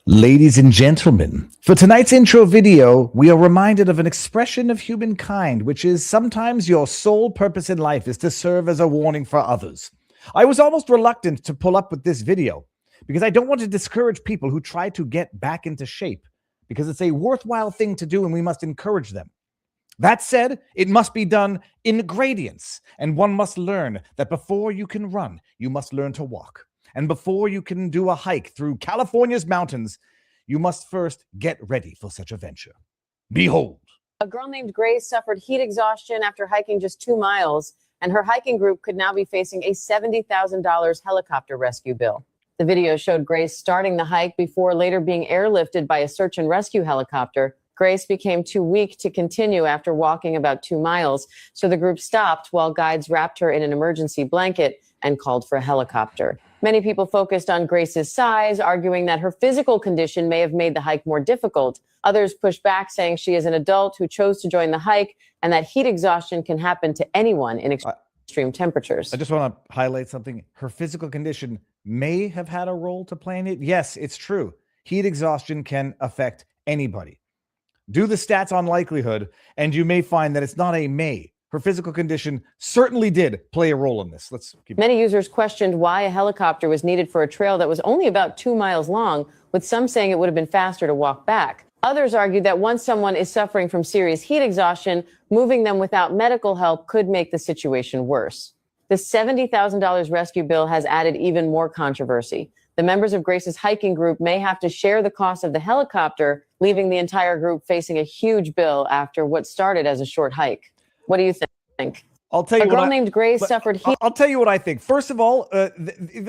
Ladies and gentlemen, for tonight's intro video, we are reminded of an expression of humankind, which is sometimes your sole purpose in life is to serve as a warning for others. I was almost reluctant to pull up with this video because I don't want to discourage people who try to get back into shape, because it's a worthwhile thing to do and we must encourage them. That said, it must be done in gradients, and one must learn that before you can run, you must learn to walk. And before you can do a hike through California's mountains, you must first get ready for such a venture. Behold. A girl named Grace suffered heat exhaustion after hiking just 2 miles, and her hiking group could now be facing a $70,000 helicopter rescue bill. The video showed Grace starting the hike before later being airlifted by a search and rescue helicopter. Grace became too weak to continue after walking about 2 miles, so the group stopped while guides wrapped her in an emergency blanket and called for a helicopter. Many people focused on Grace's size, arguing that her physical condition may have made the hike more difficult. Others pushed back, saying she is an adult who chose to join the hike and that heat exhaustion can happen to anyone in extreme temperatures. I just want to highlight something. Her physical condition may have had a role to play in it. Yes, it's true. Heat exhaustion can affect anybody. Do the stats on likelihood, and you may find that it's not a may. Her physical condition certainly did play a role in this. Many users questioned why a helicopter was needed for a trail that was only about 2 miles long, with some saying it would have been faster to walk back. Others argued that once someone is suffering from serious heat exhaustion, moving them without medical help could make the situation worse. The $70,000 rescue bill has added even more controversy. The members of Grace's hiking group may have to share the cost of the helicopter, leaving the entire group facing a huge bill after what started as a short hike. What do you think? I'll tell you. A girl named Grace suffered heat. I'll tell you what I think. First of all,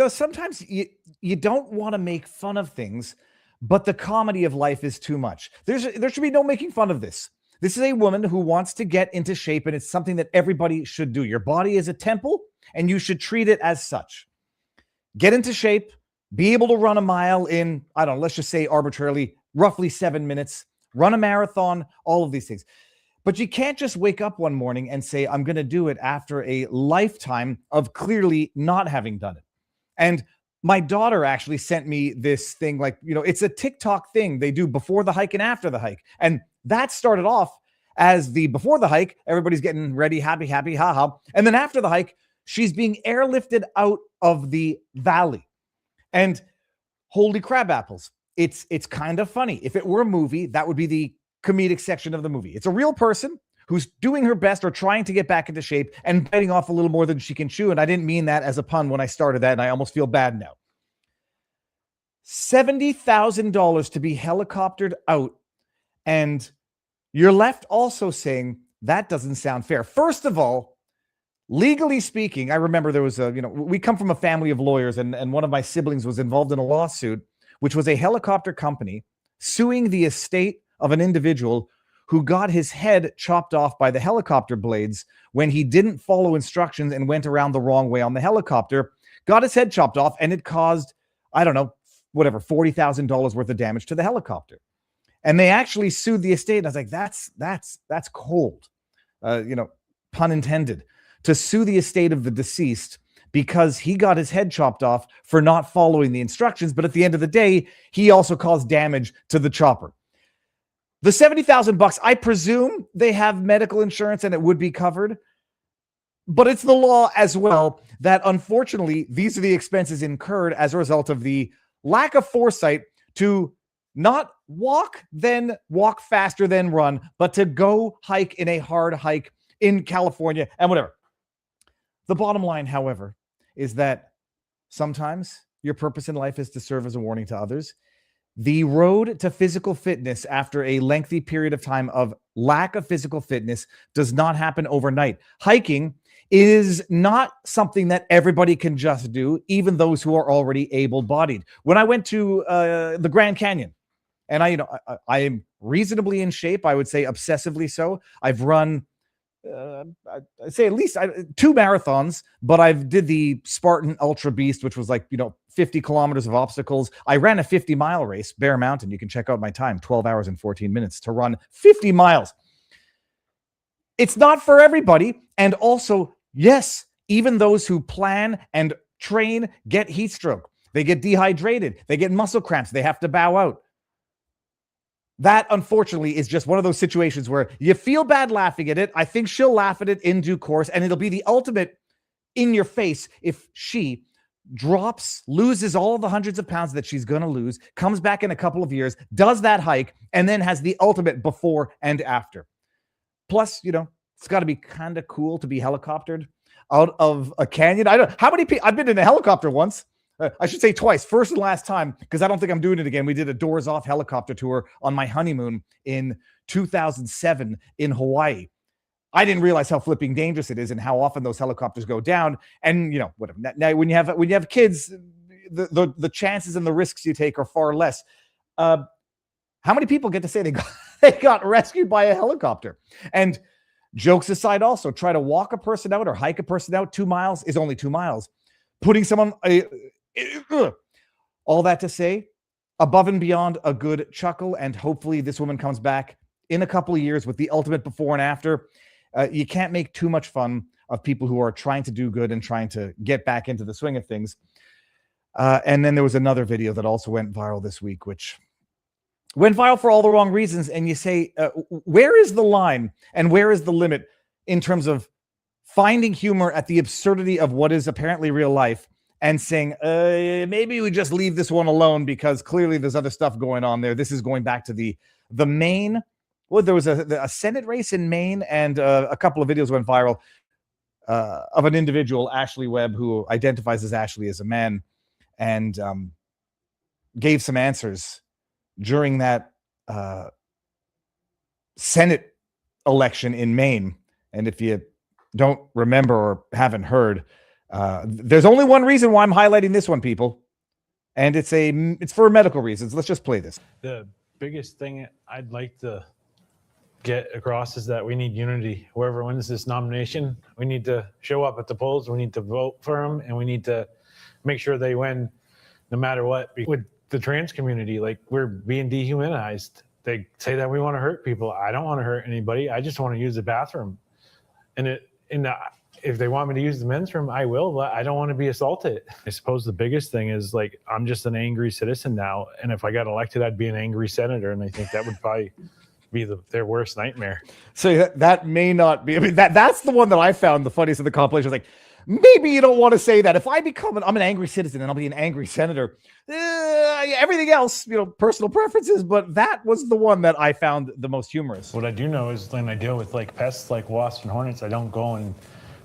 sometimes you don't want to make fun of things, but the comedy of life is too much. There should be no making fun of this. This is a woman who wants to get into shape, and it's something that everybody should do. Your body is a temple, and you should treat it as such. Get into shape, be able to run a mile in, I don't know, let's just say arbitrarily, roughly 7 minutes, run a marathon, all of these things. But you can't just wake up one morning and say, I'm going to do it after a lifetime of clearly not having done it. And my daughter actually sent me this thing, it's a TikTok thing they do before the hike and after the hike. And that started off as the before the hike, everybody's getting ready, happy, haha. And then after the hike, she's being airlifted out of the valley. And holy crab apples. It's kind of funny. If it were a movie, that would be the comedic section of the movie. It's a real person who's doing her best or trying to get back into shape and biting off a little more than she can chew. And I didn't mean that as a pun when I started that, and I almost feel bad now. $70,000 to be helicoptered out, and you're left also saying that doesn't sound fair. First of all, legally speaking, I remember there was we come from a family of lawyers, and one of my siblings was involved in a lawsuit, which was a helicopter company suing the estate of an individual who got his head chopped off by the helicopter blades when he didn't follow instructions and went around the wrong way on the helicopter, got his head chopped off, and it caused, $40,000 worth of damage to the helicopter. And they actually sued the estate. And I was like, that's cold, pun intended, to sue the estate of the deceased because he got his head chopped off for not following the instructions. But at the end of the day, he also caused damage to the chopper. The $70,000, I presume they have medical insurance and it would be covered, but it's the law as well that unfortunately, these are the expenses incurred as a result of the lack of foresight to not walk, then walk faster than run, but to go hike in a hard hike in California and whatever. The bottom line, however, is that sometimes your purpose in life is to serve as a warning to others. The road to physical fitness after a lengthy period of time of lack of physical fitness does not happen overnight. Hiking is not something that everybody can just do, even those who are already able-bodied. When I went to the Grand Canyon, and I am reasonably in shape, I would say obsessively so. I've run, I'd say at least 2 marathons, but I've did the Spartan Ultra Beast, which was 50 kilometers of obstacles. I ran a 50-mile race, Bear Mountain. You can check out my time, 12 hours and 14 minutes to run 50 miles. It's not for everybody. And also, yes, even those who plan and train get heat stroke. They get dehydrated. They get muscle cramps. They have to bow out. that unfortunately is just one of those situations where you feel bad laughing at it. I think she'll laugh at it in due course, and it'll be the ultimate in your face if she loses all the hundreds of pounds that she's going to lose, comes back in a couple of years, does that hike, and then has the ultimate before and after. Plus, it's got to be kind of cool to be helicoptered out of a canyon. I don't know how many people. I've been in a helicopter once. I should say twice, first and last time, because I don't think I'm doing it again. We did a doors off helicopter tour on my honeymoon in 2007 in Hawaii. I didn't realize how flipping dangerous it is and how often those helicopters go down. And whatever. Now, when you have kids, the chances and the risks you take are far less. How many people get to say they got rescued by a helicopter? And jokes aside, also try to walk a person out or hike a person out. 2 miles is only 2 miles. Putting someone, all that to say, above and beyond a good chuckle, and hopefully this woman comes back in a couple of years with the ultimate before and after. You can't make too much fun of people who are trying to do good and trying to get back into the swing of things. And then there was another video that also went viral this week, which went viral for all the wrong reasons. And you say, where is the line and where is the limit in terms of finding humor at the absurdity of what is apparently real life and saying, maybe we just leave this one alone because clearly there's other stuff going on there. This is going back to the Maine. Well, there was a Senate race in Maine, and a couple of videos went viral of an individual, Ashley Webb, who identifies as Ashley as a man, and gave some answers during that Senate election in Maine. And if you don't remember or haven't heard, there's only one reason why I'm highlighting this one, people, and it's for medical reasons. Let's just play this. The biggest thing I'd like to get across is that we need unity. Whoever wins this nomination, we need to show up at the polls. We need to vote for them, and we need to make sure they win no matter what. With the trans community, like, we're being dehumanized. They say that we want to hurt people. I don't want to hurt anybody. I just want to use the bathroom. And if they want me to use the men's room, I will, but I don't want to be assaulted. I suppose the biggest thing is, like, I'm just an angry citizen now. And if I got elected, I'd be an angry senator. And I think that would probably be their worst nightmare. So that may not be, I mean, that's the one that I found the funniest of the compilation. Like, maybe you don't want to say that. If I I'm an angry citizen and I'll be an angry senator, everything else, personal preferences, but that was the one that I found the most humorous. What I do know is when I deal with, like, pests like wasps and hornets, I don't go and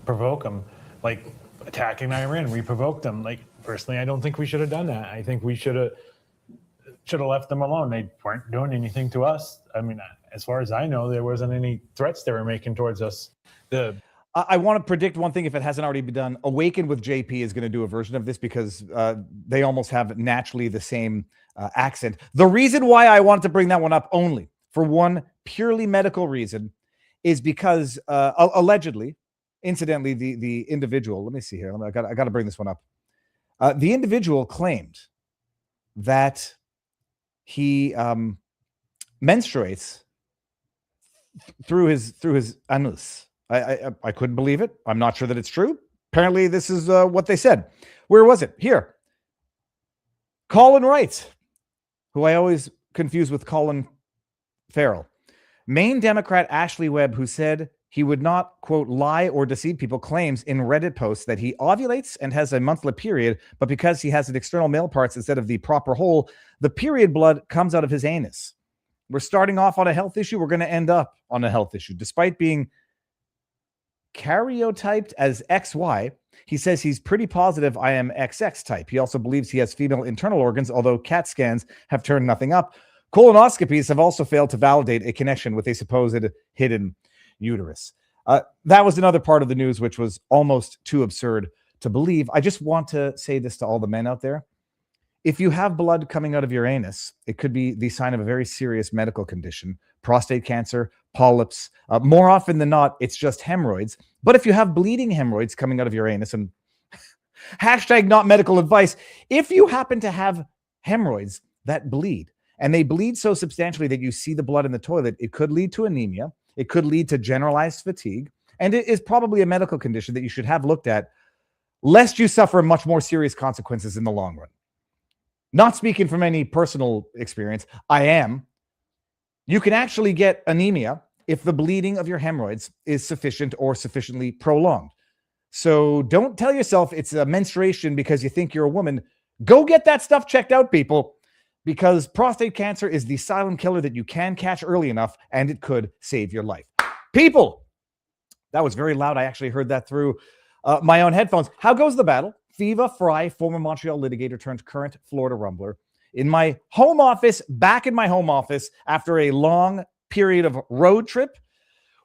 provoke them. Like, attacking Iran, we provoked them. Like, personally, I don't think we should have done that. I think we should have left them alone. They weren't doing anything to us. I mean, as far as I know, there wasn't any threats they were making towards us. I want to predict one thing, if it hasn't already been done. Awaken with JP is going to do a version of this because they almost have naturally the same accent. The reason why I wanted to bring that one up, only for one purely medical reason, is because allegedly, incidentally, the individual, let me see here. I got to bring this one up. The individual claimed that he menstruates through his anus. I couldn't believe it. I'm not sure that it's true. Apparently, this is what they said. Where was it? Here. Colin Wright, who I always confuse with Colin Farrell. Maine Democrat Ashley Webb, who said he would not, quote, lie or deceive people, claims in Reddit posts that he ovulates and has a monthly period, but because he has an external male parts instead of the proper hole, the period blood comes out of his anus. We're starting off on a health issue. We're going to end up on a health issue. Despite being karyotyped as XY, he says he's pretty positive I am XX type. He also believes he has female internal organs, although CAT scans have turned nothing up. Colonoscopies have also failed to validate a connection with a supposed hidden uterus. That was another part of the news which was almost too absurd to believe. I just want to say this to all the men out there. If you have blood coming out of your anus, it could be the sign of a very serious medical condition, prostate cancer, polyps. More often than not, it's just hemorrhoids. But if you have bleeding hemorrhoids coming out of your anus, and hashtag not medical advice, if you happen to have hemorrhoids that bleed, and they bleed so substantially that you see the blood in the toilet, it could lead to anemia. It could lead to generalized fatigue. And it is probably a medical condition that you should have looked at, lest you suffer much more serious consequences in the long run. Not speaking from any personal experience, I am You can actually get anemia if the bleeding of your hemorrhoids is sufficient or sufficiently prolonged. So don't tell yourself it's a menstruation because you think you're a woman. Go get that stuff checked out, people, because prostate cancer is the silent killer that you can catch early enough, and it could save your life. People, that was very loud. I actually heard that through my own headphones. How goes the battle? Viva Fry, former Montreal litigator turned current Florida rumbler. In my home office, back in my home office, after a long period of road trip.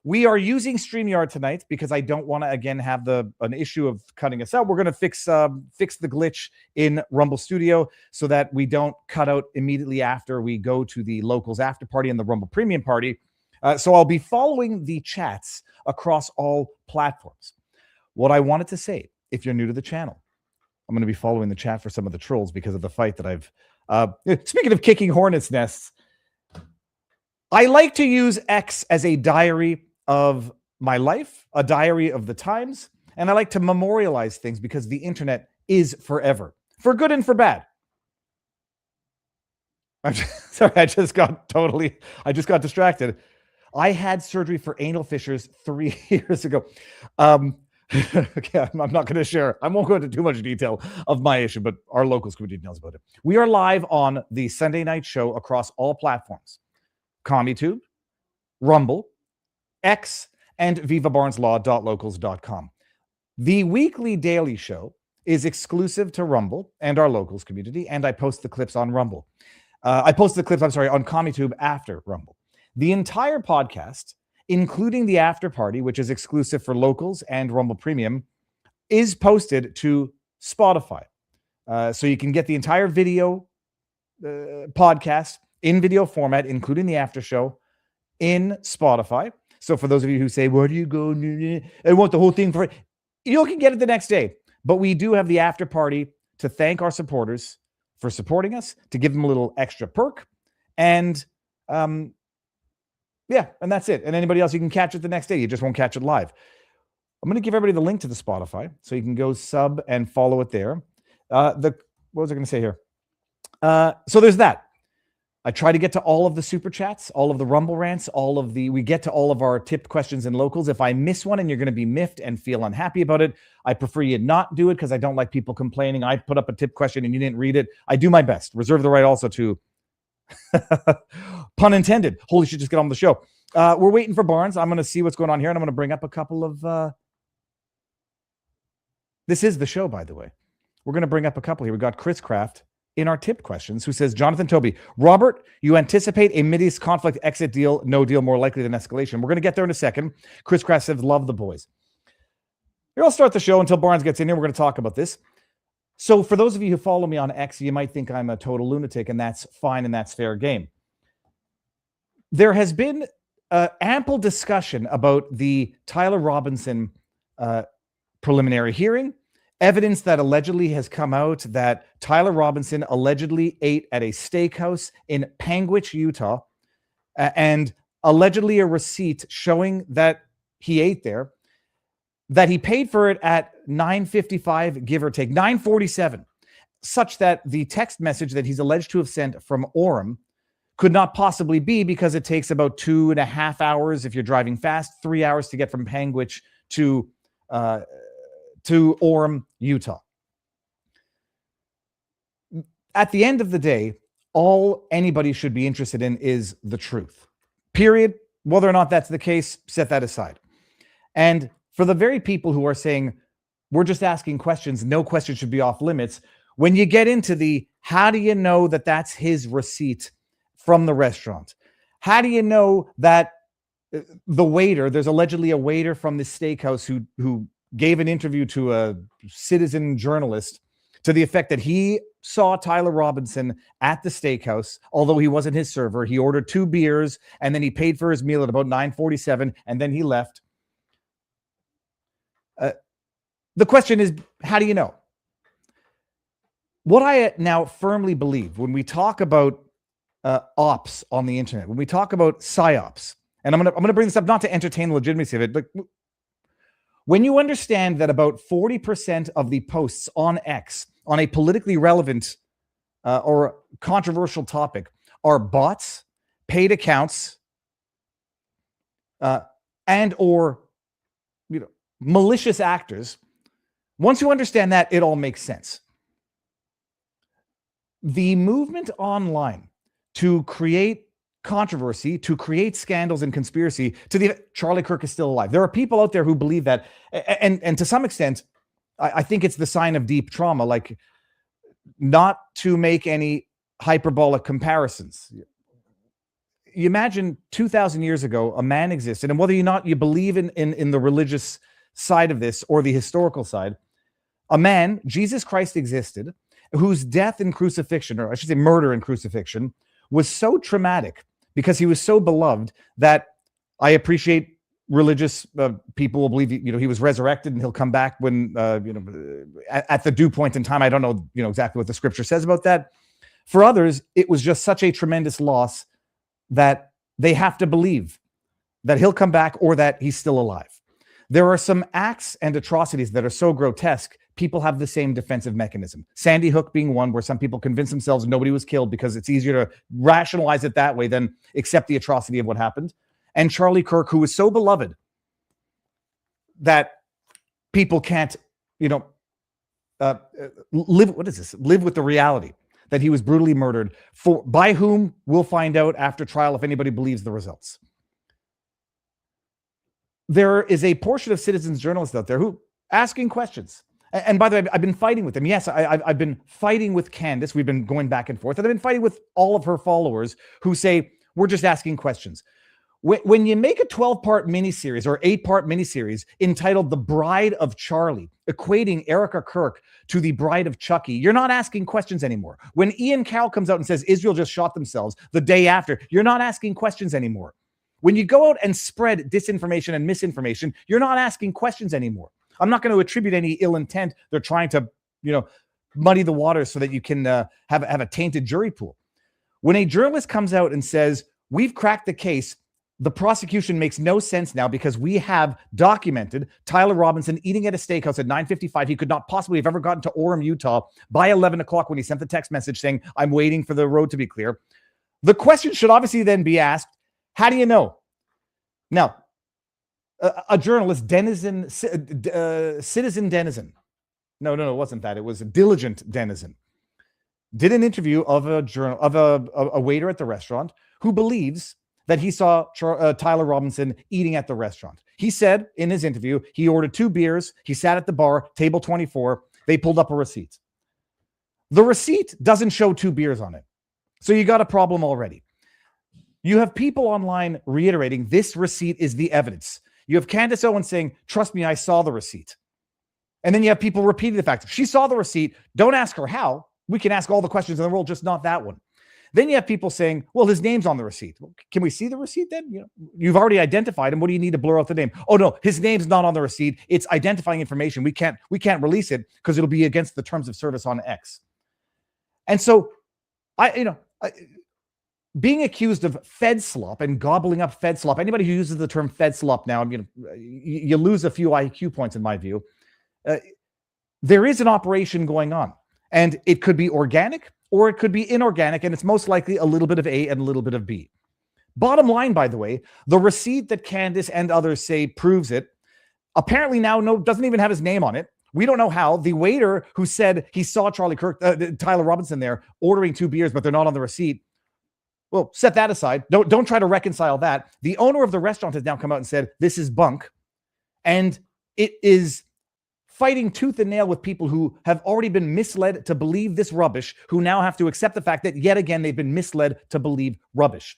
We are using StreamYard tonight because I don't want to, again, have an issue of cutting us out. We're going to fix the glitch in Rumble Studio so that we don't cut out immediately after we go to the locals after party and the Rumble Premium party. So I'll be following the chats across all platforms. What I wanted to say, if you're new to the channel, I'm going to be following the chat for some of the trolls because of the fight that I've... speaking of kicking hornets' nests, I like to use X as a diary of my life, a diary of the times, and I like to memorialize things because the internet is forever, for good and for bad. Sorry, I just got distracted. I had surgery for anal fissures 3 years ago. Okay, I'm not going to share. I won't go into too much detail of my issue, but our locals can details about it. We are live on the Sunday night show across all platforms: CommuTube, Rumble, X, and vivabarneslaw.locals.com. The weekly daily show is exclusive to Rumble and our locals community, and I post the clips on Rumble. On CommuTube after Rumble. The entire podcast, including the after party, which is exclusive for locals and Rumble Premium, is posted to Spotify. So you can get the entire video podcast in video format, including the after show, in Spotify. So for those of you who say, where do you go? I want the whole thing for it. You can get it the next day. But we do have the after party to thank our supporters for supporting us, to give them a little extra perk. And yeah, and that's it. And anybody else, you can catch it the next day. You just won't catch it live. I'm going to give everybody the link to the Spotify so you can go sub and follow it there. What was I going to say here? So there's that. I try to get to all of the super chats, all of the Rumble rants, we get to all of our tipped questions and locals. If I miss one and you're going to be miffed and feel unhappy about it, I prefer you not do it because I don't like people complaining. I put up a tip question and you didn't read it. I do my best. Reserve the right also to, pun intended. Holy shit, just get on the show. We're waiting for Barnes. I'm going to see what's going on here and I'm going to bring up a couple of, this is the show, by the way. We're going to bring up a couple here. We got Chris Kraft in our tip questions, who says, Jonathan Toby, Robert, you anticipate a Mideast conflict exit deal, no deal more likely than escalation. We're going to get there in a second. Chris Kraft says, love the boys. Here, I'll start the show until Barnes gets in here. We're going to talk about this. So for those of you who follow me on X, you might think I'm a total lunatic, and that's fine, and that's fair game. There has been ample discussion about the Tyler Robinson preliminary hearing. Evidence that allegedly has come out that Tyler Robinson allegedly ate at a steakhouse in Panguitch, Utah, and allegedly a receipt showing that he ate there, that he paid for it at $9.55, give or take, $9.47, such that the text message that he's alleged to have sent from Orem could not possibly be because it takes about 2.5 hours if you're driving fast, 3 hours to get from Panguitch to Orem, Utah. At the end of the day, all anybody should be interested in is the truth. Period. Whether or not that's the case, set that aside. And for the very people who are saying, we're just asking questions, no question should be off limits, when you get into the, how do you know that that's his receipt from the restaurant? How do you know that the waiter, there's allegedly a waiter from this steakhouse who gave an interview to a citizen journalist to the effect that he saw Tyler Robinson at the steakhouse, although he wasn't his server. He ordered 2 beers and then he paid for his meal at about $9.47 and then he left. The question is, how do you know? What I now firmly believe when we talk about ops on the internet, when we talk about psyops, and I'm gonna bring this up not to entertain the legitimacy of it, but when you understand that about 40% of the posts on X on a politically relevant or controversial topic are bots paid accounts, and or malicious actors. Once you understand that, it all makes sense. The movement online to create controversy, to create scandals and conspiracy, to the Charlie Kirk is still alive. There are people out there who believe that, and to some extent, I think it's the sign of deep trauma, like not to make any hyperbolic comparisons. You imagine 2,000 years ago, a man existed, and whether or not you believe in the religious side of this or the historical side, a man, Jesus Christ, existed, whose death and crucifixion, or I should say murder and crucifixion, was so traumatic because he was so beloved that I appreciate religious people will believe he was resurrected and he'll come back when at the due point in time. I don't know exactly what the scripture says about that. For others, it was just such a tremendous loss that they have to believe that he'll come back or that he's still alive. There are some acts and atrocities that are so grotesque, people have the same defensive mechanism. Sandy Hook being one, where some people convince themselves nobody was killed because it's easier to rationalize it that way than accept the atrocity of what happened. And Charlie Kirk, who was so beloved that people can't, live with the reality that he was brutally murdered, by whom we'll find out after trial if anybody believes the results. There is a portion of citizens journalists out there who asking questions. And by the way, I've been fighting with them. Yes, I've been fighting with Candace. We've been going back and forth. And I've been fighting with all of her followers who say, we're just asking questions. When you make a 12-part miniseries or 8-part miniseries entitled The Bride of Charlie, equating Erica Kirk to the bride of Chucky, you're not asking questions anymore. When Ian Carroll comes out and says Israel just shot themselves the day after, you're not asking questions anymore. When you go out and spread disinformation and misinformation, you're not asking questions anymore. I'm not going to attribute any ill intent. They're trying to, muddy the waters so that you can have a tainted jury pool. When a journalist comes out and says, we've cracked the case, the prosecution makes no sense now because we have documented Tyler Robinson eating at a steakhouse at 9:55. He could not possibly have ever gotten to Orem, Utah by 11 o'clock when he sent the text message saying, I'm waiting for the road to be clear. The question should obviously then be asked, how do you know? Now, a journalist, citizen denizen. No, it wasn't that. It was a diligent denizen. Did an interview of a waiter at the restaurant who believes that he saw Tyler Robinson eating at the restaurant. He said in his interview, he ordered 2 beers. He sat at the bar, table 24. They pulled up a receipt. The receipt doesn't show 2 beers on it. So you got a problem already. You have people online reiterating this receipt is the evidence. You have Candace Owens saying, trust me, I saw the receipt. And then you have people repeating the fact, she saw the receipt. Don't ask her how. We can ask all the questions in the world, just not that one. Then you have people saying, well, his name's on the receipt. Well, can we see the receipt then? You've already identified him. What do you need to blur out the name? Oh, no, his name's not on the receipt. It's identifying information. We can't release it because it'll be against the terms of service on X. And so being accused of Fed slop and gobbling up Fed slop, anybody who uses the term Fed slop now, you lose a few IQ points in my view. There is an operation going on, and it could be organic or it could be inorganic, and it's most likely a little bit of A and a little bit of B. Bottom line, by the way, the receipt that Candace and others say proves it, apparently now doesn't even have his name on it. We don't know how. The waiter who said he saw Tyler Robinson there ordering 2 beers, but they're not on the receipt. Well, set that aside. Don't try to reconcile that. The owner of the restaurant has now come out and said, this is bunk. And it is fighting tooth and nail with people who have already been misled to believe this rubbish, who now have to accept the fact that yet again, they've been misled to believe rubbish.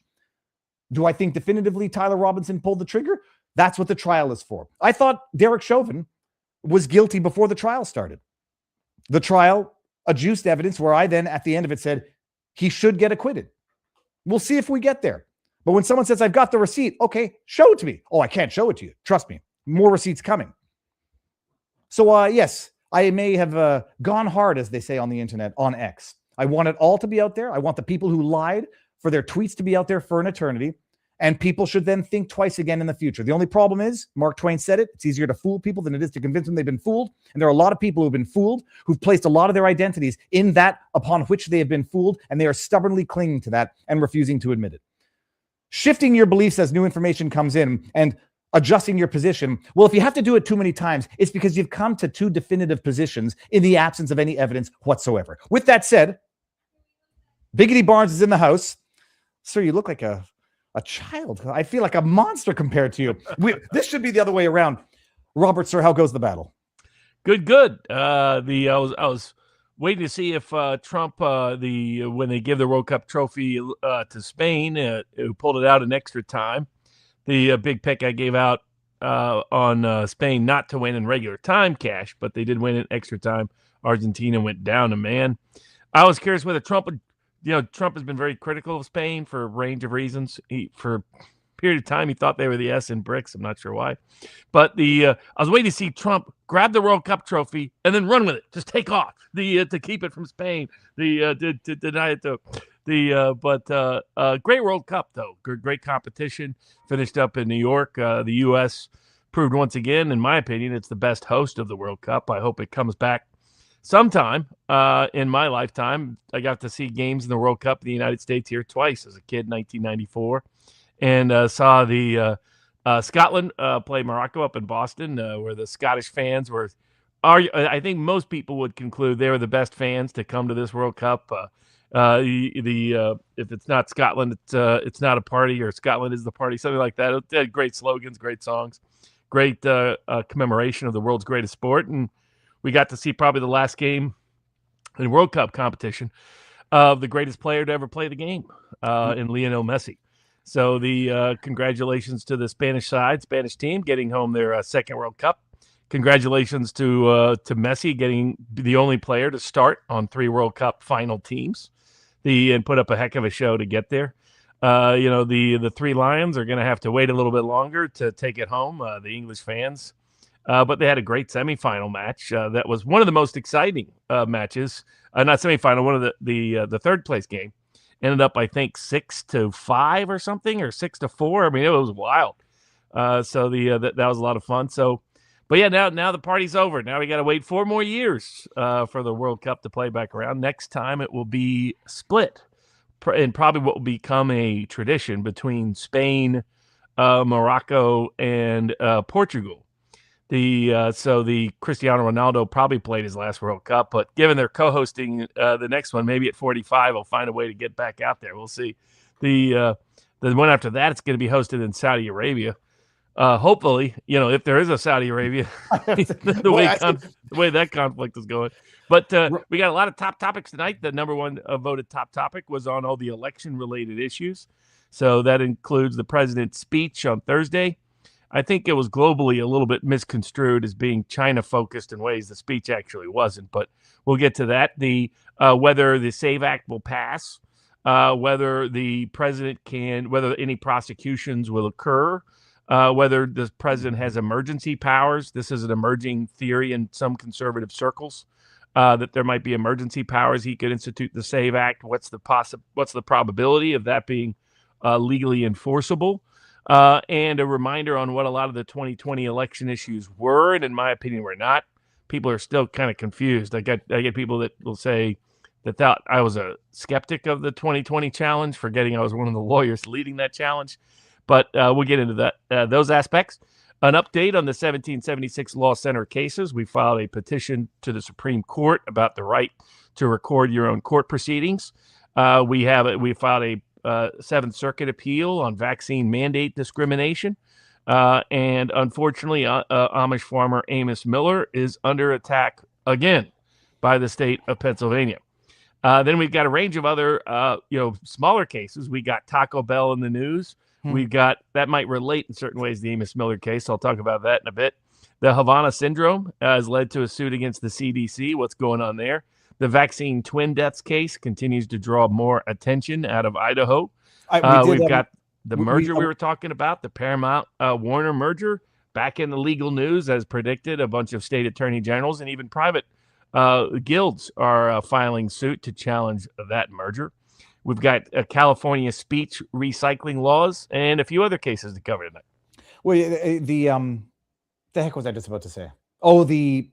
Do I think definitively Tyler Robinson pulled the trigger? That's what the trial is for. I thought Derek Chauvin was guilty before the trial started. The trial adduced evidence where I then at the end of it said he should get acquitted. We'll see if we get there. But when someone says, I've got the receipt, okay, show it to me. Oh, I can't show it to you. Trust me. More receipts coming. So, yes, I may have gone hard, as they say on the internet, on X. I want it all to be out there. I want the people who lied for their tweets to be out there for an eternity. And people should then think twice again in the future. The only problem is, Mark Twain said it, it's easier to fool people than it is to convince them they've been fooled. And there are a lot of people who've been fooled, who've placed a lot of their identities in that upon which they have been fooled, and they are stubbornly clinging to that and refusing to admit it. shifting your beliefs as new information comes in and adjusting your position. Well, if you have to do it too many times, it's because you've come to two definitive positions in the absence of any evidence whatsoever. With that said, Biggity Barnes is in the house. Sir, you look like a child. I feel like a monster compared to you. This should be the other way around. Robert, sir, how goes the battle? Good. I was waiting to see if Trump, when they give the World Cup trophy to Spain, who pulled it out in extra time, the big pick I gave out on Spain not to win in regular time cash, but they did win in extra time. Argentina went down a man. I was curious whether Trump would, Trump has been very critical of Spain for a range of reasons. For a period of time, he thought they were the S in BRICS. I'm not sure why. But I was waiting to see Trump grab the World Cup trophy and then run with it. Just take off to keep it from Spain. To deny it to great World Cup though. Great competition. Finished up in New York. The U.S. proved once again, in my opinion, it's the best host of the World Cup. I hope it comes back sometime in my lifetime. I got to see games in the World Cup in the United States here twice as a kid, 1994, and saw the Scotland play Morocco up in Boston, where the Scottish fans were. I think most people would conclude they were the best fans to come to this World Cup. If it's not Scotland, it's not a party, or Scotland is the party, something like that. They had great slogans, great songs, great commemoration of the world's greatest sport, and we got to see probably the last game in World Cup competition of the greatest player to ever play the game, in Lionel Messi. So the congratulations to the Spanish team getting home their second World Cup. Congratulations to Messi getting the only player to start on 3 World Cup final teams, and put up a heck of a show to get there. The 3 Lions are going to have to wait a little bit longer to take it home, the English fans. But they had a great semifinal match. That was one of the most exciting matches. Not semifinal, one of the third place game. Ended up, I think, 6-5 or something, or 6-4. I mean, it was wild. So that was a lot of fun. So, but yeah, now the party's over. Now we got to wait 4 more years for the World Cup to play back around. Next time it will be split, and probably what will become a tradition between Spain, Morocco, and Portugal. So the Cristiano Ronaldo probably played his last World Cup, but given they're co-hosting the next one, maybe at 45, he'll find a way to get back out there. We'll see. The one after that, it's going to be hosted in Saudi Arabia. Hopefully, if there is a Saudi Arabia, the way that conflict is going. But we got a lot of top topics tonight. The number one voted top topic was on all the election-related issues. So that includes the president's speech on Thursday. I think it was globally a little bit misconstrued as being China-focused in ways the speech actually wasn't, but we'll get to that. Whether the SAVE Act will pass, whether the president whether any prosecutions will occur, whether the president has emergency powers. This is an emerging theory in some conservative circles, that there might be emergency powers. He could institute the SAVE Act. What's the probability of that being legally enforceable? And a reminder on what a lot of the 2020 election issues were, and in my opinion, were not. People are still kind of confused. I get people that will say that thought I was a skeptic of the 2020 challenge, forgetting I was one of the lawyers leading that challenge. But we'll get into that those aspects. An update on the 1776 Law Center cases. We filed a petition to the Supreme Court about the right to record your own court proceedings. We filed a 7th Circuit appeal on vaccine mandate discrimination. And unfortunately, Amish farmer Amos Miller is under attack again by the state of Pennsylvania. Then we've got a range of other, smaller cases. We got Taco Bell in the news. We've got, that might relate in certain ways to the Amos Miller case. I'll talk about that in a bit. The Havana syndrome has led to a suit against the CDC. What's going on there? The vaccine twin deaths case continues to draw more attention out of Idaho. We've got the merger we were talking about, the Paramount Warner merger, back in the legal news as predicted. A bunch of state attorney generals and even private guilds are filing suit to challenge that merger. We've got California speech recycling laws and a few other cases to cover tonight. Well, the heck was I just about to say? Oh, the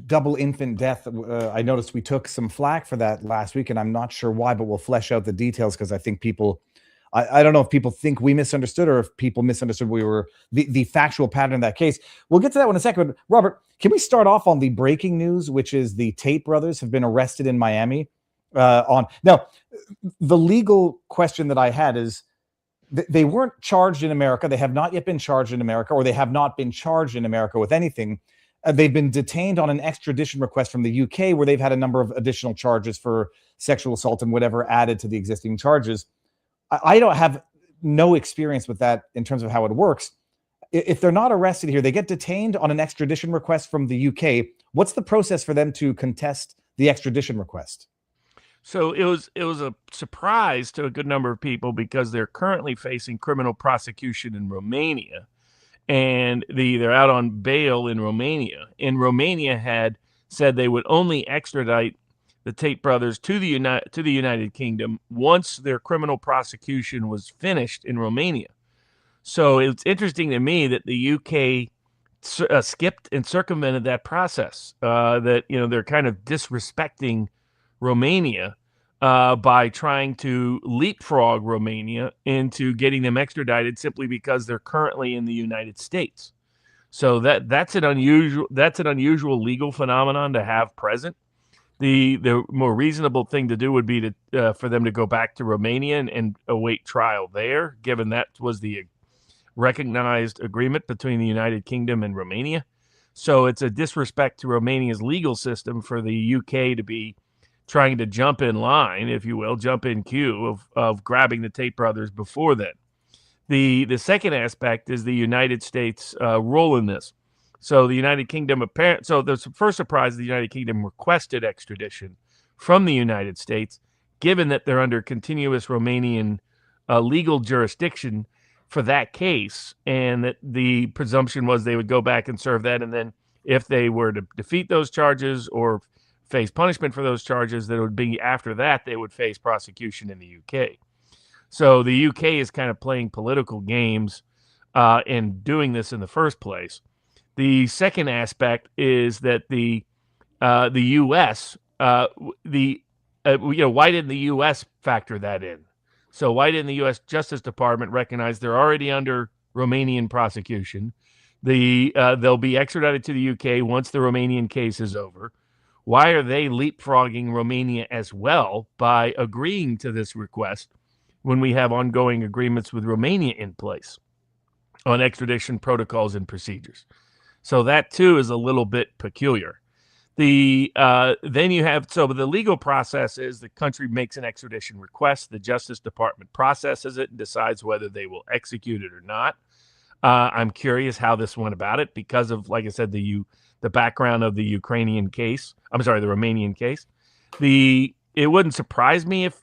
double infant death. I noticed we took some flack for that last week, and I'm not sure why, but we'll flesh out the details because I think people I don't know if people think we misunderstood or if people misunderstood the factual pattern in that case. We'll get to that one in a second. But Robert, can we start off on the breaking news, which is the Tate brothers have been arrested in Miami? Now, the legal question that I had is they weren't charged in America. They have not yet been charged in America, or they have not been charged in America with anything. They've been detained on an extradition request from the UK, where they've had a number of additional charges for sexual assault and whatever added to the existing charges. I don't have no experience with that in terms of how it works. If they're not arrested here, they get detained on an extradition request from the UK. What's the process for them to contest the extradition request? So it was a surprise to a good number of people because they're currently facing criminal prosecution in Romania, and they're out on bail in Romania. And Romania had said they would only extradite the Tate brothers to the United Kingdom once their criminal prosecution was finished in Romania. So it's interesting to me that the UK skipped and circumvented that process. That they're kind of disrespecting Romania by trying to leapfrog Romania into getting them extradited simply because they're currently in the United States. So that's an unusual legal phenomenon to have present. The more reasonable thing to do would be to for them to go back to Romania and await trial there, given that was the recognized agreement between the United Kingdom and Romania. So it's a disrespect to Romania's legal system for the UK to be trying to jump in line, if you will, jump in queue of grabbing the Tate brothers before then. The second aspect is the United States role in this. So the United Kingdom so the first surprise, the United Kingdom requested extradition from the United States, given that they're under continuous Romanian legal jurisdiction for that case, and that the presumption was they would go back and serve that, and then if they were to defeat those charges or face punishment for those charges, that it would be after that they would face prosecution in the UK. So the UK is kind of playing political games in doing this in the first place. The second aspect is that the U.S. Why didn't the U.S. factor that in? So why didn't the U.S. Justice Department recognize they're already under Romanian prosecution? They'll be extradited to the U.K. once the Romanian case is over. Why are they leapfrogging Romania as well by agreeing to this request when we have ongoing agreements with Romania in place on extradition protocols and procedures? So that too is a little bit peculiar. Then you have, so the legal process is the country makes an extradition request. The Justice Department processes it and decides whether they will execute it or not. I'm curious how this went about it because of, like I said, the background of the Romanian case. It wouldn't surprise me if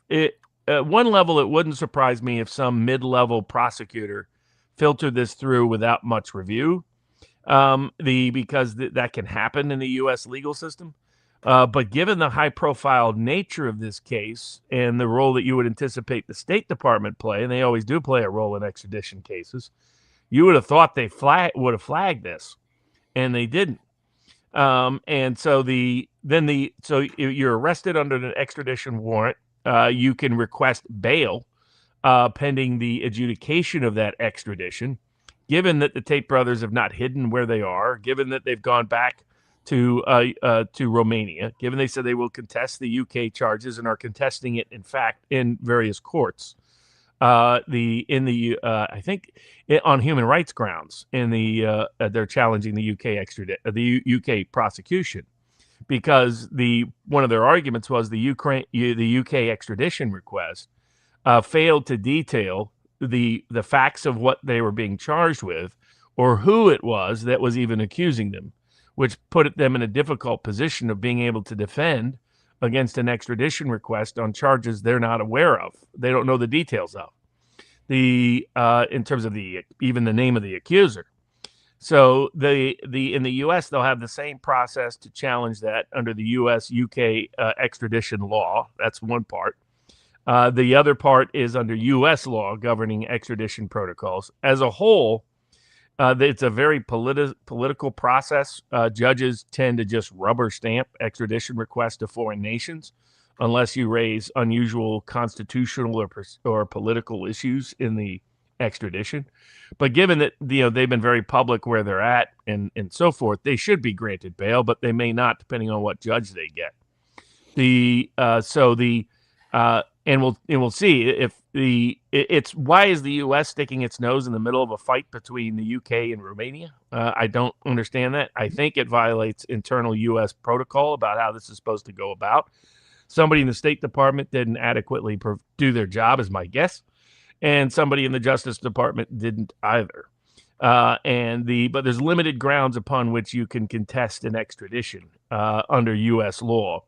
at one level, it wouldn't surprise me if some mid-level prosecutor filtered this through without much review. Because that can happen in the U.S. legal system. But given the high-profile nature of this case and the role that you would anticipate the State Department play, and they always do play a role in extradition cases, you would have thought they would have flagged this, and they didn't. And so you're arrested under an extradition warrant. You can request bail pending the adjudication of that extradition. Given that the Tate brothers have not hidden where they are, given that they've gone back to Romania, given they said they will contest the UK charges and are contesting it, in fact, in various courts, I think on human rights grounds, they're challenging the UK prosecution, because one of their arguments was the UK extradition request failed to detail the facts of what they were being charged with, or who it was that was even accusing them, which put them in a difficult position of being able to defend against an extradition request on charges they're not aware of. They don't know the details of in terms of even the name of the accuser. So in the U.S. they'll have the same process to challenge that under the U.S. UK extradition law. That's one part. The other part is under U.S. law governing extradition protocols. As a whole, it's a very political process. Judges tend to just rubber stamp extradition requests to foreign nations unless you raise unusual constitutional or political issues in the extradition. But given that they've been very public where they're at and so forth, they should be granted bail, but they may not, depending on what judge they get. And we'll see if it's why is the U.S. sticking its nose in the middle of a fight between the U.K. and Romania? I don't understand that. I think it violates internal U.S. protocol about how this is supposed to go about. Somebody in the State Department didn't adequately do their job, is my guess, and somebody in the Justice Department didn't either. But there's limited grounds upon which you can contest an extradition under U.S. law.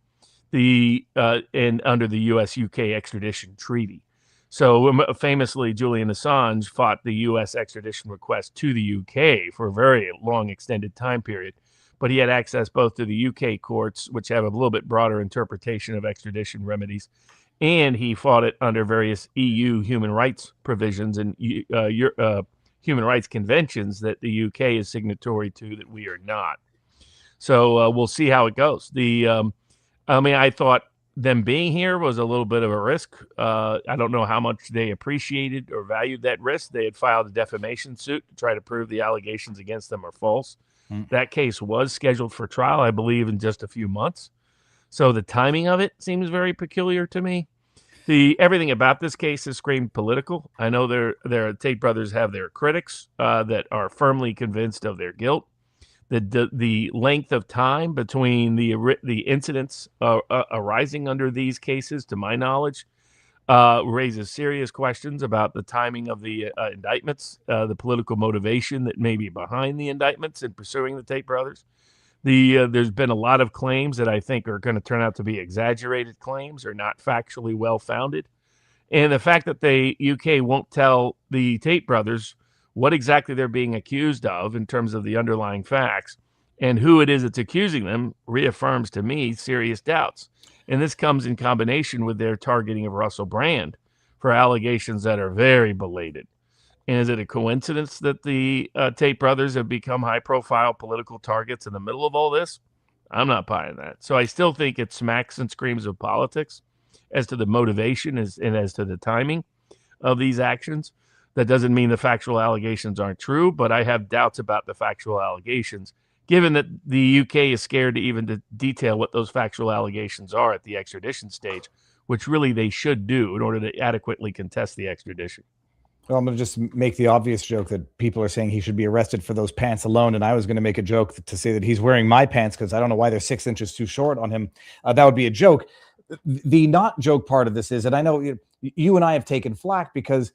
And under the U.S.-UK extradition treaty. So famously, Julian Assange fought the U.S. extradition request to the U.K. for a very long extended time period, but he had access both to the U.K. courts, which have a little bit broader interpretation of extradition remedies, and he fought it under various EU human rights provisions and human rights conventions that the U.K. is signatory to that we are not. So we'll see how it goes. I thought them being here was a little bit of a risk. I don't know how much they appreciated or valued that risk. They had filed a defamation suit to try to prove the allegations against them are false. That case was scheduled for trial, I believe, in just a few months. So the timing of it seems very peculiar to me. Everything about this case is screamed political. I know their Tate brothers have their critics that are firmly convinced of their guilt. The length of time between the incidents arising under these cases, to my knowledge, raises serious questions about the timing of the indictments, the political motivation that may be behind the indictments in pursuing the Tate brothers. There's been a lot of claims that I think are going to turn out to be exaggerated claims or not factually well-founded. And the fact that the UK won't tell the Tate brothers what exactly they're being accused of in terms of the underlying facts and who it is that's accusing them reaffirms to me serious doubts. And this comes in combination with their targeting of Russell Brand for allegations that are very belated. And is it a coincidence that the Tate brothers have become high-profile political targets in the middle of all this? I'm not buying that. So I still think it smacks and screams of politics as to the motivation and as to the timing of these actions. That doesn't mean the factual allegations aren't true, but I have doubts about the factual allegations, given that the UK is scared to even detail what those factual allegations are at the extradition stage, which really they should do in order to adequately contest the extradition. Well, I'm going to just make the obvious joke that people are saying he should be arrested for those pants alone, and I was going to make a joke to say that he's wearing my pants because I don't know why they're 6 inches too short on him. That would be a joke. The not joke part of this is, and I know you and I have taken flack because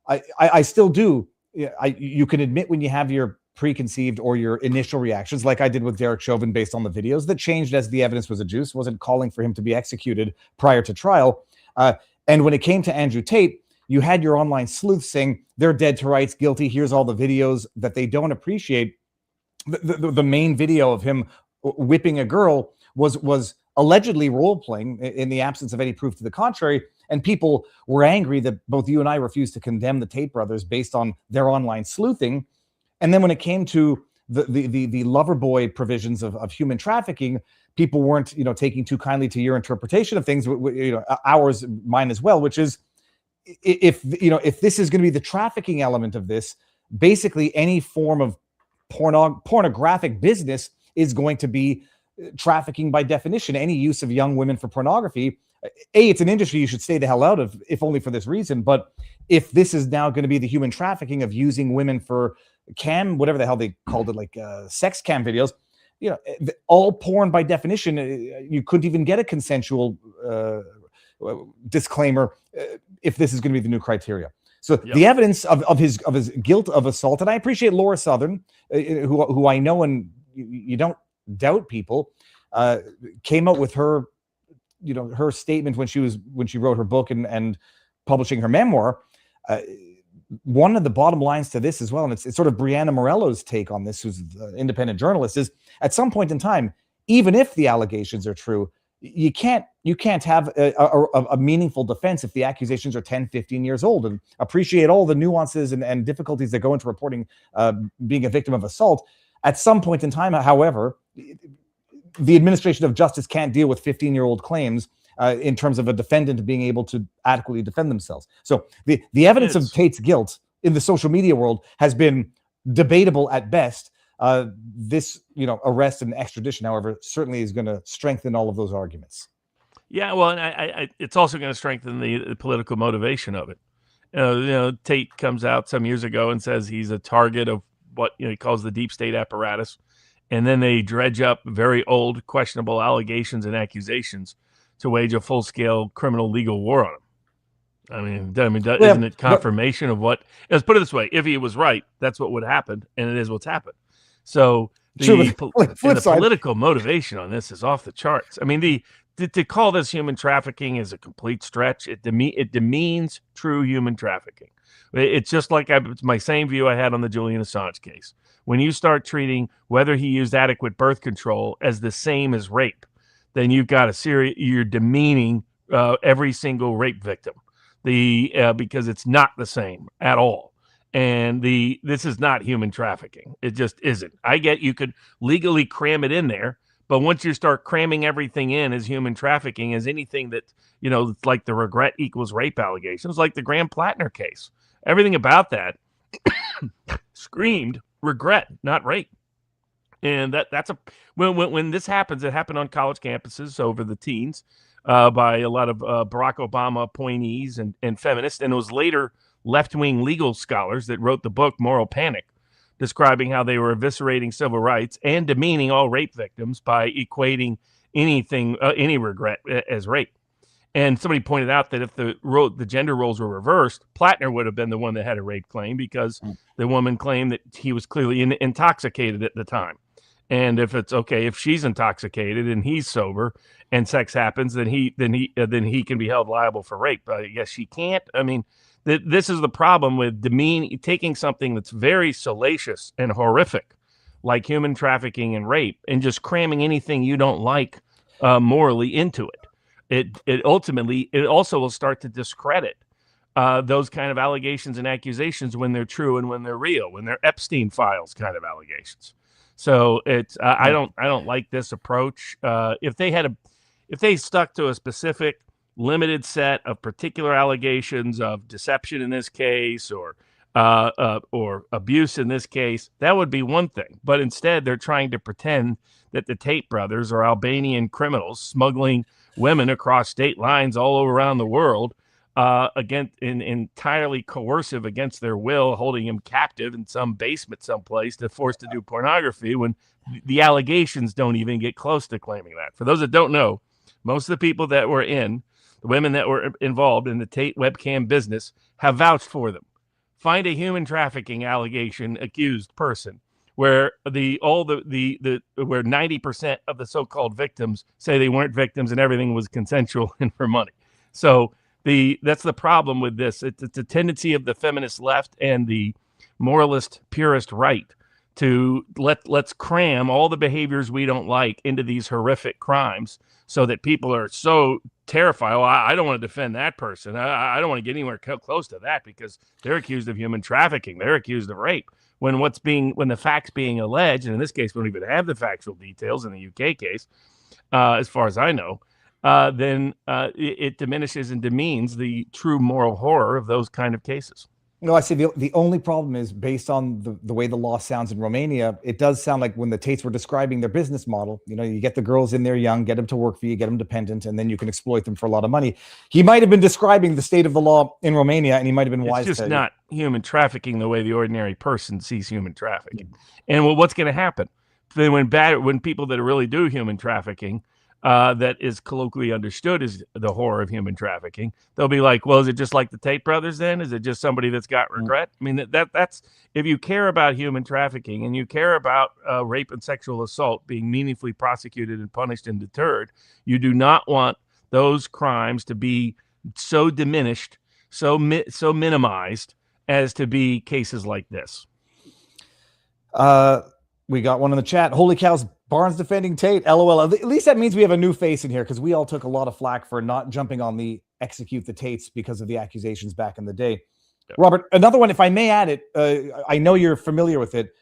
I still do. You can admit when you have your preconceived or your initial reactions, like I did with Derek Chauvin based on the videos that changed as the evidence was adduced, wasn't calling for him to be executed prior to trial. And when it came to Andrew Tate, you had your online sleuths saying they're dead to rights, guilty. Here's all the videos that they don't appreciate. The main video of him whipping a girl was allegedly role playing in the absence of any proof to the contrary. And people were angry that both you and I refused to condemn the Tate brothers based on their online sleuthing. And then when it came to the lover boy provisions of human trafficking, people weren't, taking too kindly to your interpretation of things, ours, mine as well, which is if this is going to be the trafficking element of this, basically any form of pornographic business is going to be trafficking by definition. Any use of young women for pornography, it's an industry you should stay the hell out of, if only for this reason. But if this is now going to be the human trafficking of using women for whatever the hell they called it, like sex cam videos, all porn by definition, you couldn't even get a consensual disclaimer if this is going to be the new criteria. So yep. The evidence of his guilt of assault, and I appreciate Laura Southern, who I know, and you don't doubt people, came out with her, her statement when she wrote her book and publishing her memoir. One of the bottom lines to this as well, and it's sort of Brianna Morello's take on this, who's an independent journalist, is at some point in time, even if the allegations are true, you can't have a meaningful defense if the accusations are 10, 15 years old, and appreciate all the nuances and difficulties that go into reporting being a victim of assault. At some point in time, however, the administration of justice can't deal with 15-year-old claims in terms of a defendant being able to adequately defend themselves. So the evidence of Tate's guilt in the social media world has been debatable at best. This, arrest and extradition, however, certainly is going to strengthen all of those arguments. Yeah, well, and it's also going to strengthen the political motivation of it. Tate comes out some years ago and says he's a target of what he calls the deep state apparatus, and then they dredge up very old, questionable allegations and accusations to wage a full-scale criminal legal war on him. Isn't it confirmation of what? Let's put it this way: if he was right, that's what would happen, and it is what's happened. So the political motivation on this is off the charts. I mean, to call this human trafficking is a complete stretch. It demeans true human trafficking. It's just like it's my same view I had on the Julian Assange case. When you start treating whether he used adequate birth control as the same as rape, then you've got you're demeaning every single rape victim. Because it's not the same at all. And this is not human trafficking. It just isn't. I get you could legally cram it in there, but once you start cramming everything in as human trafficking, as anything that, it's like the regret equals rape allegations, like the Graham Plattner case. Everything about that screamed regret, not rape. And when this happens, it happened on college campuses over the teens. By a lot of Barack Obama appointees and feminists. And it was later left-wing legal scholars that wrote the book Moral Panic, describing how they were eviscerating civil rights and demeaning all rape victims by equating any regret as rape. And somebody pointed out that if the gender roles were reversed, Plattner would have been the one that had a rape claim because the woman claimed that he was clearly intoxicated at the time. And if it's okay, if she's intoxicated and he's sober and sex happens, then he can be held liable for rape. Yes, she can't. I mean, this is the problem with taking something that's very salacious and horrific, like human trafficking and rape, and just cramming anything you don't like morally into it. It ultimately also will start to discredit those kind of allegations and accusations when they're true and when they're real, when they're Epstein files kind of allegations. So it's I don't like this approach. If they stuck to a specific limited set of particular allegations of deception in this case or abuse in this case, that would be one thing. But instead, they're trying to pretend that the Tate brothers are Albanian criminals smuggling women across state lines all around the world, entirely coercive against their will, holding him captive in some basement someplace to force to do pornography when the allegations don't even get close to claiming that. For those that don't know, most of the people that were the women that were involved in the Tate webcam business have vouched for them. Find a human trafficking allegation accused person where where 90% of the so-called victims say they weren't victims and everything was consensual and for money. So that's the problem with this. It's a tendency of the feminist left and the moralist purist right to let's cram all the behaviors we don't like into these horrific crimes so that people are so terrified. Oh, I don't want to defend that person. I don't want to get anywhere close to that because they're accused of human trafficking. They're accused of rape. When the facts being alleged, and in this case, we don't even have the factual details in the UK case, as far as I know, then it diminishes and demeans the true moral horror of those kind of cases. No, I say the only problem is based on the way the law sounds in Romania. It does sound like when the Tates were describing their business model, you get the girls in there young, get them to work for you, get them dependent, and then you can exploit them for a lot of money. He might have been describing the state of the law in Romania, and he might have been wise. It's just not human trafficking the way the ordinary person sees human trafficking. And what's going to happen? Then when people that really do human trafficking, that is colloquially understood as the horror of human trafficking, they'll be like, well, is it just like the Tate brothers then? Is it just somebody that's got regret? I mean, that's if you care about human trafficking and you care about rape and sexual assault being meaningfully prosecuted and punished and deterred, you do not want those crimes to be so diminished, so minimized as to be cases like this. We got one in the chat. Holy cows, Barnes defending Tate. LOL. At least that means we have a new face in here because we all took a lot of flack for not jumping on the execute the Tates because of the accusations back in the day. Yep. Robert, another one, if I may add it, I know you're familiar with it.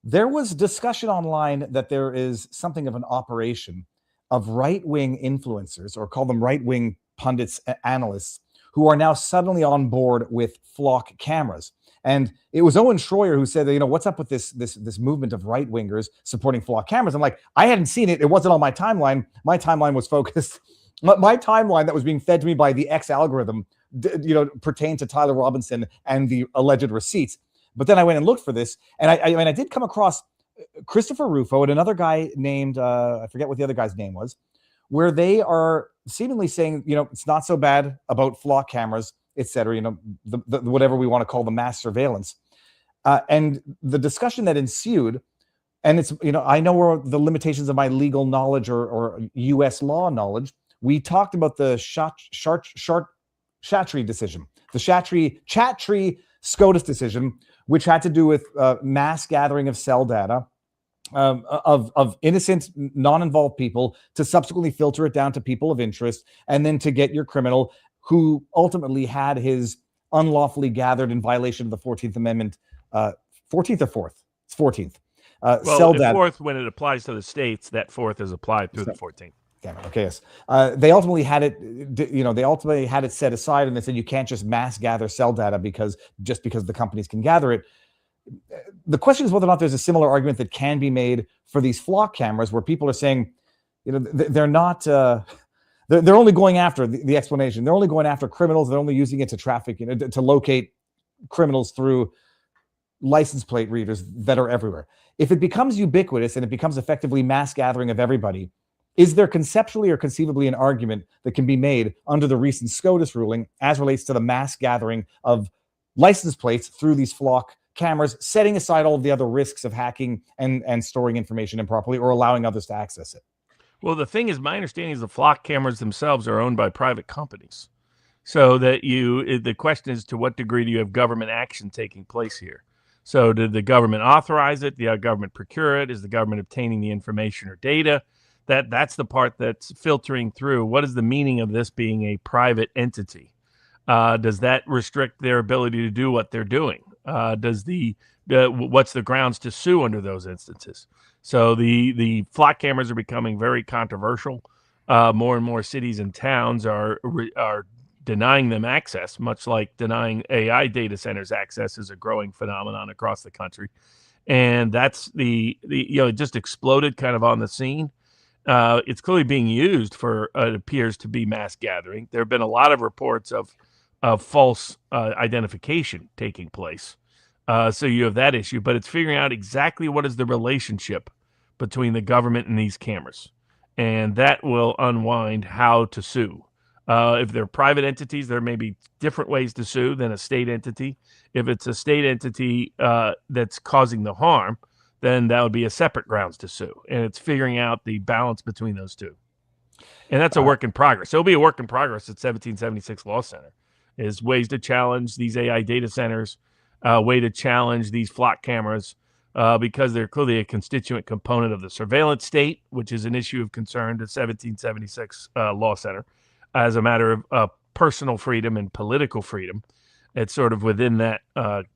There was discussion online that there is something of an operation of right-wing influencers, or call them right-wing pundits, analysts, who are now suddenly on board with flock cameras. And it was Owen Schroyer who said, what's up with this movement of right-wingers supporting flock cameras? I'm like, I hadn't seen it. It wasn't on my timeline. My timeline was focused. My timeline that was being fed to me by the X algorithm, pertained to Tyler Robinson and the alleged receipts. But then I went and looked for this, and I did come across Christopher Rufo and another guy named, I forget what the other guy's name was, where they are seemingly saying, it's not so bad about flock cameras, et cetera, the whatever we want to call the mass surveillance. And the discussion that ensued, and it's, I know where the limitations of my legal knowledge or U.S. law knowledge. We talked about the Chattree decision, the Chattree SCOTUS decision, which had to do with mass gathering of cell data of innocent, non-involved people to subsequently filter it down to people of interest, and then to get your criminal who ultimately had his unlawfully gathered in violation of the 14th Amendment, 14th or 4th? It's 14th. Cell data. Fourth, when it applies to the states, that fourth is applied through the 14th. Okay, yes. They ultimately had it, set aside, and they said you can't just mass gather cell data because the companies can gather it. The question is whether or not there's a similar argument that can be made for these flock cameras, where people are saying, they're not, they're only going after the explanation. They're only going after criminals. They're only using it to traffic, to locate criminals through license plate readers that are everywhere. If it becomes ubiquitous and it becomes effectively mass gathering of everybody, is there conceptually or conceivably an argument that can be made under the recent SCOTUS ruling as relates to the mass gathering of license plates through these flock cameras, setting aside all of the other risks of hacking and storing information improperly or allowing others to access it? Well, the thing is, my understanding is the flock cameras themselves are owned by private companies. So that the question is, to what degree do you have government action taking place here? So did the government authorize it? Did the government procure it? Is the government obtaining the information or data? That's the part that's filtering through. What is the meaning of this being a private entity? Does that restrict their ability to do what they're doing? What's the grounds to sue under those instances? So the flock cameras are becoming very controversial. More and more cities and towns are denying them access, much like denying AI data centers access is a growing phenomenon across the country. And that's it just exploded kind of on the scene. It's clearly being used for, it appears to be mass gathering. There have been a lot of reports of false identification taking place. So you have that issue, but it's figuring out exactly what is the relationship between the government and these cameras. And that will unwind how to sue. If they're private entities, there may be different ways to sue than a state entity. If it's a state entity that's causing the harm, then that would be a separate grounds to sue. And it's figuring out the balance between those two. And that's a work in progress. It'll be a work in progress at 1776 Law Center, is ways to challenge these AI data centers, way to challenge these flock cameras, because they're clearly a constituent component of the surveillance state, which is an issue of concern to 1776 Law Center, as a matter of personal freedom and political freedom. It's sort of within that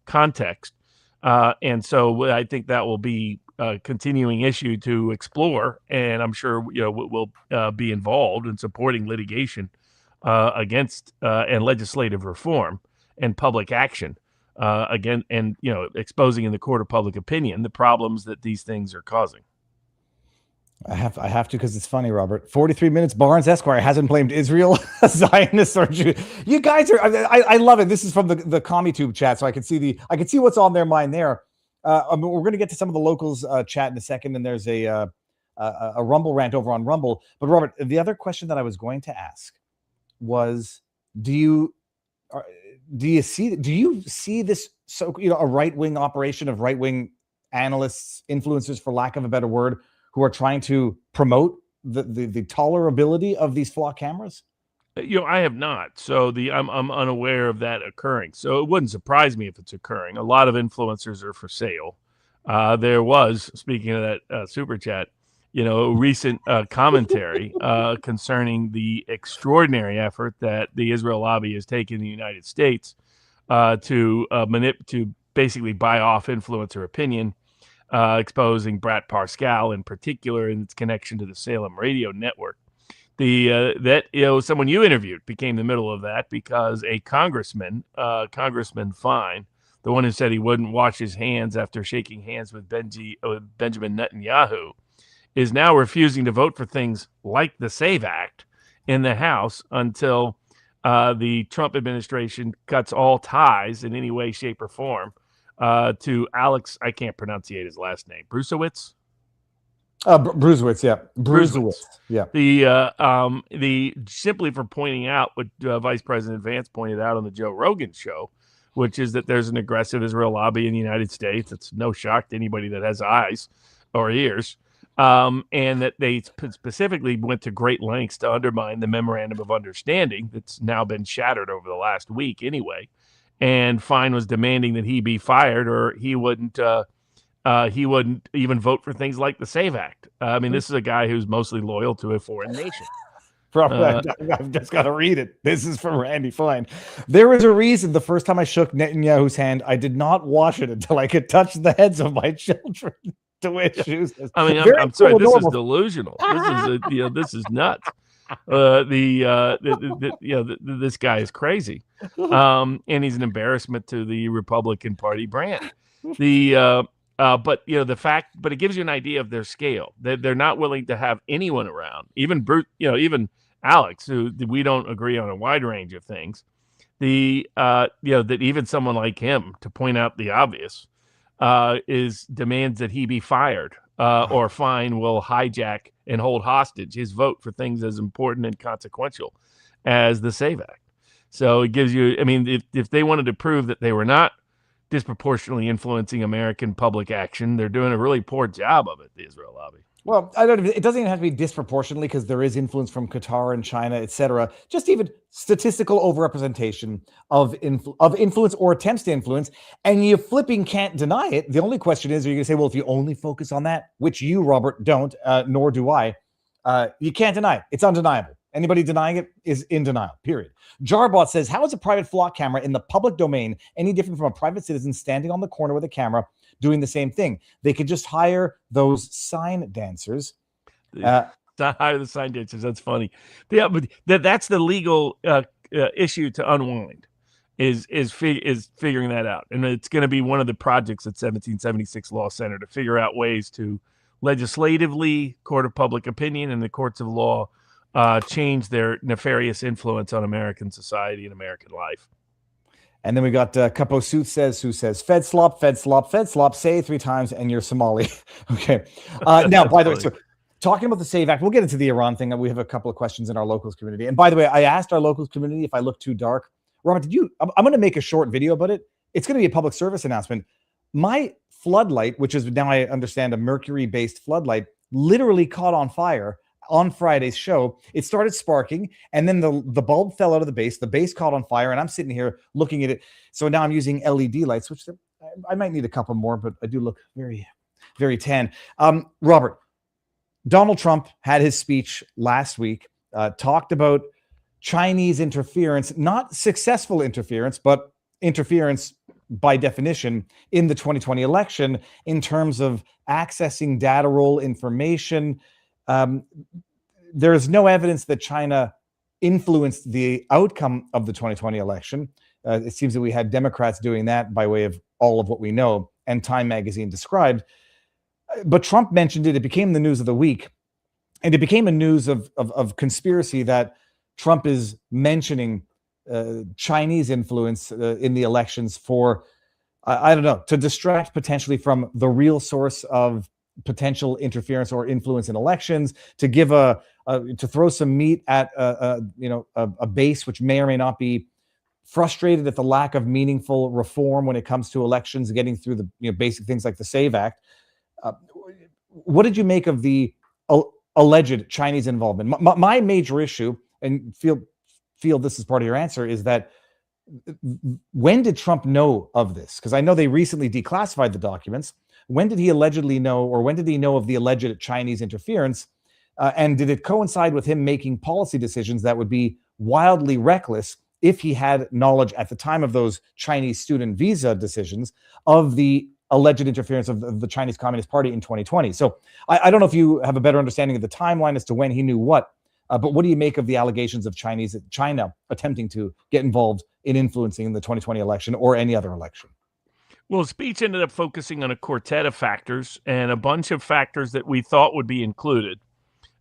context. And so I think that will be a continuing issue to explore, and I'm sure we'll be involved in supporting litigation against and legislative reform and public action again, and exposing in the court of public opinion the problems that these things are causing. I have to, because it's funny, Robert. 43 minutes. Barnes Esquire hasn't blamed Israel, Zionists, or Jew. You guys are. I love it. This is from the CommieTube chat, so I can see what's on their mind there. We're going to get to some of the locals chat in a second, and there's a Rumble rant over on Rumble. But Robert, the other question that I was going to ask was, do you see this a right-wing operation of right-wing analysts, influencers, for lack of a better word, who are trying to promote the tolerability of these flock cameras? I have not. So I'm unaware of that occurring. So it wouldn't surprise me if it's occurring. A lot of influencers are for sale. There was, speaking of that super chat, recent commentary concerning the extraordinary effort that the Israel lobby has taken in the United States to basically buy off influencer opinion. exposing Brat Parscale in particular and its connection to the Salem radio network. That someone you interviewed became the middle of that because a congressman, Congressman Fine, the one who said he wouldn't wash his hands after shaking hands with Benjamin Netanyahu, is now refusing to vote for things like the SAVE Act in the House until the Trump administration cuts all ties in any way, shape, or form to Alex. I can't pronunciate his last name. Brusewitz. Brusewitz, yeah. Brusewitz. Yeah. The simply for pointing out what Vice President Vance pointed out on the Joe Rogan show, which is that there's an aggressive Israel lobby in the United States. It's no shock to anybody that has eyes or ears. And that they specifically went to great lengths to undermine the memorandum of understanding that's now been shattered over the last week anyway. And Fine was demanding that he be fired or he wouldn't even vote for things like the SAVE Act. I mean, this is a guy who's mostly loyal to a foreign nation. I've just got to read it. This is from Randy Fine. There was a reason the first time I shook Netanyahu's hand, I did not wash it until I could touch the heads of my children. To which shoes. I mean, I'm sorry. This is delusional. This is nuts. This guy is crazy, and he's an embarrassment to the Republican Party brand. But the fact, but it gives you an idea of their scale. They're not willing to have anyone around, even even Alex, who we don't agree on a wide range of things. That even someone like him, to point out the obvious, demands that he be fired, or Fine will hijack and hold hostage his vote for things as important and consequential as the SAVE Act. So it gives you, I mean, if they wanted to prove that they were not disproportionately influencing American public action, they're doing a really poor job of it, the Israel lobby. Well, it doesn't even have to be disproportionately because there is influence from Qatar and China, etc. Just even statistical overrepresentation of influence or attempts to influence, and you flipping can't deny it. The only question is, are you going to say, well, if you only focus on that, which you, Robert, don't, nor do I, you can't deny it. It's undeniable. Anybody denying it is in denial, period. Jarbot says, how is a private flock camera in the public domain any different from a private citizen standing on the corner with a camera doing the same thing? They could just hire those sign dancers. Hire the sign dancers. That's funny. Yeah, but that's the legal issue to unwind. Is figuring that out, and it's going to be one of the projects at 1776 Law Center to figure out ways to legislatively, court of public opinion, and the courts of law change their nefarious influence on American society and American life. And then we got Capo Suit who says, Fed slop, Fed slop, Fed slop, say it 3 times and you're Somali. Okay. Now, by the way, so talking about the SAVE Act, we'll get into the Iran thing. We have a couple of questions in our locals community. And by the way, I asked our locals community if I look too dark. Robert, I'm going to make a short video about it. It's going to be a public service announcement. My floodlight, which is now I understand a mercury-based floodlight, literally caught on fire on Friday's show. It started sparking, and then the bulb fell out of the base. The base caught on fire, and I'm sitting here looking at it. So now I'm using LED lights, which I might need a couple more, but I do look very, very tan. Robert, Donald Trump had his speech last week, talked about Chinese interference, not successful interference, but interference by definition in the 2020 election in terms of accessing data roll information. There is no evidence that China influenced the outcome of the 2020 election. It seems that we had Democrats doing that by way of all of what we know, and Time magazine described. But Trump mentioned it. It became the news of the week, and it became a news of conspiracy that Trump is mentioning Chinese influence in the elections for, I don't know, to distract potentially from the real source of potential interference or influence in elections, to give to throw some meat at a base which may or may not be frustrated at the lack of meaningful reform when it comes to elections, getting through the basic things like the SAVE Act. What did you make of the alleged Chinese involvement? My major issue, and feel this is part of your answer, is that when did Trump know of this? Because I know they recently declassified the documents. When did he allegedly know, or when did he know of the alleged Chinese interference? And did it coincide with him making policy decisions that would be wildly reckless if he had knowledge at the time of those Chinese student visa decisions of the alleged interference of the Chinese Communist Party in 2020. So I don't know if you have a better understanding of the timeline as to when he knew what, but what do you make of the allegations of China attempting to get involved in influencing the 2020 election or any other election? Well, speech ended up focusing on a quartet of factors and a bunch of factors that we thought would be included.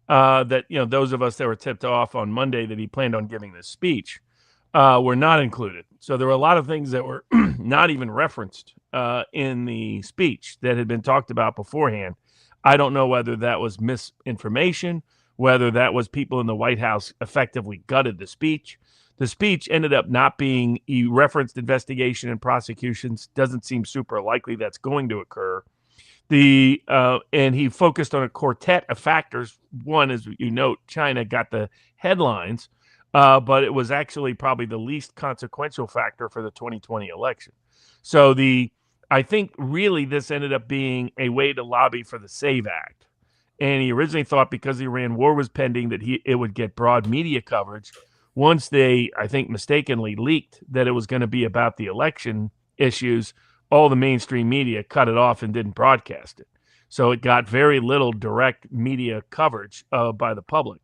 That, those of us that were tipped off on Monday that he planned on giving this speech were not included. So there were a lot of things that were not even referenced in the speech that had been talked about beforehand. I don't know whether that was misinformation, whether that was people in the White House effectively gutted the speech. The speech ended up not being, he referenced investigation and prosecutions. Doesn't seem super likely that's going to occur. And he focused on a quartet of factors. One, as you note, China got the headlines, but it was actually probably the least consequential factor for the 2020 election. So I think really this ended up being a way to lobby for the SAVE Act. And he originally thought because the Iran war was pending that it would get broad media coverage. Once they, I think, mistakenly leaked that it was going to be about the election issues, all the mainstream media cut it off and didn't broadcast it. So it got very little direct media coverage by the public,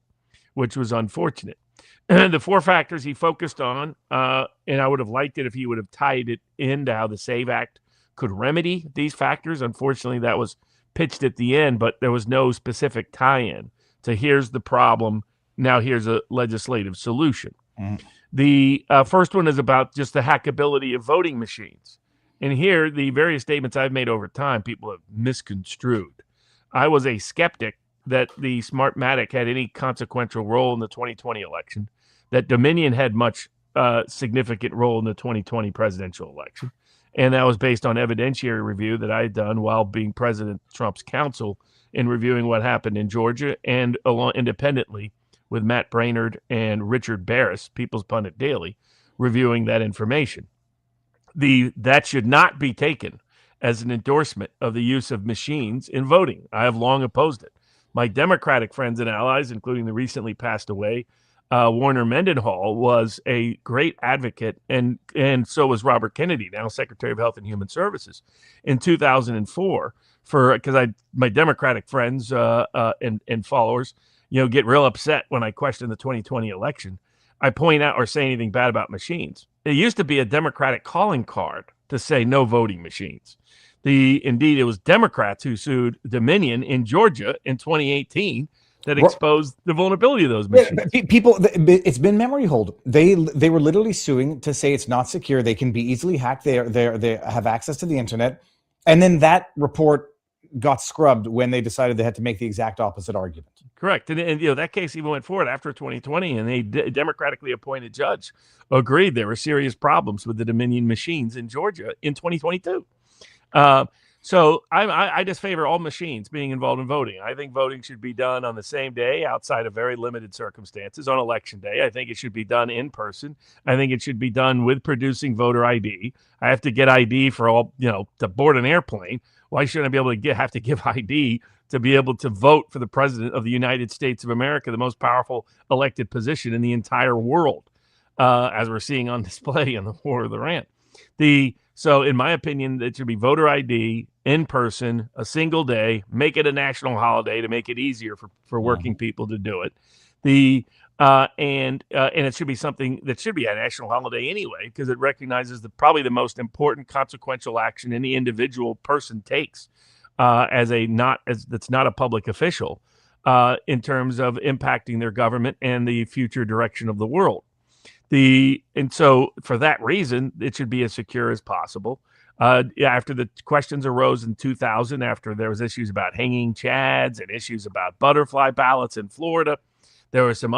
which was unfortunate. The four factors he focused on, and I would have liked it if he would have tied it into how the SAVE Act could remedy these factors. Unfortunately, that was pitched at the end, but there was no specific tie-in to here's the problem, now here's a legislative solution. The first one is about just the hackability of voting machines. And here, the various statements I've made over time, people have misconstrued. I was a skeptic that the Smartmatic had any consequential role in the 2020 election, that Dominion had much significant role in the 2020 presidential election. And that was based on evidentiary review that I had done while being President Trump's counsel in reviewing what happened in Georgia and along independently with Matt Brainerd and Richard Barris, People's Pundit Daily, reviewing that information. That should not be taken as an endorsement of the use of machines in voting. I have long opposed it. My Democratic friends and allies, including the recently passed away Warner Mendenhall, was a great advocate, and so was Robert Kennedy, now Secretary of Health and Human Services, in 2004. Because my Democratic friends and followers, get real upset when I question the 2020 election. I point out or say anything bad about machines. It used to be a Democratic calling card to say no voting machines. Indeed, it was Democrats who sued Dominion in Georgia in 2018 that exposed the vulnerability of those machines. People, it's been memory hold. They were literally suing to say it's not secure. They can be easily hacked. They have access to the internet. And then that report got scrubbed when they decided they had to make the exact opposite argument. Correct. And that case even went forward after 2020, and a democratically appointed judge agreed there were serious problems with the Dominion machines in Georgia in 2022. So I just favor all machines being involved in voting. I think voting should be done on the same day outside of very limited circumstances on election day. I think it should be done in person. I think it should be done with producing voter ID. I have to get ID for all, to board an airplane. Why shouldn't I be able to have to give ID to be able to vote for the president of the United States of America, the most powerful elected position in the entire world, as we're seeing on display in the War of the Rant? So in my opinion, it should be voter ID in person, a single day, make it a national holiday to make it easier for working people to do it. And it should be something that should be a national holiday anyway, because it recognizes probably the most important consequential action any individual person takes that's not a public official in terms of impacting their government and the future direction of the world. And so for that reason, it should be as secure as possible. After the questions arose in 2000, after there was issues about hanging chads and issues about butterfly ballots in Florida, there were some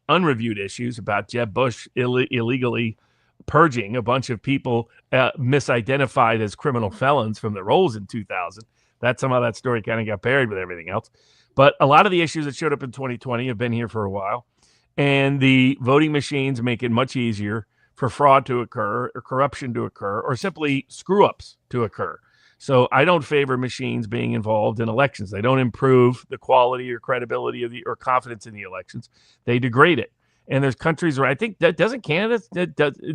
unreviewed issues about Jeb Bush illegally purging a bunch of people misidentified as criminal felons from the rolls in 2000. Somehow that story kind of got buried with everything else. But a lot of the issues that showed up in 2020 have been here for a while. And the voting machines make it much easier for fraud to occur or corruption to occur or simply screw-ups to occur. So I don't favor machines being involved in elections. They don't improve the quality or credibility or confidence in the elections. They degrade it. And there's countries where I think that doesn't Canada,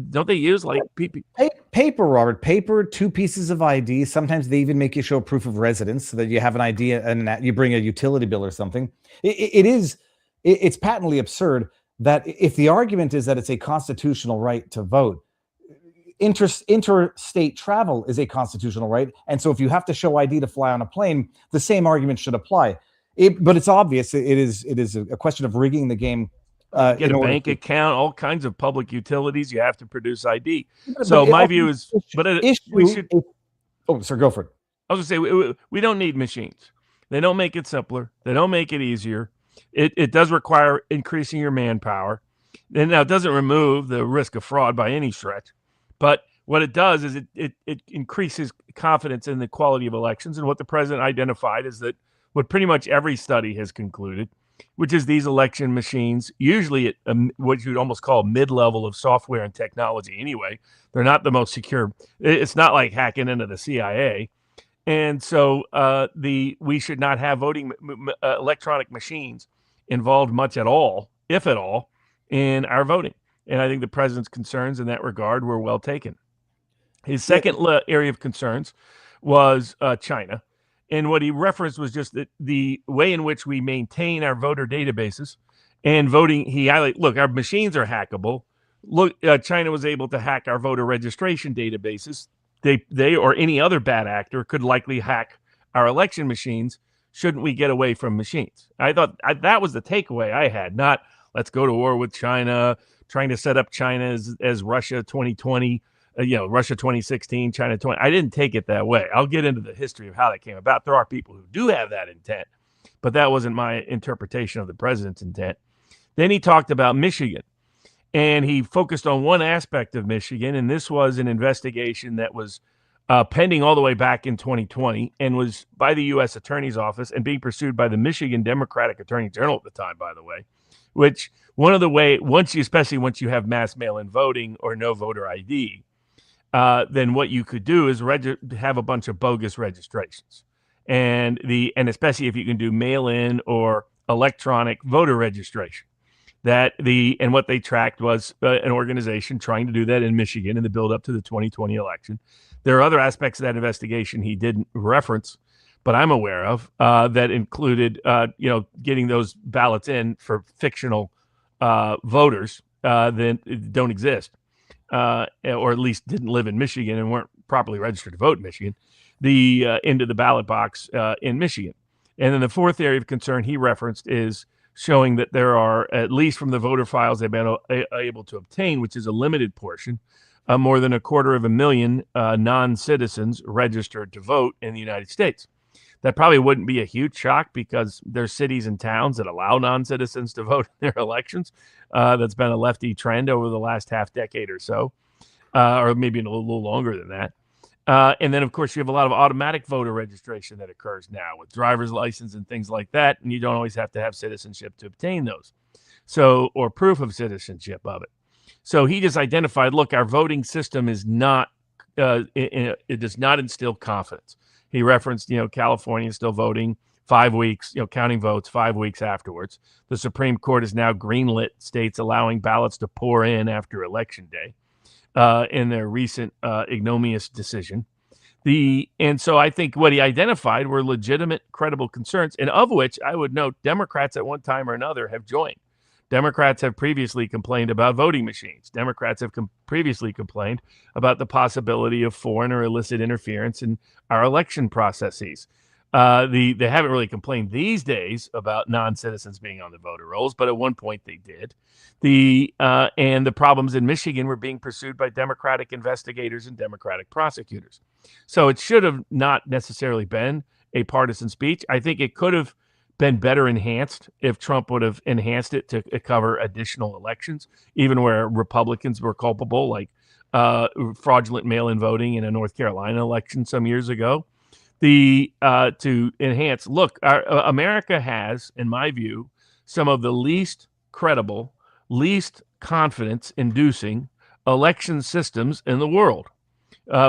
don't they use like PP? Paper, Robert, paper, 2 pieces of ID. Sometimes they even make you show proof of residence so that you have an ID and that you bring a utility bill or something. It's patently absurd that if the argument is that it's a constitutional right to vote, interstate travel is a constitutional right. And so if you have to show ID to fly on a plane, the same argument should apply. But it's obvious it is a question of rigging the game. Get a bank account, all kinds of public utilities. You have to produce ID. So my view is, we should. Oh, sir, go for it. I was going to say we don't need machines. They don't make it simpler. They don't make it easier. It does require increasing your manpower. And now it doesn't remove the risk of fraud by any stretch, but what it does is it increases confidence in the quality of elections. And what the president identified is that what pretty much every study has concluded, which is these election machines, usually at what you'd almost call mid-level of software and technology anyway. They're not the most secure. It's not like hacking into the CIA. And so we should not have voting electronic machines involved much at all, if at all, in our voting. And I think the president's concerns in that regard were well taken. His second area of concerns was China. And what he referenced was just the way in which we maintain our voter databases and voting. He highlighted, look, our machines are hackable. Look, China was able to hack our voter registration databases. They or any other bad actor could likely hack our election machines. Shouldn't we get away from machines? I thought that was the takeaway I had, not let's go to war with China, trying to set up China as Russia 2020. Russia 2016, China 20. I didn't take it that way. I'll get into the history of how that came about. There are people who do have that intent, but that wasn't my interpretation of the president's intent. Then he talked about Michigan, and he focused on one aspect of Michigan, and this was an investigation that was pending all the way back in 2020 and was by the U.S. Attorney's Office and being pursued by the Michigan Democratic Attorney General at the time, by the way, which one of the way, especially once you have mass mail-in voting or no voter ID, then what you could do is have a bunch of bogus registrations, and especially if you can do mail-in or electronic voter registration. And what they tracked was an organization trying to do that in Michigan in the build-up to the 2020 election. There are other aspects of that investigation he didn't reference, but I'm aware of that included, getting those ballots in for fictional voters that don't exist. Or at least didn't live in Michigan and weren't properly registered to vote in Michigan, into the ballot box in Michigan. And then the fourth area of concern he referenced is showing that there are, at least from the voter files they've been able to obtain, which is a limited portion, more than 250,000 non-citizens registered to vote in the United States. That probably wouldn't be a huge shock because there's cities and towns that allow non-citizens to vote in their elections. That's been a lefty trend over the last half decade or so, or maybe a little longer than that. And then, of course, you have a lot of automatic voter registration that occurs now with driver's license and things like that, and you don't always have to have citizenship to obtain those, or proof of citizenship of it. So he just identified, look, our voting system is not, it does not instill confidence. He referenced, California is still voting 5 weeks, counting votes 5 weeks afterwards. The Supreme Court has now greenlit states allowing ballots to pour in after Election Day in their recent ignominious decision. And so I think what he identified were legitimate, credible concerns, and of which I would note Democrats at one time or another have joined. Democrats have previously complained about voting machines. Democrats have previously complained about the possibility of foreign or illicit interference in our election processes. They haven't really complained these days about non-citizens being on the voter rolls, but at one point they did. And the problems in Michigan were being pursued by Democratic investigators and Democratic prosecutors. So it should have not necessarily been a partisan speech. I think it could have been better enhanced if Trump would have enhanced it to cover additional elections, even where Republicans were culpable, like fraudulent mail-in voting in a North Carolina election some years ago. To enhance, look, America has, in my view, some of the least credible, least confidence-inducing election systems in the world.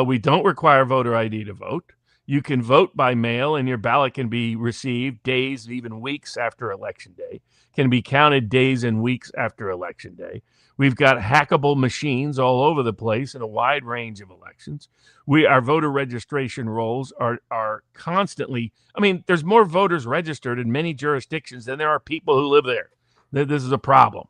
We don't require voter ID to vote. You can vote by mail, and your ballot can be received days, even weeks after Election Day. can be counted days and weeks after Election Day. We've got hackable machines all over the place in a wide range of elections. Our voter registration rolls are constantly, I mean, there's more voters registered in many jurisdictions than there are people who live there. This is a problem.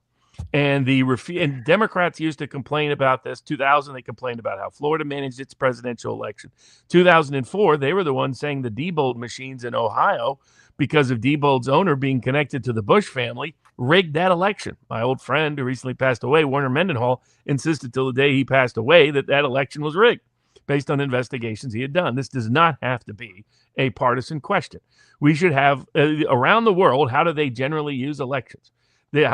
And and Democrats used to complain about this. 2000, they complained about how Florida managed its presidential election. 2004, they were the ones saying the Diebold machines in Ohio, because of Diebold's owner being connected to the Bush family, rigged that election. My old friend who recently passed away, Werner Mendenhall, insisted till the day he passed away that election was rigged based on investigations he had done. This does not have to be a partisan question. We should have, around the world, how do they generally use elections? They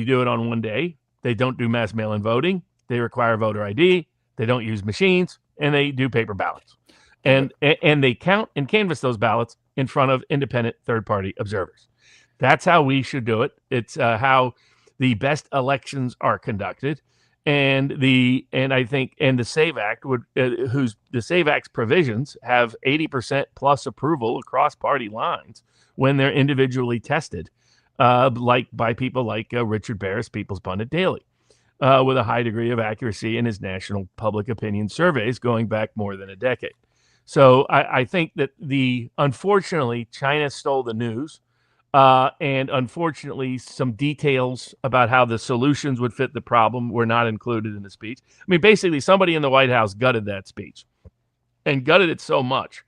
do it on one day. They don't do mass mail-in voting. They require voter ID. They don't use machines, and they do paper ballots. And they count and canvass those ballots in front of independent third-party observers. That's how we should do it. It's how the best elections are conducted. And the SAVE Act the SAVE Act's provisions have 80% plus approval across party lines when they're individually tested, like by people like Richard Barris, People's Pundit Daily, with a high degree of accuracy in his national public opinion surveys going back more than a decade. So I think that unfortunately, China stole the news. And unfortunately, some details about how the solutions would fit the problem were not included in the speech. I mean, basically, somebody in the White House gutted that speech and gutted it so much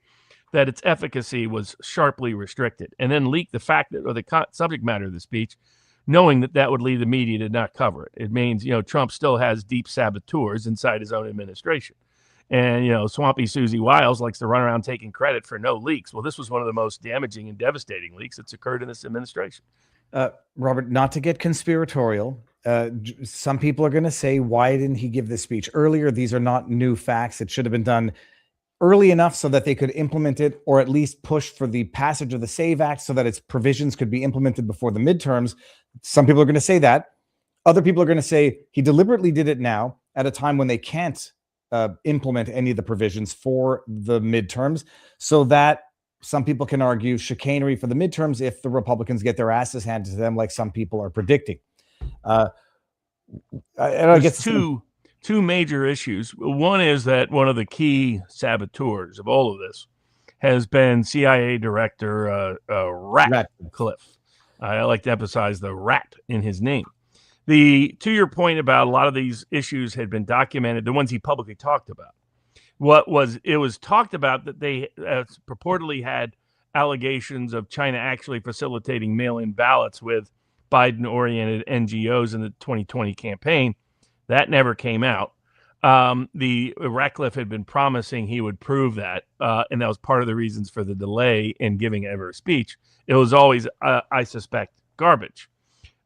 that its efficacy was sharply restricted, and then leaked the fact that, or the subject matter of the speech, knowing that would lead the media to not cover it. It means, Trump still has deep saboteurs inside his own administration. And, Swampy Susie Wiles likes to run around taking credit for no leaks. Well, this was one of the most damaging and devastating leaks that's occurred in this administration. Robert, not to get conspiratorial, some people are going to say, why didn't he give this speech earlier? These are not new facts. It should have been done early enough so that they could implement it, or at least push for the passage of the SAVE Act so that its provisions could be implemented before the midterms. Some people are going to say that. Other people are going to say he deliberately did it now at a time when they can't implement any of the provisions for the midterms, so that some people can argue chicanery for the midterms if the Republicans get their asses handed to them, like some people are predicting. I guess two major issues. One is that one of the key saboteurs of all of this has been CIA Director Ratcliffe. I like to emphasize the rat in his name. To your point about a lot of these issues had been documented, the ones he publicly talked about. It was talked about that they purportedly had allegations of China actually facilitating mail-in ballots with Biden-oriented NGOs in the 2020 campaign. That never came out. The Ratcliffe had been promising he would prove that, and that was part of the reasons for the delay in giving ever a speech. It was always, I suspect, garbage.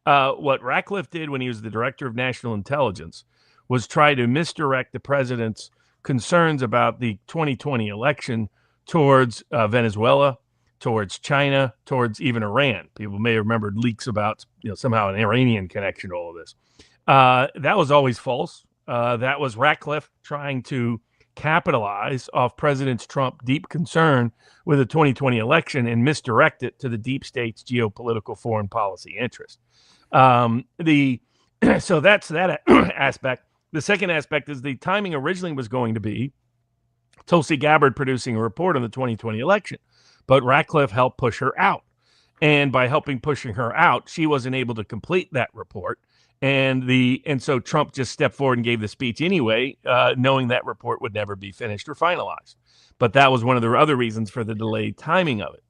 What Ratcliffe did when he was the director of national intelligence was try to misdirect the president's concerns about the 2020 election towards Venezuela, towards China, towards even Iran. People may have remembered leaks about somehow an Iranian connection to all of this. That was always false. That was Ratcliffe trying to capitalize off President Trump's deep concern with the 2020 election and misdirect it to the deep state's geopolitical foreign policy interest. So that's that aspect. The second aspect is the timing originally was going to be Tulsi Gabbard producing a report on the 2020 election, but Ratcliffe helped push her out. And by pushing her out, she wasn't able to complete that report. And so Trump just stepped forward and gave the speech anyway, knowing that report would never be finished or finalized. But that was one of the other reasons for the delayed timing of it.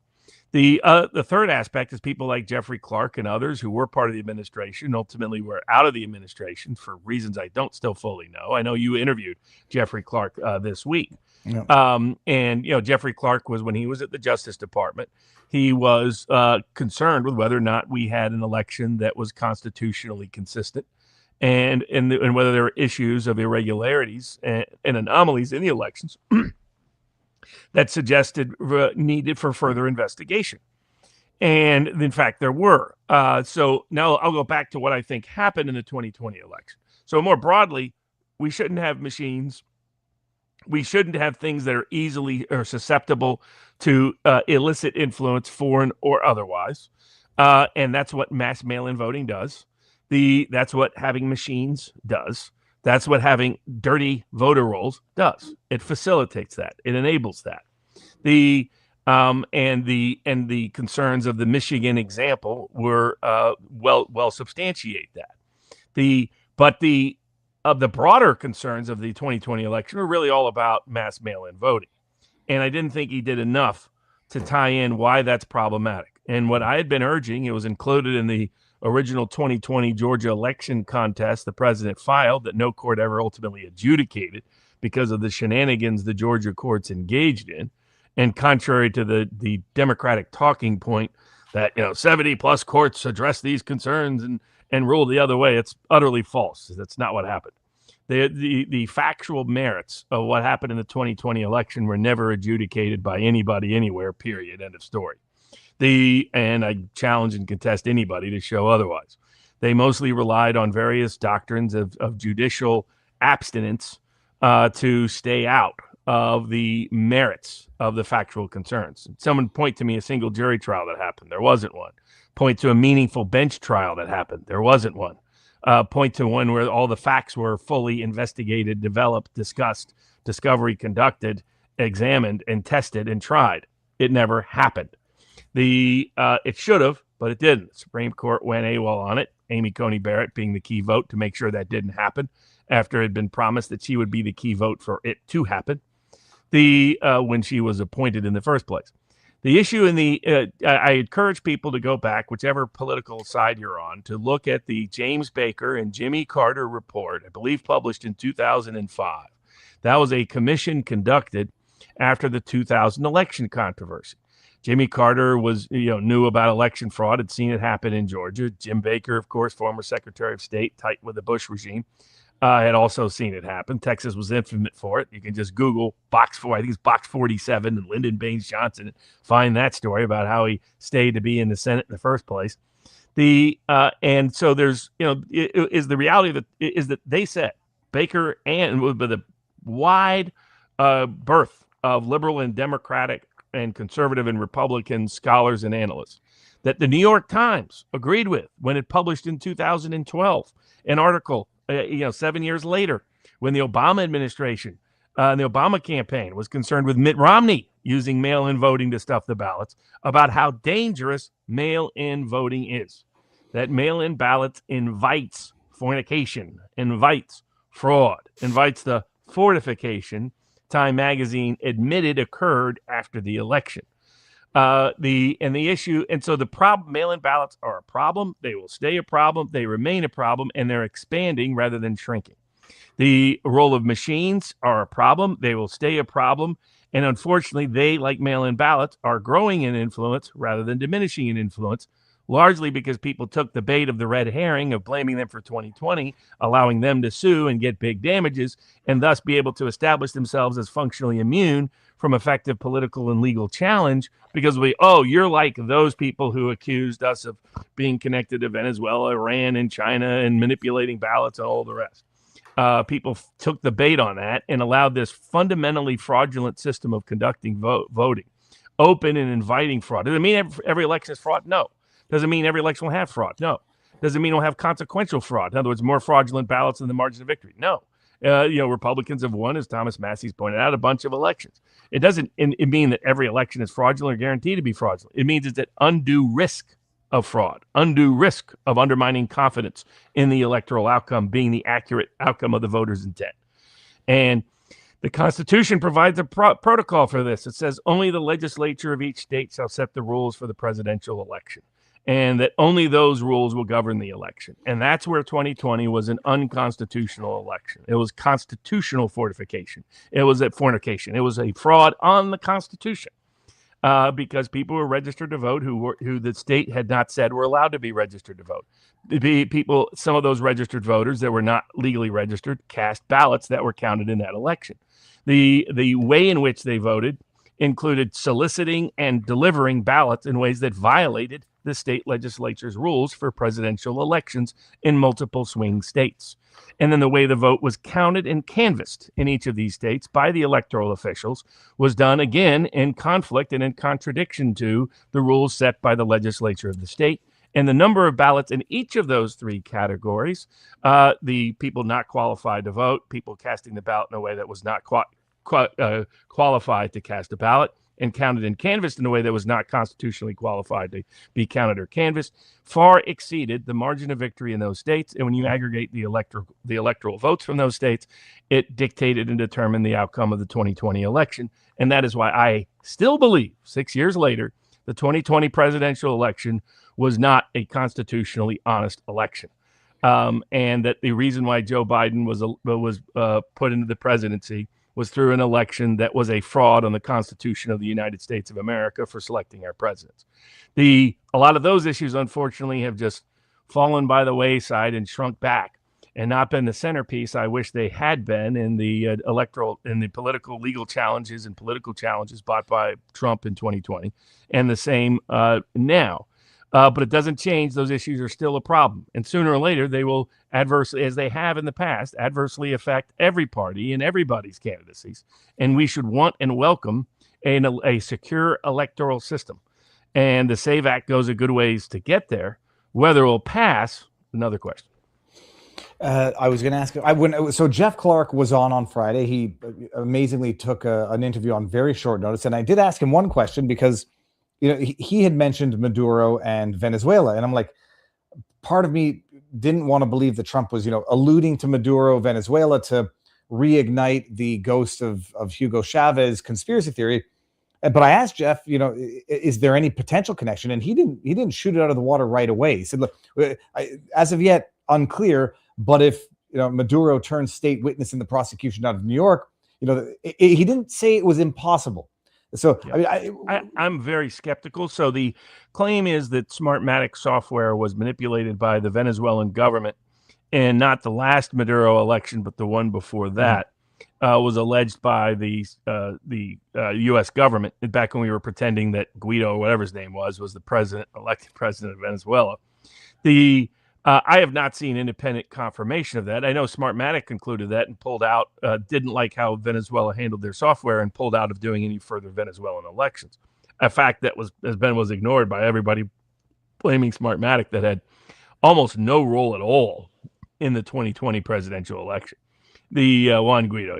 The third aspect is people like Jeffrey Clark and others who were part of the administration, ultimately were out of the administration for reasons I don't still fully know. I know you interviewed Jeffrey Clark this week. Yeah. And Jeffrey Clark was, when he was at the Justice Department, he was concerned with whether or not we had an election that was constitutionally consistent, and whether there were issues of irregularities and anomalies in the elections that suggested needed for further investigation. And in fact, there were. So now I'll go back to what I think happened in the 2020 election. So more broadly, we shouldn't have machines. We shouldn't have things that are easily or susceptible to illicit influence, foreign or otherwise. And that's what mass mail-in voting does. That's what having machines does. That's what having dirty voter rolls does. It facilitates that. It enables that. And the concerns of the Michigan example were well substantiate that. But the broader concerns of the 2020 election were really all about mass mail-in voting, and I didn't think he did enough to tie in why that's problematic. And what I had been urging, it was included in the original 2020 Georgia election contest the president filed that no court ever ultimately adjudicated because of the shenanigans the Georgia courts engaged in. And contrary to the Democratic talking point that 70 plus courts address these concerns and rule the other way, it's utterly false. That's not what happened. The factual merits of what happened in the 2020 election were never adjudicated by anybody anywhere, period, end of story. And I challenge and contest anybody to show otherwise. They mostly relied on various doctrines of judicial abstinence to stay out of the merits of the factual concerns. Someone point to me a single jury trial that happened. There wasn't one. Point to a meaningful bench trial that happened. There wasn't one. Point to one where all the facts were fully investigated, developed, discussed, discovery conducted, examined, and tested and tried. It never happened. It should have, but it didn't. The Supreme Court went AWOL on it, Amy Coney Barrett being the key vote to make sure that didn't happen after it had been promised that she would be the key vote for it to happen when she was appointed in the first place. The issue I encourage people to go back, whichever political side you're on, to look at the James Baker and Jimmy Carter report, I believe published in 2005. That was a commission conducted after the 2000 election controversy. Jimmy Carter knew about election fraud, had seen it happen in Georgia. Jim Baker, of course, former Secretary of State, tight with the Bush regime, had also seen it happen. Texas was infamous for it. You can just Google Box 47 and Lyndon Baines Johnson and find that story about how he stayed to be in the Senate in the first place. And so there's, is the reality that they said Baker and with a wide berth of liberal and Democratic and conservative and Republican scholars and analysts that the New York Times agreed with when it published in 2012 an article 7 years later, when the Obama administration and the Obama campaign was concerned with Mitt Romney using mail-in voting to stuff the ballots, about how dangerous mail-in voting is. That mail-in ballots invites fornication, invites fraud, invites the fortification Time magazine admitted occurred after the election. So the problem, mail-in ballots are a problem. They will stay a problem. They remain a problem, and they're expanding rather than shrinking. The role of machines are a problem. They will stay a problem. And unfortunately, they, like mail-in ballots, are growing in influence rather than diminishing in influence, largely because people took the bait of the red herring of blaming them for 2020, allowing them to sue and get big damages, and thus be able to establish themselves as functionally immune from effective political and legal challenge because you're like those people who accused us of being connected to Venezuela, Iran, and China and manipulating ballots and all the rest. People took the bait on that and allowed this fundamentally fraudulent system of conducting voting, open and inviting fraud. Does it mean every election is fraud? No. Doesn't mean every election will have fraud. No. Doesn't mean we'll have consequential fraud. In other words, more fraudulent ballots than the margin of victory. No. Republicans have won, as Thomas Massey's pointed out, a bunch of elections. It doesn't mean that every election is fraudulent or guaranteed to be fraudulent. It means it's an undue risk of fraud, undue risk of undermining confidence in the electoral outcome being the accurate outcome of the voter's intent. And the Constitution provides a protocol for this. It says only the legislature of each state shall set the rules for the presidential election, and that only those rules will govern the election. And that's where 2020 was an unconstitutional election. It was constitutional fortification. It was a fornication. It was a fraud on the Constitution because people were registered to vote who the state had not said were allowed to be registered to vote. Some of those registered voters that were not legally registered cast ballots that were counted in that election. The way in which they voted included soliciting and delivering ballots in ways that violated the state legislature's rules for presidential elections in multiple swing states. And then the way the vote was counted and canvassed in each of these states by the electoral officials was done again in conflict and in contradiction to the rules set by the legislature of the state. And the number of ballots in each of those three categories, the people not qualified to vote, people casting the ballot in a way that was not qualified to cast a ballot, and counted and canvassed in a way that was not constitutionally qualified to be counted or canvassed, far exceeded the margin of victory in those states. And when you aggregate the electoral votes from those states, it dictated and determined the outcome of the 2020 election. And that is why I still believe, 6 years later, the 2020 presidential election was not a constitutionally honest election. And that the reason why Joe Biden was put into the presidency was through an election that was a fraud on the Constitution of the United States of America for selecting our presidents. A lot of those issues, unfortunately, have just fallen by the wayside and shrunk back and not been the centerpiece I wish they had been in the political legal challenges and political challenges brought by Trump in 2020, and the same now. But it doesn't change. Those issues are still a problem. And sooner or later, they will adversely, as they have in the past, adversely affect every party and everybody's candidacies. And we should want and welcome a secure electoral system. And the SAVE Act goes a good ways to get there. Whether it will pass, another question. I was going to ask. So Jeff Clark was on Friday. He amazingly took an interview on very short notice. And I did ask him one question because he had mentioned Maduro and Venezuela. And I'm like, part of me didn't want to believe that Trump was, alluding to Maduro, Venezuela to reignite the ghost of Hugo Chavez conspiracy theory. But I asked Jeff, is there any potential connection? And he didn't shoot it out of the water right away. He said, look, as of yet, unclear. But if, Maduro turns state witness in the prosecution out of New York, he didn't say it was impossible. So yeah. I'm very skeptical. So the claim is that Smartmatic software was manipulated by the Venezuelan government, and not the last Maduro election, but the one before that, was alleged by the U.S. government back when we were pretending that Guido, whatever his name was the elected president of Venezuela. I have not seen independent confirmation of that. I know Smartmatic concluded that and pulled out, didn't like how Venezuela handled their software and pulled out of doing any further Venezuelan elections. A fact that was ignored by everybody blaming Smartmatic that had almost no role at all in the 2020 presidential election. The Juan Guido,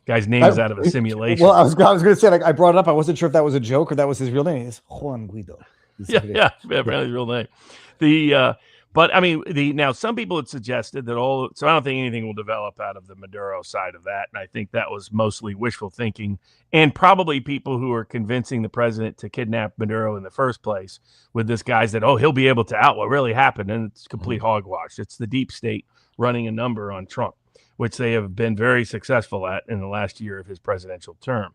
guy's name is out of a simulation. Well, I was going to say, I brought it up. I wasn't sure if that was a joke or that was his real name. It's Juan Guido. Yeah, apparently his real name. Now some people had suggested that so I don't think anything will develop out of the Maduro side of that. And I think that was mostly wishful thinking and probably people who are convincing the president to kidnap Maduro in the first place with this guise that, he'll be able to out what really happened. And it's complete hogwash. It's the deep state running a number on Trump, which they have been very successful at in the last year of his presidential term.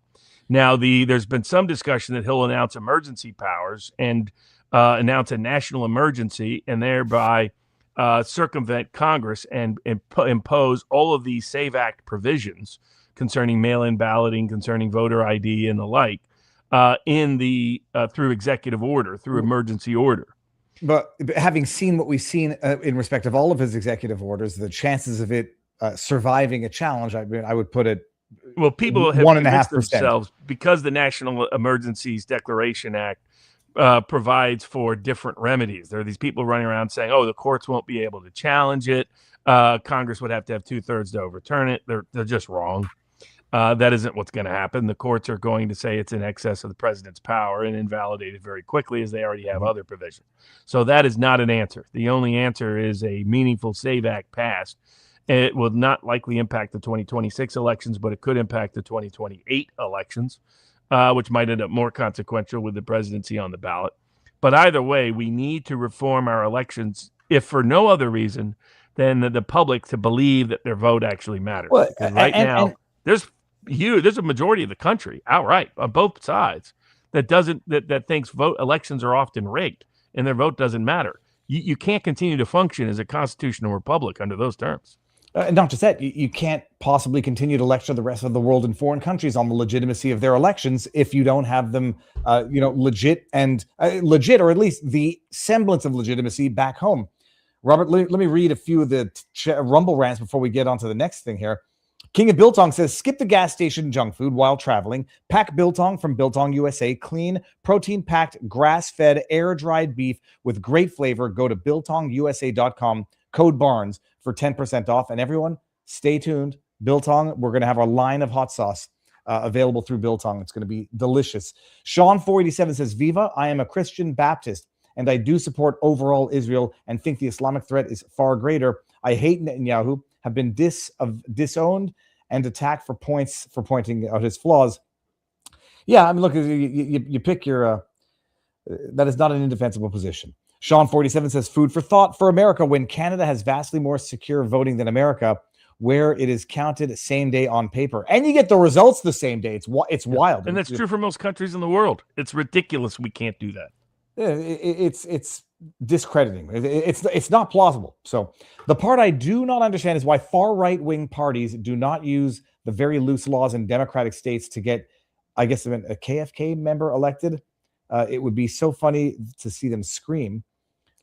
Now, there's been some discussion that he'll announce emergency powers and announce a national emergency and thereby circumvent Congress and impose all of these SAVE Act provisions concerning mail-in balloting, concerning voter ID and the like through executive order, through emergency order. But having seen what we've seen in respect of all of his executive orders, the chances of it surviving a challenge, I would put it. Well, people have 1.5% themselves because the National Emergencies Declaration Act provides for different remedies. There are these people running around saying, the courts won't be able to challenge it. Congress would have to have 2/3 to overturn it. They're just wrong. That isn't what's going to happen. The courts are going to say it's in excess of the president's power and invalidate it very quickly as they already have other provisions. So that is not an answer. The only answer is a meaningful SAVE Act passed. It will not likely impact the 2026 elections, but it could impact the 2028 elections, which might end up more consequential with the presidency on the ballot. But either way, we need to reform our elections, if for no other reason than the public to believe that their vote actually matters. Well, now, there's a majority of the country outright on both sides that thinks elections are often rigged and their vote doesn't matter. You can't continue to function as a constitutional republic under those terms. Not just that, you can't possibly continue to lecture the rest of the world and foreign countries on the legitimacy of their elections if you don't have them, legit, or at least the semblance of legitimacy back home. Robert, let me read a few of the Rumble rants before we get on to the next thing here. King of Biltong says, skip the gas station junk food while traveling. Pack Biltong from Biltong USA. Clean, protein-packed, grass-fed, air-dried beef with great flavor. Go to BiltongUSA.com, code BARNES for 10% off. And everyone, stay tuned. Biltong, we're going to have our line of hot sauce available through Biltong. It's going to be delicious. Sean 487 says, Viva, I am a Christian Baptist, and I do support overall Israel and think the Islamic threat is far greater. I hate Netanyahu, have been disowned and attacked for pointing out his flaws. Yeah, I mean, look, you pick your, that is not an indefensible position. Sean 47 says, food for thought for America. When Canada has vastly more secure voting than America, where it is counted same day on paper, and you get the results the same day. It's wild. And that's true for most countries in the world. It's ridiculous. We can't do that. It's discrediting. It's not plausible. So the part I do not understand is why far right-wing parties do not use the very loose laws in democratic states to get, I guess, a KFK member elected. It would be so funny to see them scream.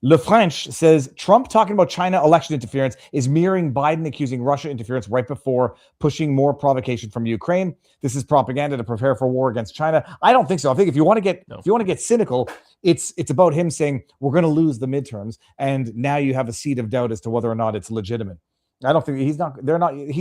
Le French says, Trump talking about China election interference is mirroring Biden accusing Russia interference right before pushing more provocation from Ukraine. This is propaganda to prepare for war against China. I don't think so. I think if you want to get cynical, it's about him saying we're going to lose the midterms, and now you have a seed of doubt as to whether or not it's legitimate. I don't think he's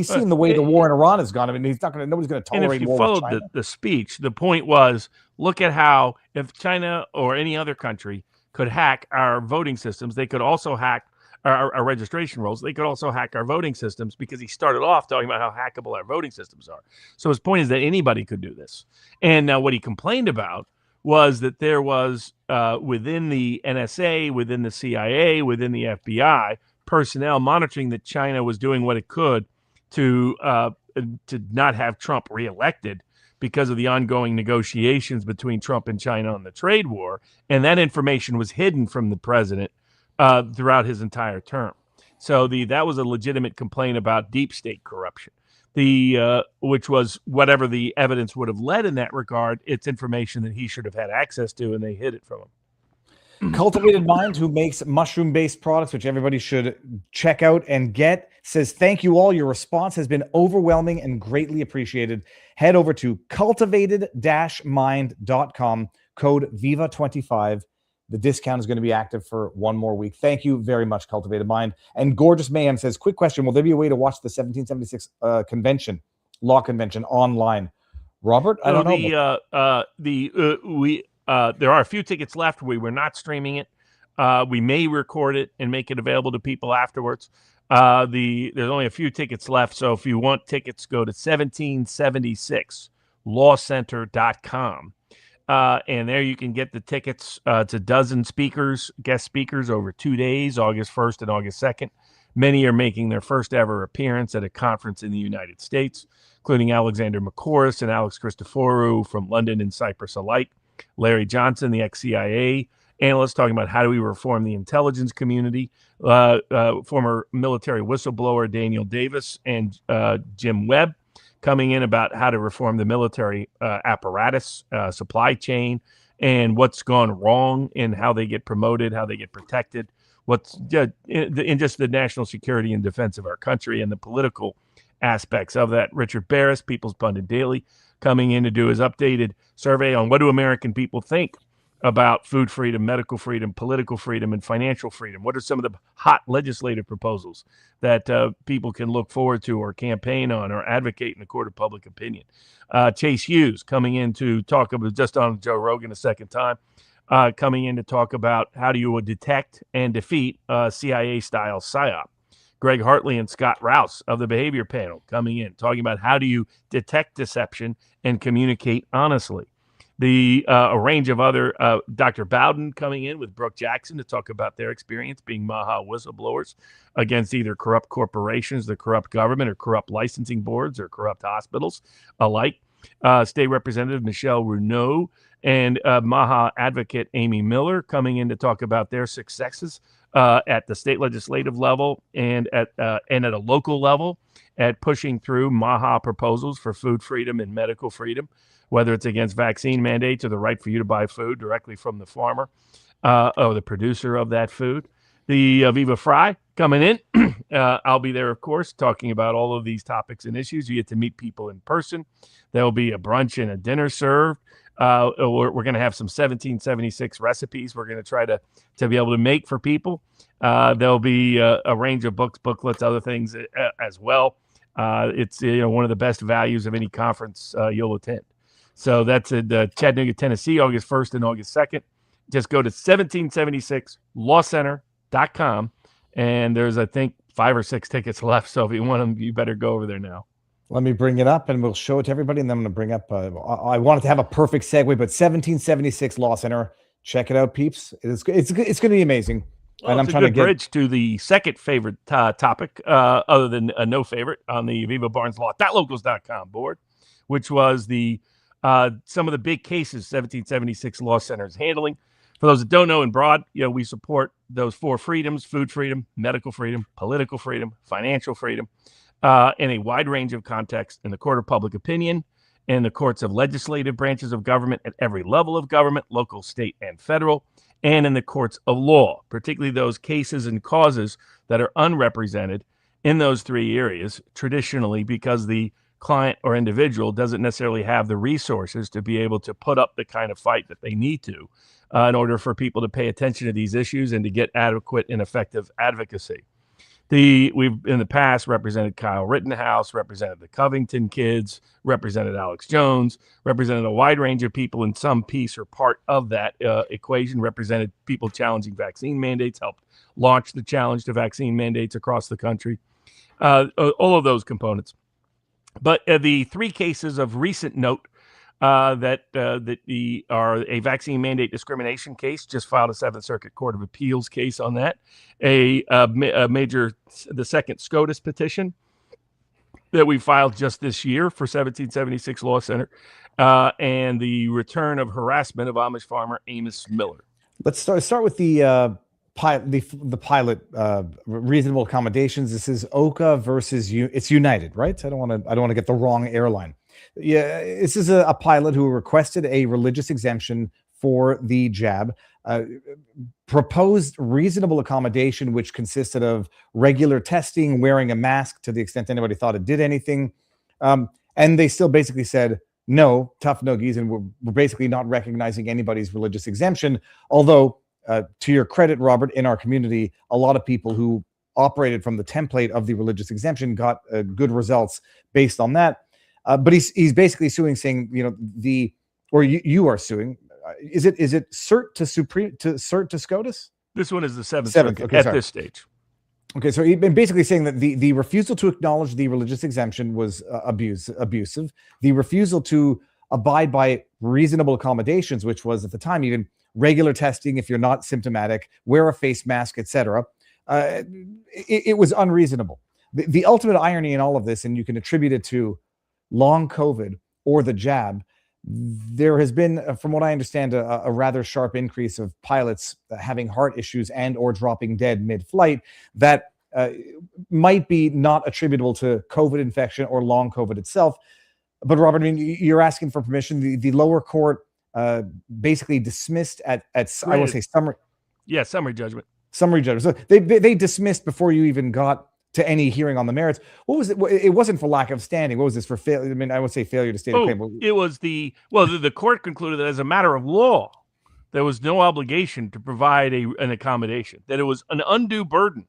seen the way the war in Iran has gone. I mean, nobody's going to tolerate war. And if you followed the speech, the point was, look at how if China or any other country could hack our voting systems, they could also hack our registration rolls. They could also hack our voting systems, because he started off talking about how hackable our voting systems are. So his point is that anybody could do this. And now what he complained about was that there was within the NSA, within the CIA, within the FBI, personnel monitoring that China was doing what it could to not have Trump reelected, because of the ongoing negotiations between Trump and China on the trade war. And that information was hidden from the president throughout his entire term. So that was a legitimate complaint about deep state corruption, which was whatever the evidence would have led in that regard. It's information that he should have had access to, and they hid it from him. Cultivated Mind, who makes mushroom-based products, which everybody should check out and get, says, thank you all. Your response has been overwhelming and greatly appreciated. Head over to cultivated-mind.com, code VIVA25. The discount is going to be active for one more week. Thank you very much, Cultivated Mind. And Gorgeous Mayhem says, quick question, will there be a way to watch the 1776 law convention online? Robert, I don't know. There are a few tickets left. We were not streaming it. We may record it and make it available to people afterwards. There's only a few tickets left. So if you want tickets, go to 1776lawcenter.com. And there you can get the tickets. It's a dozen guest speakers over 2 days, August 1st and August 2nd. Many are making their first ever appearance at a conference in the United States, including Alexander McCorris and Alex Christoforou from London and Cyprus alike. Larry Johnson, the ex-CIA analyst, talking about how do we reform the intelligence community. Former military whistleblower Daniel Davis and Jim Webb coming in about how to reform the military apparatus, supply chain, and what's gone wrong in how they get promoted, how they get protected, what's in just the national security and defense of our country and the political aspects of that. Richard Barris, People's Pundit Daily, coming in to do his updated survey on what do American people think about food freedom, medical freedom, political freedom, and financial freedom. What are some of the hot legislative proposals that people can look forward to or campaign on or advocate in the court of public opinion? Chase Hughes coming in to talk about, just on Joe Rogan a second time, coming in to talk about how do you detect and defeat CIA-style PSYOP. Greg Hartley and Scott Rouse of the Behavior Panel coming in, talking about how do you detect deception and communicate honestly. A range of other, Dr. Bowden coming in with Brooke Jackson to talk about their experience being MAHA whistleblowers against either corrupt corporations, the corrupt government, or corrupt licensing boards, or corrupt hospitals alike. State Representative Michelle Rouneau and MAHA advocate Amy Miller coming in to talk about their successes at the state legislative level and at a local level at pushing through MAHA proposals for food freedom and medical freedom, whether it's against vaccine mandates or the right for you to buy food directly from the farmer or the producer of that food. The Viva Fry coming in. I'll be there, of course, talking about all of these topics and issues. You get to meet people in person. There'll be a brunch and a dinner served. We're going to have some 1776 recipes we're going to try to be able to make for people. There'll be a range of books, booklets, other things as well. It's one of the best values of any conference you'll attend. So that's at Chattanooga, Tennessee, August 1st and August 2nd. Just go to 1776lawcenter.com, and there's, I think, 5 or 6 tickets left. So if you want them, you better go over there now. Let me bring it up, and we'll show it to everybody, and then I'm going to bring up, I wanted to have a perfect segue, but 1776 Law Center. Check it out, peeps. It's going to be amazing. Well, and I'm trying to bridge to the second favorite topic, other than a no favorite on the Viva Barnes Law.locals.com board, which was the some of the big cases 1776 Law Center is handling. For those that don't know, in broad, we support those 4 freedoms: food freedom, medical freedom, political freedom, financial freedom, in a wide range of contexts in the court of public opinion, in the courts of legislative branches of government at every level of government, local, state, and federal, and in the courts of law, particularly those cases and causes that are unrepresented in those 3 areas, traditionally because the client or individual doesn't necessarily have the resources to be able to put up the kind of fight that they need to in order for people to pay attention to these issues and to get adequate and effective advocacy. We've in the past represented Kyle Rittenhouse, represented the Covington kids, represented Alex Jones, represented a wide range of people in some piece or part of that equation, represented people challenging vaccine mandates, helped launch the challenge to vaccine mandates across the country, all of those components. But the 3 cases of recent note that are a vaccine mandate discrimination case, just filed a 7th Circuit Court of Appeals case on that, the second SCOTUS petition that we filed just this year for 1776 Law Center, and the return of harassment of Amish farmer Amos Miller. Let's start with the pilot reasonable accommodations. This is Boca versus it's United, right? I don't want to get the wrong airline. Yeah, this is a pilot who requested a religious exemption for the jab, proposed reasonable accommodation, which consisted of regular testing, wearing a mask to the extent anybody thought it did anything. And they still basically said, no, tough noogies, and we're basically not recognizing anybody's religious exemption. Although, to your credit, Robert, in our community, a lot of people who operated from the template of the religious exemption got good results based on that. But he's basically suing, saying, you are suing. Is it cert to SCOTUS? This one is the 7th Circuit at this stage. Okay, so he's been basically saying that the refusal to acknowledge the religious exemption was abusive. The refusal to abide by reasonable accommodations, which was at the time even regular testing if you're not symptomatic, wear a face mask, etc. It was unreasonable. The ultimate irony in all of this, and you can attribute it to long COVID or the jab, there has been, from what I understand, a rather sharp increase of pilots having heart issues and or dropping dead mid-flight that might be not attributable to COVID infection or long COVID itself. But Robert, I mean, you're asking for permission. The lower court basically dismissed at I want to say summary. Yeah, summary judgment. Summary judgment. So they dismissed before you even got to any hearing on the merits. What was it? It wasn't for lack of standing. What was this for? Failure? I mean, I would say failure to state a claim. It was the court concluded that as a matter of law, there was no obligation to provide an accommodation, that it was an undue burden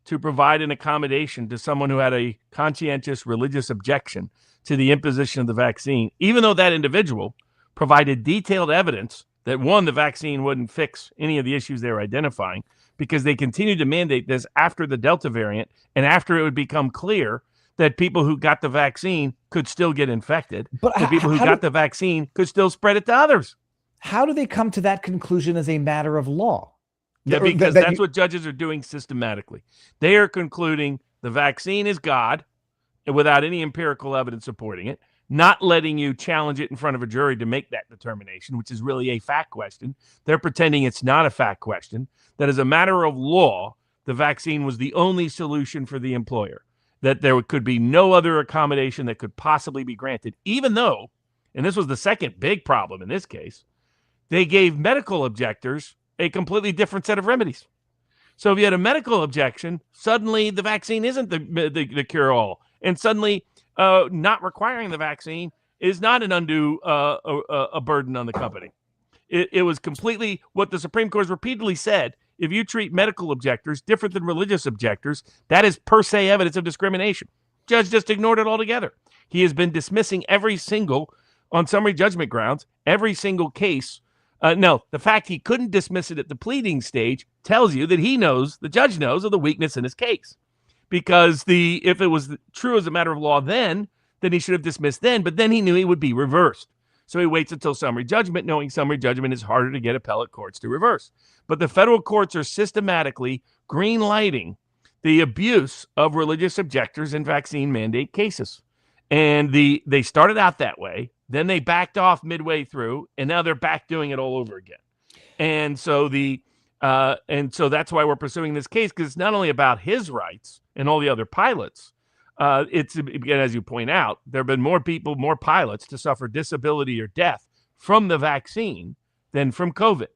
to provide an accommodation to someone who had a conscientious religious objection to the imposition of the vaccine, even though that individual provided detailed evidence that, one, the vaccine wouldn't fix any of the issues they were identifying, because they continued to mandate this after the Delta variant and after it would become clear that people who got the vaccine could still get infected, but people who got the vaccine could still spread it to others. How do they come to that conclusion as a matter of law? Yeah, because that's what judges are doing systematically. They are concluding the vaccine is God, without any empirical evidence supporting it, not letting you challenge it in front of a jury to make that determination, which is really a fact question. They're pretending it's not a fact question, that as a matter of law, the vaccine was the only solution for the employer, that there could be no other accommodation that could possibly be granted, even though, and this was the second big problem in this case, they gave medical objectors a completely different set of remedies. So if you had a medical objection, suddenly the vaccine isn't the cure-all, and suddenly not requiring the vaccine is not an undue a burden on the company. It was completely what the Supreme Court has repeatedly said. If you treat medical objectors different than religious objectors, that is per se evidence of discrimination. Judge just ignored it altogether. He has been dismissing every single, on summary judgment grounds, every single case. No, the fact he couldn't dismiss it at the pleading stage tells you that he knows, the judge knows, of the weakness in his case. Because if it was true as a matter of law then he should have dismissed then, but then he knew he would be reversed. So he waits until summary judgment, knowing summary judgment is harder to get appellate courts to reverse. But the federal courts are systematically green-lighting the abuse of religious objectors in vaccine mandate cases. And they started out that way, then they backed off midway through, and now they're back doing it all over again. And so that's why we're pursuing this case, because it's not only about his rights and all the other pilots. It's, again, as you point out, there have been more pilots to suffer disability or death from the vaccine than from COVID.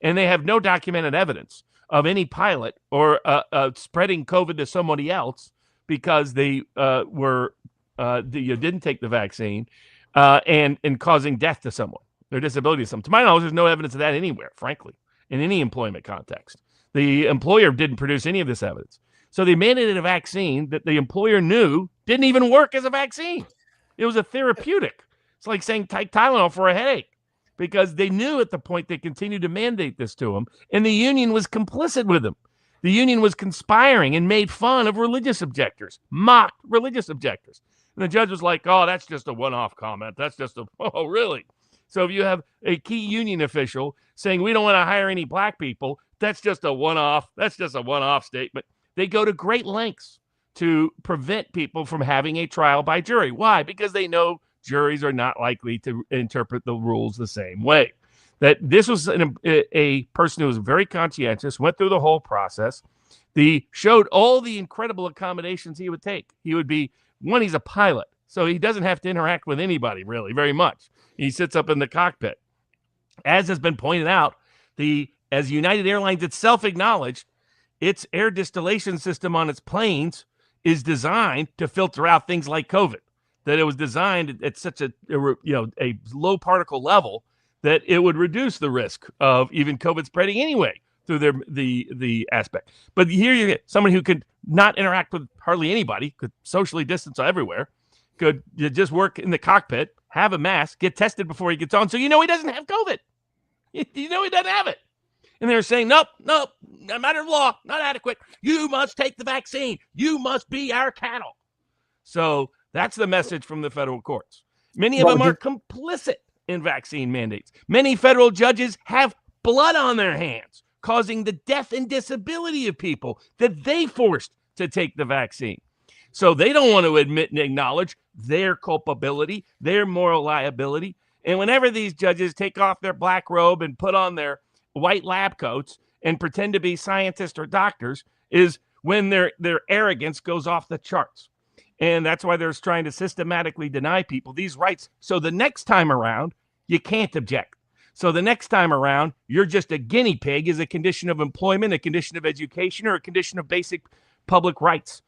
And they have no documented evidence of any pilot or spreading COVID to somebody else because they didn't take the vaccine and causing death to someone, their disability to someone. To my knowledge, there's no evidence of that anywhere, frankly, in any employment context. The employer didn't produce any of this evidence. So they mandated a vaccine that the employer knew didn't even work as a vaccine. It was a therapeutic. It's like saying take Tylenol for a headache, because they knew at the point they continued to mandate this to them, and the union was complicit with them. The union was conspiring and made fun of religious objectors, mocked religious objectors. And the judge was like, oh, that's just a one-off comment. That's just oh, really? So if you have a key union official saying we don't want to hire any black people, that's just a one-off. That's just a one-off statement. They go to great lengths to prevent people from having a trial by jury. Why? Because they know juries are not likely to interpret the rules the same way. That this was a person who was very conscientious, went through the whole process. Showed all the incredible accommodations he would take. He would be, one, he's a pilot, so he doesn't have to interact with anybody really very much. He sits up in the cockpit. As has been pointed out, as United Airlines itself acknowledged, its air distillation system on its planes is designed to filter out things like COVID. That it was designed at such a low particle level that it would reduce the risk of even COVID spreading anyway through the aspect. But here you get someone who could not interact with hardly anybody, could socially distance everywhere, could just work in the cockpit, have a mask, get tested before he gets on, so he doesn't have COVID. He doesn't have it. And they're saying, nope, a matter of law, not adequate. You must take the vaccine. You must be our cattle. So that's the message from the federal courts. Many of them are complicit in vaccine mandates. Many federal judges have blood on their hands, causing the death and disability of people that they forced to take the vaccine. So they don't want to admit and acknowledge their culpability, their moral liability. And whenever these judges take off their black robe and put on their white lab coats and pretend to be scientists or doctors is when their arrogance goes off the charts. And that's why they're trying to systematically deny people these rights. So the next time around, you can't object. So the next time around, you're just a guinea pig as a condition of employment, a condition of education, or a condition of basic public rights.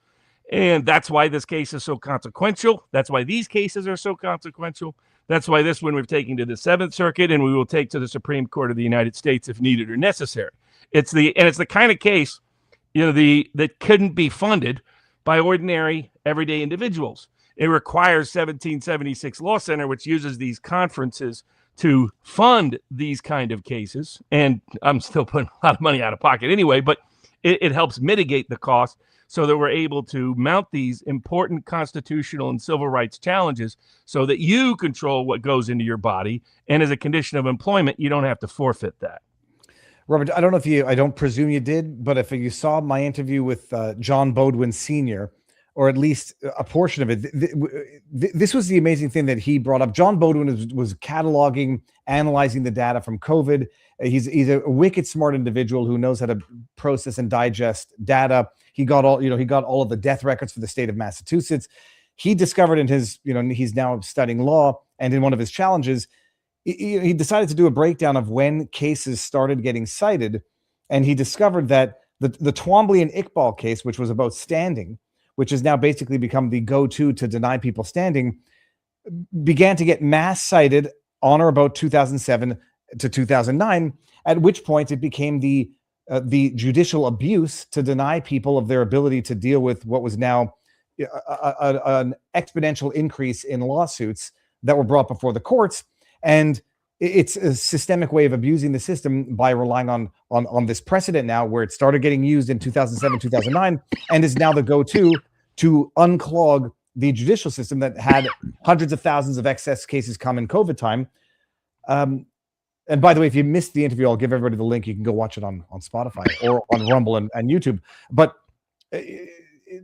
And that's why this case is so consequential. That's why these cases are so consequential. That's why this one we've taken to the Seventh Circuit, and we will take to the Supreme Court of the United States if needed or necessary. It's the kind of case, that couldn't be funded by ordinary everyday individuals. It requires 1776 Law Center, which uses these conferences to fund these kind of cases. And I'm still putting a lot of money out of pocket anyway, but it helps mitigate the cost so that we're able to mount these important constitutional and civil rights challenges so that you control what goes into your body. And as a condition of employment, you don't have to forfeit that. Robert, I don't know I don't presume you did, but if you saw my interview with John Bodwin Sr., or at least a portion of it. This was the amazing thing that he brought up. John Bodwin was cataloging, analyzing the data from COVID. He's a wicked smart individual who knows how to process and digest data. He got all of the death records for the state of Massachusetts. He discovered in his, he's now studying law, and in one of his challenges, he decided to do a breakdown of when cases started getting cited, and he discovered that the Twombly and Iqbal case, which was about standing, which has now basically become the go-to to deny people standing, began to get mass cited on or about 2007 to 2009, at which point it became the judicial abuse to deny people of their ability to deal with what was now an exponential increase in lawsuits that were brought before the courts. And it's a systemic way of abusing the system by relying on this precedent now, where it started getting used in 2007, 2009, and is now the go-to to unclog the judicial system that had hundreds of thousands of excess cases come in COVID time. And by the way, if you missed the interview, I'll give everybody the link. You can go watch it on Spotify or on Rumble and YouTube. But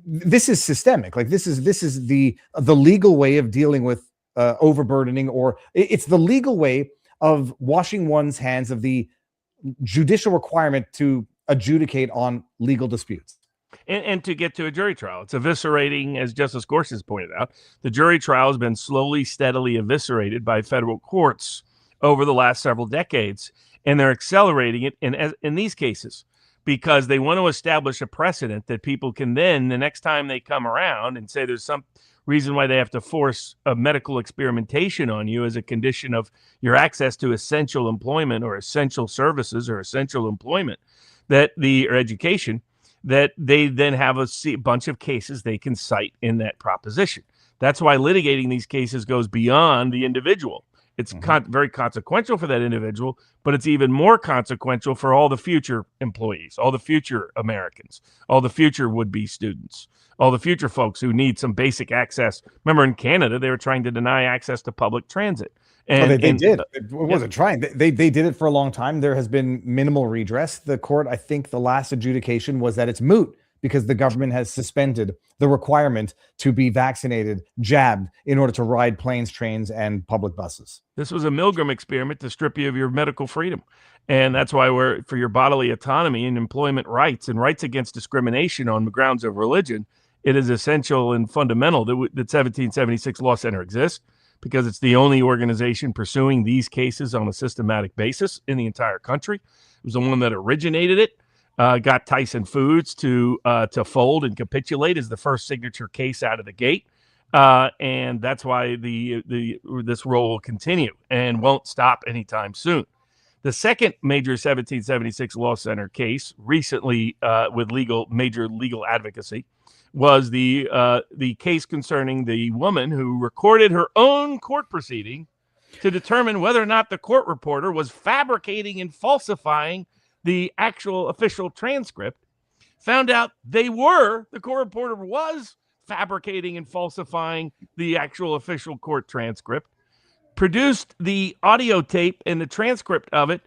this is systemic. Like this is the legal way of dealing with overburdening, or it's the legal way of washing one's hands of the judicial requirement to adjudicate on legal disputes. And to get to a jury trial. It's eviscerating, as Justice Gorsuch has pointed out. The jury trial has been slowly, steadily eviscerated by federal courts over the last several decades, and they're accelerating it in these cases because they want to establish a precedent that people can then, the next time they come around and say there's some reason why they have to force a medical experimentation on you as a condition of your access to essential employment or essential services or essential employment, or education, that they then have a bunch of cases they can cite in that proposition. That's why litigating these cases goes beyond the individual. It's very consequential for that individual, but it's even more consequential for all the future employees, all the future Americans, all the future would-be students, all the future folks who need some basic access. Remember, in Canada, they were trying to deny access to public transit. And they did. It wasn't trying. They did it for a long time. There has been minimal redress. The court, I think the last adjudication was that it's moot because the government has suspended the requirement to be vaccinated, jabbed, in order to ride planes, trains, and public buses. This was a Milgram experiment to strip you of your medical freedom. And that's why we're for your bodily autonomy and employment rights and rights against discrimination on the grounds of religion. It is essential and fundamental that 1776 Law Center exists, because it's the only organization pursuing these cases on a systematic basis in the entire country. It was the one that originated it, got Tyson Foods to fold and capitulate as the first signature case out of the gate. And that's why this role will continue and won't stop anytime soon. The second major 1776 Law Center case recently with major legal advocacy was the case concerning the woman who recorded her own court proceeding to determine whether or not the court reporter was fabricating and falsifying the actual official transcript. Found out the court reporter was fabricating and falsifying the actual official court transcript, produced the audio tape and the transcript of it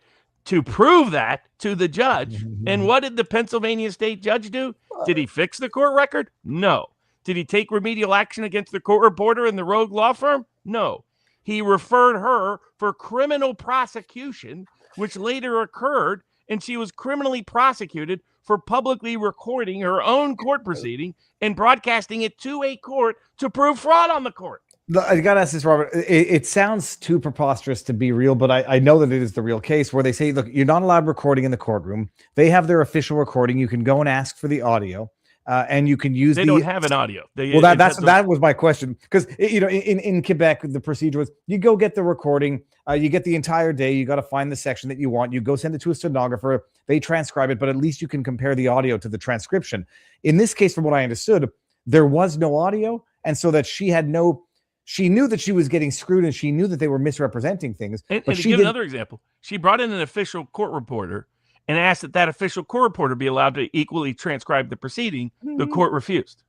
to prove that to the judge. And what did the Pennsylvania state judge do? Did he fix the court record? No. Did he take remedial action against the court reporter and the rogue law firm? No. He referred her for criminal prosecution, which later occurred, and she was criminally prosecuted for publicly recording her own court proceeding and broadcasting it to a court to prove fraud on the court. I got to ask this, Robert. It sounds too preposterous to be real, but I know that it is the real case where they say, look, you're not allowed recording in the courtroom. They have their official recording. You can go and ask for the audio, and you can use. They don't have an audio. That was my question, because in Quebec the procedure was you go get the recording, you get the entire day. You got to find the section that you want. You go send it to a stenographer. They transcribe it, but at least you can compare the audio to the transcription. In this case, from what I understood, there was no audio, and so that she had no. She knew that she was getting screwed, and she knew that they were misrepresenting things. And to give another example, she brought in an official court reporter and asked that official court reporter be allowed to equally transcribe the proceeding. The court refused.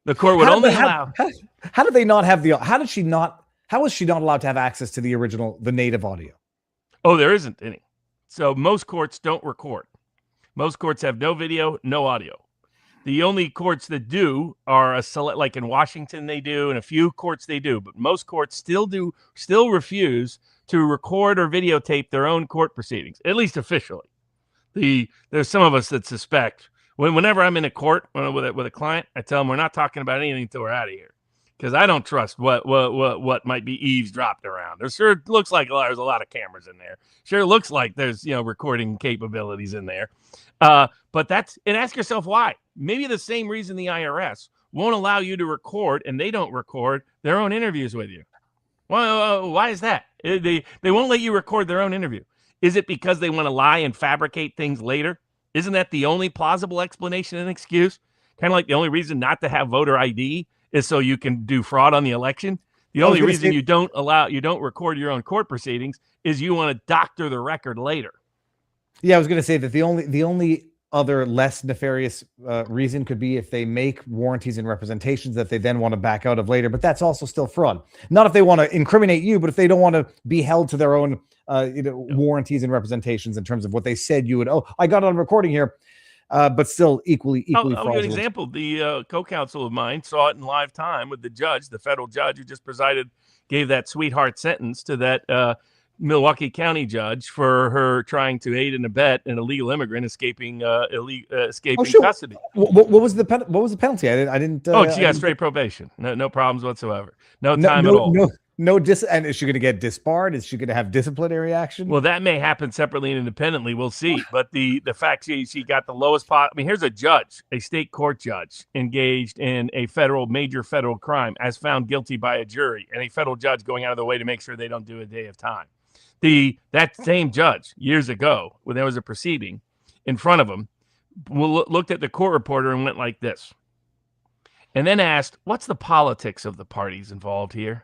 The court would only allow. How did they not have the? How was she not allowed to have access to the native audio? Oh, there isn't any. So most courts don't record. Most courts have no video, no audio. The only courts that do are a select, like in Washington they do, and a few courts they do, but most courts still refuse to record or videotape their own court proceedings, at least officially. There's some of us that suspect whenever I'm in a court with a client, I tell them we're not talking about anything until we're out of here, because I don't trust what might be eavesdropped around. There sure looks like there's a lot of cameras in there. Sure looks like there's recording capabilities in there. But ask yourself why. Maybe the same reason the IRS won't allow you to record, and they don't record their own interviews with you. Well, why is that? They won't let you record their own interview. Is it because they want to lie and fabricate things later? Isn't that the only plausible explanation and excuse? Kind of like the only reason not to have voter ID is so you can do fraud on the election. The only reason you don't record your own court proceedings is you want to doctor the record later. Yeah, I was going to say that the only other less nefarious reason could be if they make warranties and representations that they then want to back out of later, but that's also still fraud. Not if they want to incriminate you, but if they don't want to be held to their own warranties and representations in terms of what they said you would. Oh, I got it on recording here, but still equally I'll give you fraudulent. an example. The co-counsel of mine saw it in live time with the judge, the federal judge who just presided, gave that sweetheart sentence to that Milwaukee County judge for her trying to aid and abet an illegal immigrant escaping custody. What was the penalty? I didn't. She got straight probation. No problems whatsoever. No time at all. And is she going to get disbarred? Is she going to have disciplinary action? Well, that may happen separately and independently. We'll see. But the fact she got the lowest pot. I mean, here's a judge, a state court judge, engaged in a major federal crime, as found guilty by a jury, and a federal judge going out of the way to make sure they don't do a day of time. That same judge years ago, when there was a proceeding in front of him, looked at the court reporter and went like this, and then asked, "What's the politics of the parties involved here?"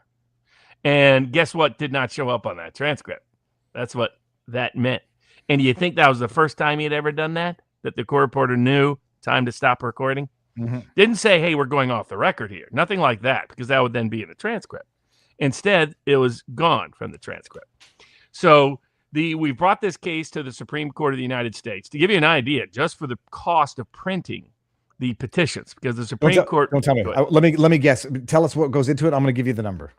And guess what? Did not show up on that transcript. That's what that meant. And do you think that was the first time he had ever done that? That the court reporter knew time to stop recording? Mm-hmm. Didn't say, "Hey, we're going off the record here." Nothing like that, because that would then be in the transcript. Instead, it was gone from the transcript. So we brought this case to the Supreme Court of the United States to give you an idea, just for the cost of printing the petitions, because the Supreme Court. Don't tell me. Let me guess. Tell us what goes into it. I'm going to give you the number.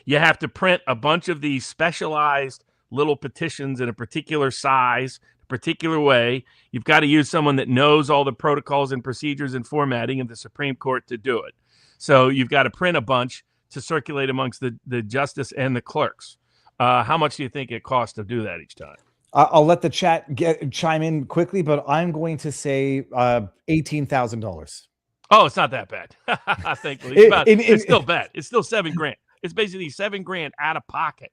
You have to print a bunch of these specialized little petitions in a particular size, a particular way. You've got to use someone that knows all the protocols and procedures and formatting of the Supreme Court to do it. So you've got to print a bunch to circulate amongst the justice and the clerks. How much do you think it costs to do that each time? I'll let the chat chime in quickly, but I'm going to say $18,000. Oh, it's not that bad. Thankfully, it's still bad. It's still $7,000. It's basically $7,000 out of pocket.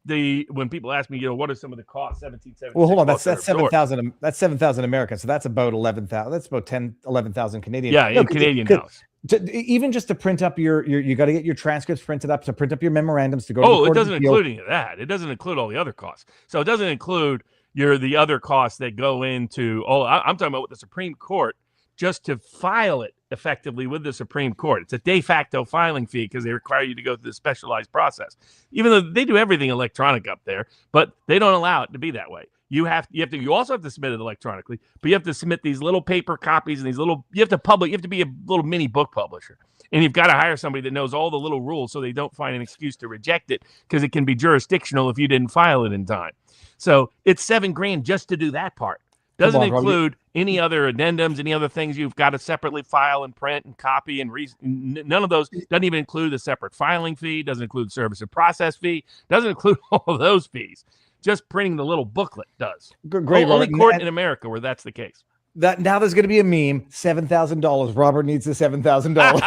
When people ask me, what are some of the costs? 17,000. Well, hold on. That's 7,000. That's 7,000 American. So that's about 11,000. That's about 11,000 Canadian. Yeah, in Canadian dollars. Even just to print up you got to get your transcripts printed up, to print up your memorandums to go. Oh, it doesn't include any of that. It doesn't include all the other costs. So it doesn't include the other costs that go into. I'm talking about with the Supreme Court, just to file it effectively with the Supreme Court. It's a de facto filing fee because they require you to go through the specialized process, even though they do everything electronic up there, but they don't allow it to be that way. You also have to submit it electronically, but you have to submit these little paper copies and you have to be a little mini book publisher. And you've got to hire somebody that knows all the little rules so they don't find an excuse to reject it, because it can be jurisdictional if you didn't file it in time. So it's $7,000 just to do that part. Doesn't include any other addendums, any other things you've got to separately file and print and copy and none of those. Doesn't even include the separate filing fee. Doesn't include service and process fee. Doesn't include all of those fees. Just printing the little booklet does. Great, only court in America where that's the case. Now there's going to be a meme. $7,000. Robert needs the $7,000.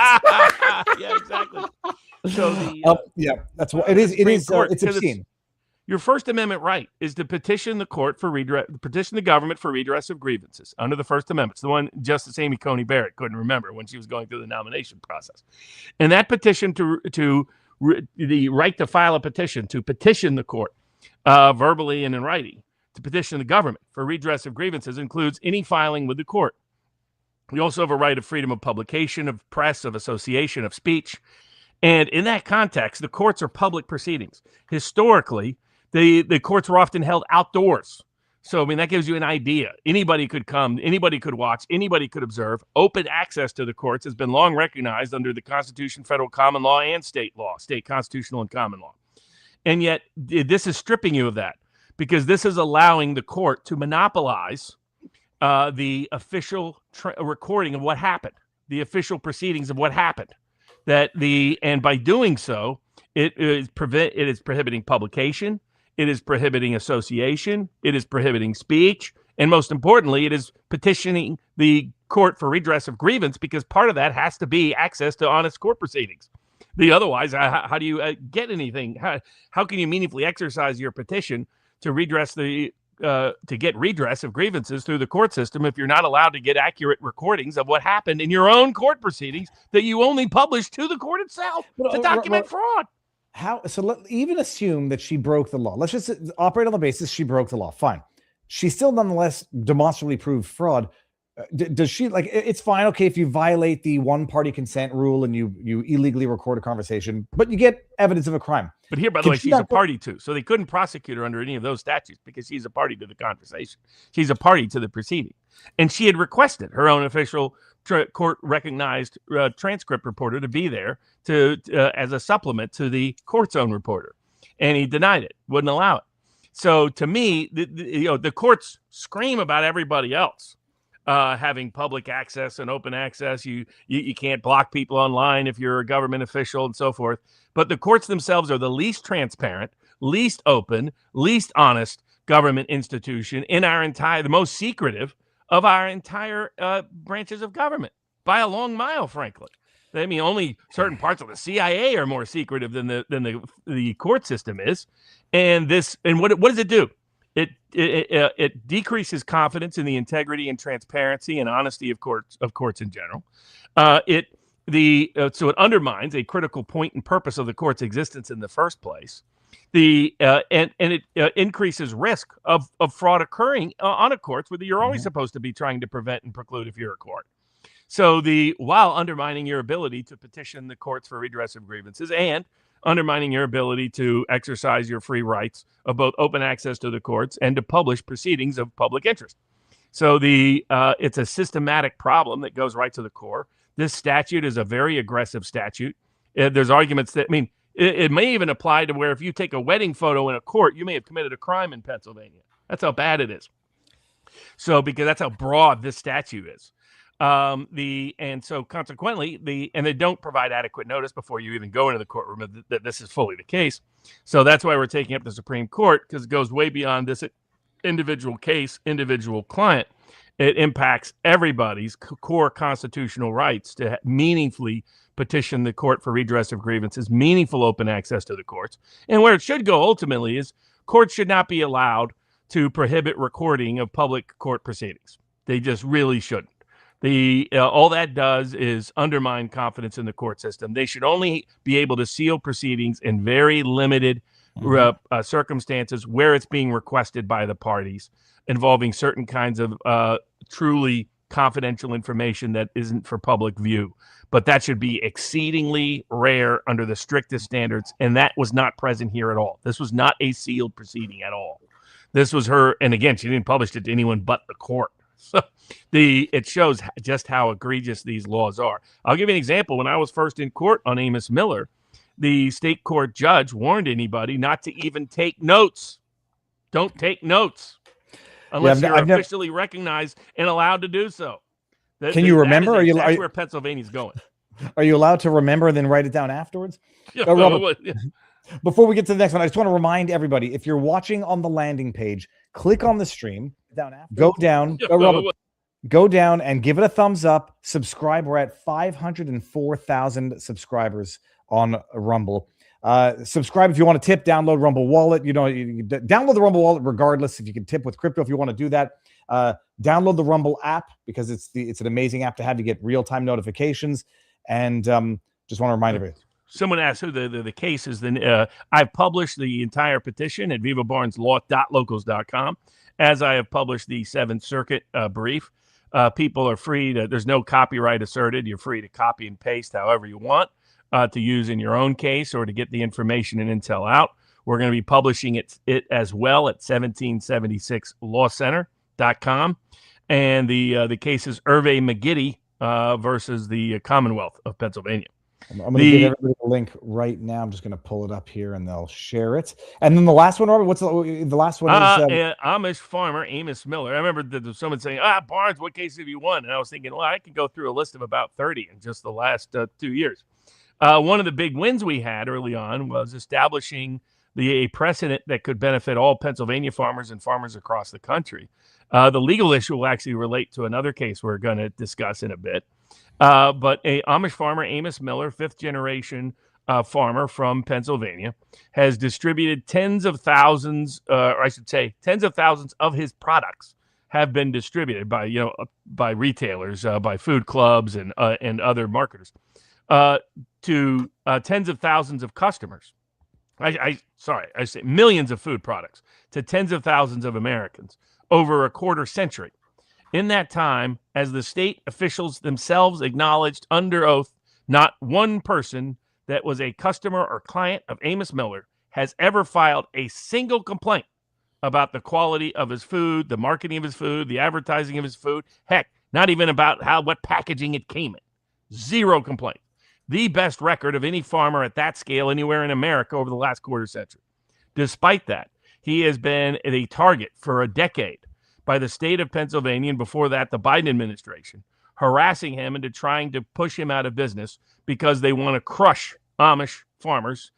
Yeah, exactly. So that's what it is. It's obscene. Your First Amendment right is to petition the court for petition the government for redress of grievances under the First Amendment. It's the one Justice Amy Coney Barrett couldn't remember when she was going through the nomination process. And that petition the right to file a petition to petition the court verbally and in writing to petition the government for redress of grievances includes any filing with the court. We also have a right of freedom of publication, of press, of association, of speech. And in that context, the courts are public proceedings. Historically, the courts were often held outdoors. So, I mean, that gives you an idea. Anybody could come, anybody could watch, anybody could observe. Open access to the courts has been long recognized under the Constitution, federal common law, and state law, state constitutional and common law. And yet, this is stripping you of that, because this is allowing the court to monopolize the official recording of what happened, the official proceedings of what happened. And by doing so, it is prohibiting publication. It is prohibiting association. It is prohibiting speech. And most importantly, it is petitioning the court for redress of grievance, because part of that has to be access to honest court proceedings. Otherwise, how do you get anything? How can you meaningfully exercise your petition to redress to get redress of grievances through the court system if you're not allowed to get accurate recordings of what happened in your own court proceedings that you only publish to the court itself to document fraud? Even assume that she broke the law. Let's just operate on the basis she broke the law. Fine. She still nonetheless demonstrably proved fraud. Does she, like, it's fine, okay, if you violate the one-party consent rule and you illegally record a conversation, but you get evidence of a crime. But here, by the way, she's a party too, so they couldn't prosecute her under any of those statutes because she's a party to the conversation. She's a party to the proceeding. And she had requested her own official court-recognized transcript reporter to be there as a supplement to the court's own reporter. And he denied it, wouldn't allow it. So to me, the courts scream about everybody else having public access and open access. You can't block people online if you're a government official and so forth. But the courts themselves are the least transparent, least open, least honest government institution in the most secretive of our entire branches of government by a long mile, frankly. I mean, only certain parts of the CIA are more secretive than the court system is. And what does it do? It decreases confidence in the integrity and transparency and honesty of courts in general. So it undermines a critical point and purpose of the court's existence in the first place. It increases risk of fraud occurring on a court, where you're always supposed to be trying to prevent and preclude if you're a court. So while undermining your ability to petition the courts for redress of grievances and undermining your ability to exercise your free rights of both open access to the courts and to publish proceedings of public interest. So it's a systematic problem that goes right to the core. This statute is a very aggressive statute. There's arguments that, it may even apply to where if you take a wedding photo in a court, you may have committed a crime in Pennsylvania. That's how bad it is. So because that's how broad this statute is. And so consequently, they don't provide adequate notice before you even go into the courtroom that this is fully the case. So that's why we're taking up the Supreme Court, because it goes way beyond this individual case, individual client. It impacts everybody's core constitutional rights to meaningfully petition the court for redress of grievances, meaningful open access to the courts. And where it should go ultimately is courts should not be allowed to prohibit recording of public court proceedings. They just really shouldn't. All that does is undermine confidence in the court system. They should only be able to seal proceedings in very limited circumstances where it's being requested by the parties, involving certain kinds of truly confidential information that isn't for public view. But that should be exceedingly rare under the strictest standards, and that was not present here at all. This was not a sealed proceeding at all. This was her, and again, she didn't publish it to anyone but the court. So it shows just how egregious these laws are. I'll give you an example. When I was first in court on Amos Miller, the state court judge warned anybody not to even take notes. Don't take notes unless you're officially recognized and allowed to do so. Can you remember? That's where Pennsylvania's going. Are you allowed to remember and then write it down afterwards? Robert, before we get to the next one, I just want to remind everybody, if you're watching on the landing page, click on the stream. Go down and give it a thumbs up. Subscribe. We're at 504,000 subscribers on Rumble. Subscribe if you want to tip. Download Rumble Wallet. You download the Rumble Wallet regardless. If you can tip with crypto, if you want to do that, download the Rumble app, because it's an amazing app to have to get real-time notifications. And just want to remind everybody. Someone asked who the case is. I've published the entire petition at vivabarneslaw.locals.com. As I have published the Seventh Circuit brief. People are free to, there's no copyright asserted. You're free to copy and paste however you want to use in your own case or to get the information and intel out. We're going to be publishing it as well at 1776lawcenter.com. And the case is Irve McGiddy versus the Commonwealth of Pennsylvania. I'm going to give everybody the link right now. I'm just going to pull it up here, and they'll share it. And then the last one, Robert, what's the last one? Is Amish farmer Amos Miller. I remember there was someone saying, Barnes, what case have you won? And I was thinking, well, I can go through a list of about 30 in just the last 2 years. One of the big wins we had early on was establishing a precedent that could benefit all Pennsylvania farmers and farmers across the country. The legal issue will actually relate to another case we're going to discuss in a bit. But a Amish farmer, Amos Miller, fifth generation farmer from Pennsylvania, has distributed tens of thousands of his products have been distributed by retailers, by food clubs and other marketers to tens of thousands of customers. I say millions of food products to tens of thousands of Americans over a quarter century. In that time, as the state officials themselves acknowledged under oath, not one person that was a customer or client of Amos Miller has ever filed a single complaint about the quality of his food, the marketing of his food, the advertising of his food. Heck, not even about what packaging it came in. Zero complaints. The best record of any farmer at that scale anywhere in America over the last quarter century. Despite that, he has been a target for a decade by the state of Pennsylvania, and before that, the Biden administration, harassing him into trying to push him out of business because they want to crush Amish farmers,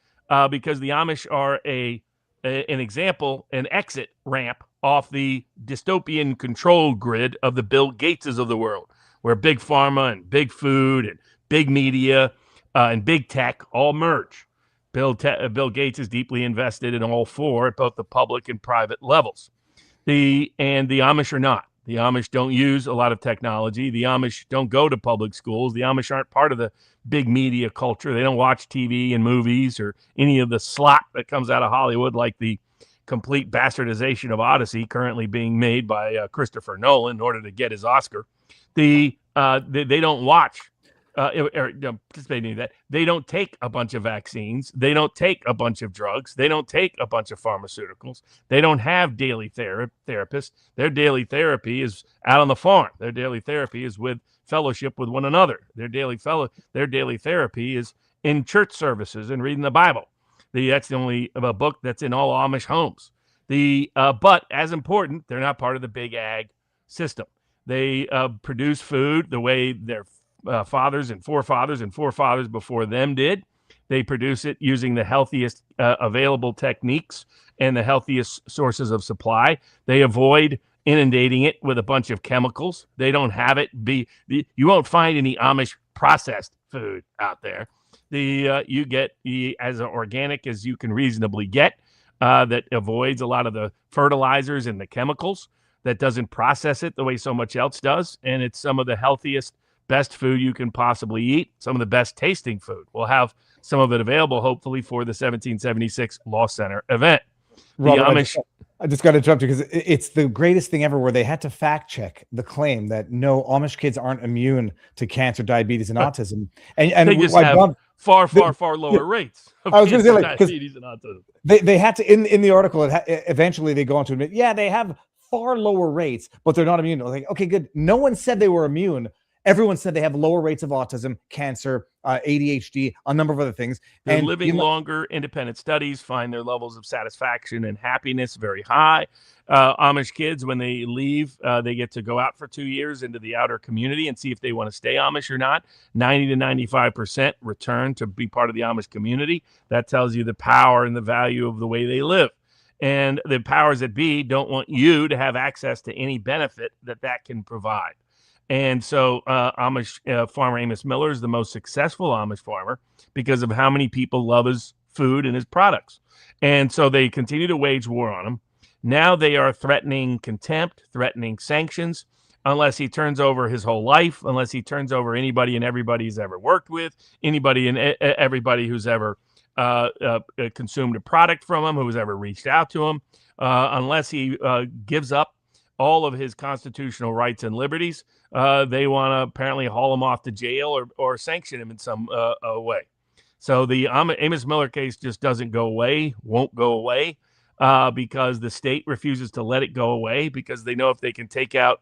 because the Amish are an example, an exit ramp off the dystopian control grid of the Bill Gateses of the world, where big pharma and big food and big media and big tech all merge. Bill Gates is deeply invested in all four at both the public and private levels. The Amish are not. The Amish don't use a lot of technology. The Amish don't go to public schools. The Amish aren't part of the big media culture. They don't watch TV and movies or any of the slop that comes out of Hollywood, like the complete bastardization of Odyssey currently being made by Christopher Nolan in order to get his Oscar. They don't watch participating in that. They don't take a bunch of vaccines. They don't take a bunch of drugs. They don't take a bunch of pharmaceuticals. They don't have daily therapists. Their daily therapy is out on the farm. Their daily therapy is with fellowship with one another. Their daily therapy is in church services and reading the Bible. That's the only book that's in all Amish homes. But as important, they're not part of the big ag system. They produce food the way their fathers and forefathers before them did. They produce it using the healthiest available techniques and the healthiest sources of supply. They avoid inundating it with a bunch of chemicals. They don't have it you won't find any Amish processed food out there. You get as organic as you can reasonably get, that avoids a lot of the fertilizers and the chemicals, that doesn't process it the way so much else does. And it's some of the healthiest, best food you can possibly eat, some of the best tasting food. We'll have some of it available, hopefully, for the 1776 Law Center event. Robert, I just got to interrupt you because it's the greatest thing ever, where they had to fact check the claim that no, Amish kids aren't immune to cancer, diabetes, and autism. And they just have far lower rates of cancer, diabetes, and autism. They had to, in the article, eventually they go on to admit, yeah, they have far lower rates, but they're not immune. Like, okay, good. No one said they were immune. Everyone said they have lower rates of autism, cancer, ADHD, a number of other things. They're living longer. Independent studies find their levels of satisfaction and happiness very high. Amish kids, when they leave, they get to go out for 2 years into the outer community and see if they want to stay Amish or not. 90 to 95% return to be part of the Amish community. That tells you the power and the value of the way they live. And the powers that be don't want you to have access to any benefit that can provide. And so Amish farmer Amos Miller is the most successful Amish farmer because of how many people love his food and his products. And so they continue to wage war on him. Now they are threatening contempt, threatening sanctions, unless he turns over his whole life, unless he turns over anybody and everybody he's ever worked with, anybody and everybody who's ever consumed a product from him, who's ever reached out to him, unless he gives up all of his constitutional rights and liberties. They want to apparently haul him off to jail or sanction him in some way. So the Amos Miller case just doesn't go away, won't go away, because the state refuses to let it go away, because they know if they can take out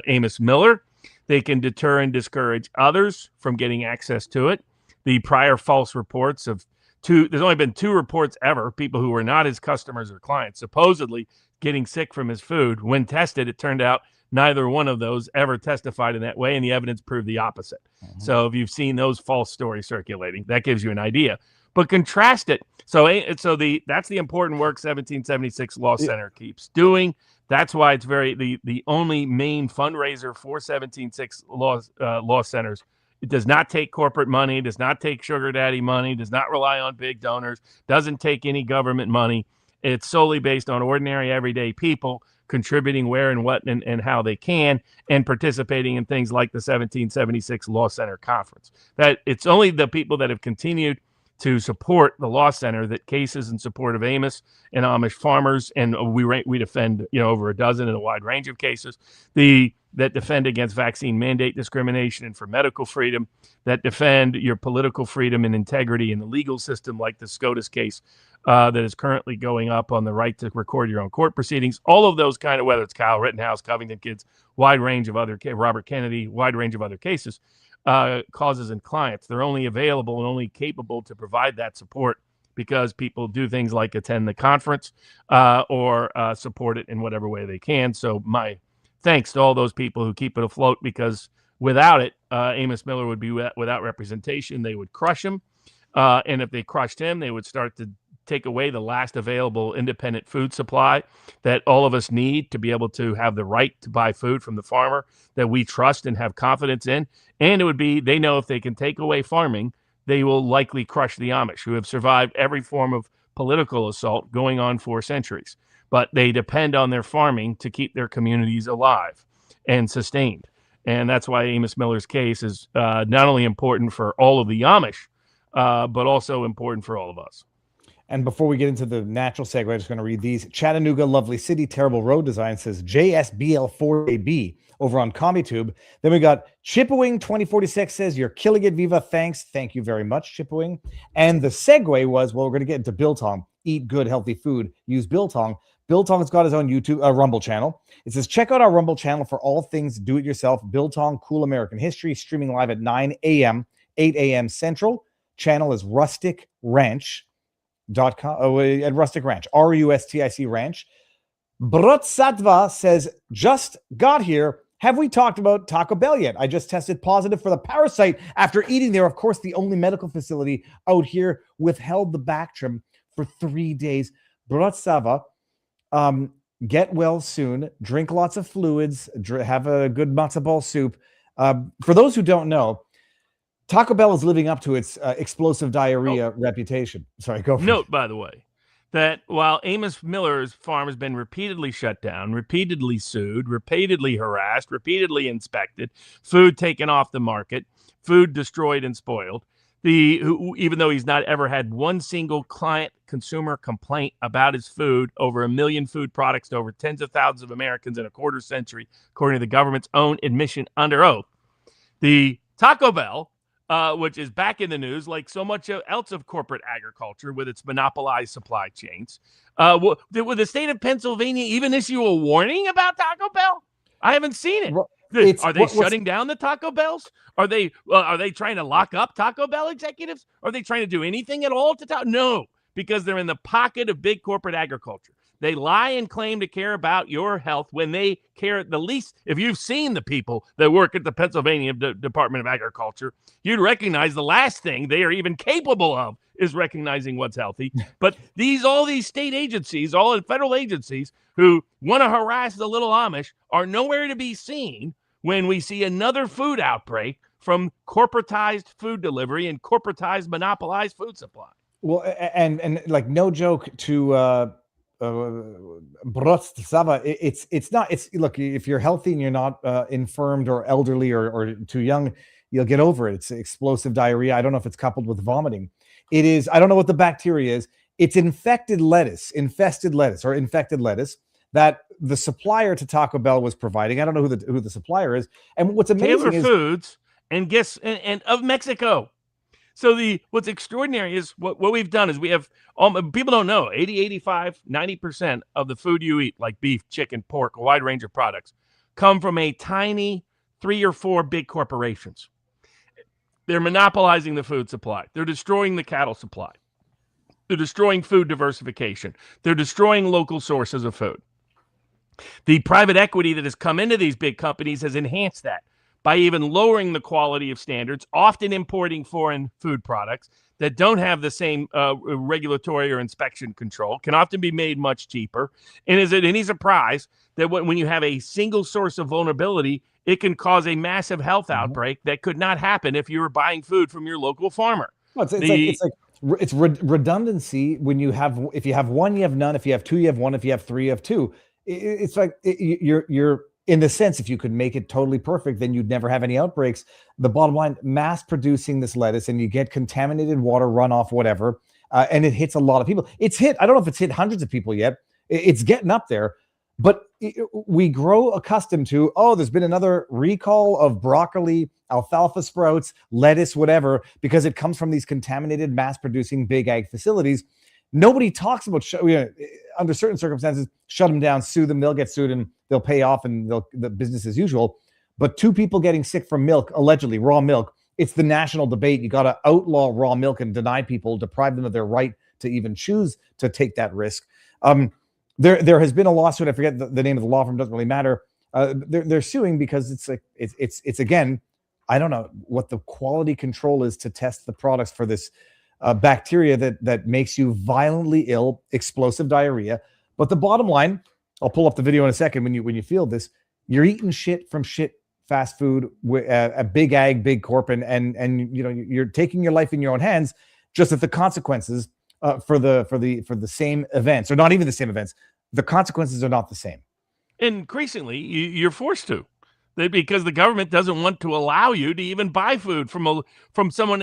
Amos Miller, they can deter and discourage others from getting access to it. The prior false reports of there's only been 2 reports ever, people who were not his customers or clients, supposedly getting sick from his food. When tested, it turned out neither one of those ever testified in that way, and the evidence proved the opposite. Mm-hmm. So if you've seen those false stories circulating, that gives you an idea. But contrast it. So that's the important work 1776 Law Center keeps doing. That's why it's the only main fundraiser for 1776 law centers. It does not take corporate money, does not take sugar daddy money, does not rely on big donors, doesn't take any government money. It's solely based on ordinary, everyday people contributing where and what and how they can, and participating in things like the 1776 Law Center Conference. That it's only the people that have continued to support the Law Center that cases in support of Amos and Amish farmers, and we defend over a dozen in a wide range of cases, that defend against vaccine mandate discrimination and for medical freedom, that defend your political freedom and integrity in the legal system, like the SCOTUS case that is currently going up on the right to record your own court proceedings. All of those kind of, whether it's Kyle Rittenhouse, Covington kids, wide range of other, Robert Kennedy, wide range of other cases, causes and clients. They're only available and only capable to provide that support because people do things like attend the conference or support it in whatever way they can. So my thanks to all those people who keep it afloat, because without it, Amos Miller would be without representation. They would crush him. And if they crushed him, they would start to take away the last available independent food supply that all of us need to be able to have the right to buy food from the farmer that we trust and have confidence in. And it would be, they know if they can take away farming, they will likely crush the Amish, who have survived every form of political assault going on for centuries. But they depend on their farming to keep their communities alive and sustained. And that's why Amos Miller's case is not only important for all of the Amish, but also important for all of us. And before we get into the natural segue, I'm just going to read these. Chattanooga, lovely city, terrible road design, says JSBL4AB over on CombiTube. Then we got Chippewa 2046 says, you're killing it, Viva. Thanks. Thank you very much, Chippewa. And the segue was, well, we're going to get into Biltong. Eat good, healthy food. Use Biltong. Biltong's got his own YouTube, Rumble channel. It says, check out our Rumble channel for all things do-it-yourself. Biltong, cool American history, streaming live at 9 a.m., 8 a.m. Central. Channel is Rustic Ranch. At Rustic Ranch, RUSTIC Ranch. Brotsatva says, just got here. Have we talked about Taco Bell yet? I just tested positive for the parasite after eating there. Of course, the only medical facility out here withheld the Bactrim for 3 days. Brotsava, get well soon. Drink lots of fluids. Have a good matzo ball soup. For those who don't know, Taco Bell is living up to its explosive diarrhea reputation. Sorry, go for Note, by the way, that while Amos Miller's farm has been repeatedly shut down, repeatedly sued, repeatedly harassed, repeatedly inspected, food taken off the market, food destroyed and spoiled, even though he's not ever had one single client consumer complaint about his food, over 1 million food products to over tens of thousands of Americans in a quarter century, according to the government's own admission under oath, the Taco Bell, which is back in the news like so much else of corporate agriculture with its monopolized supply chains. Would the state of Pennsylvania even issue a warning about Taco Bell? I haven't seen it. Are they shutting down the Taco Bells? Are they trying to lock up Taco Bell executives? Are they trying to do anything at all to No, because they're in the pocket of big corporate agriculture. They lie and claim to care about your health when they care the least. If you've seen the people that work at the Pennsylvania Department of Agriculture, you'd recognize the last thing they are even capable of is recognizing what's healthy. But all these state agencies, all federal agencies who want to harass the little Amish are nowhere to be seen when we see another food outbreak from corporatized food delivery and corporatized monopolized food supply. Well, and like no joke to Brotsava, look, if you're healthy and you're not infirmed or elderly or too young, you'll get over it. It's explosive diarrhea. I don't know if it's coupled with vomiting. It is, I don't know what the bacteria is. It's infested lettuce that the supplier to Taco Bell was providing. I don't know who the supplier is. And what's amazing Taylor Foods and of Mexico. So what's extraordinary is what we've done is we have people don't know 80, 85, 90% of the food you eat, like beef, chicken, pork, a wide range of products, come from a tiny 3 or 4 big corporations. They're monopolizing the food supply. They're destroying the cattle supply. They're destroying food diversification. They're destroying local sources of food. The private equity that has come into these big companies has enhanced that by even lowering the quality of standards, often importing foreign food products that don't have the same regulatory or inspection control, can often be made much cheaper. And is it any surprise that when you have a single source of vulnerability, it can cause a massive health outbreak that could not happen if you were buying food from your local farmer? Well, it's redundancy when you have, if you have one, you have none. If you have two, you have one. If you have three, you have two. It's like you're in the sense, if you could make it totally perfect, then you'd never have any outbreaks. The bottom line, mass producing this lettuce, and you get contaminated water runoff, whatever, and it hits a lot of people. I don't know if it's hit hundreds of people yet. It's getting up there, but we grow accustomed to, there's been another recall of broccoli, alfalfa sprouts, lettuce, whatever, because it comes from these contaminated mass producing big ag facilities. Nobody talks about, under certain circumstances, shut them down, sue them, they'll get sued and they'll pay off and the business as usual. But 2 people getting sick from milk, allegedly raw milk, it's the national debate. You got to outlaw raw milk and deny people, deprive them of their right to even choose to take that risk. There has been a lawsuit. I forget the name of the law firm, doesn't really matter. They're suing because it's again, I don't know what the quality control is to test the products for this bacteria that makes you violently ill, explosive diarrhea. But the bottom line, I'll pull up the video in a second. When you feel this, you're eating shit from shit fast food, a big ag, big corp, and you're taking your life in your own hands. Just that the consequences for the same events, or not even the same events, the consequences are not the same. Increasingly, you're forced to, because the government doesn't want to allow you to even buy food from someone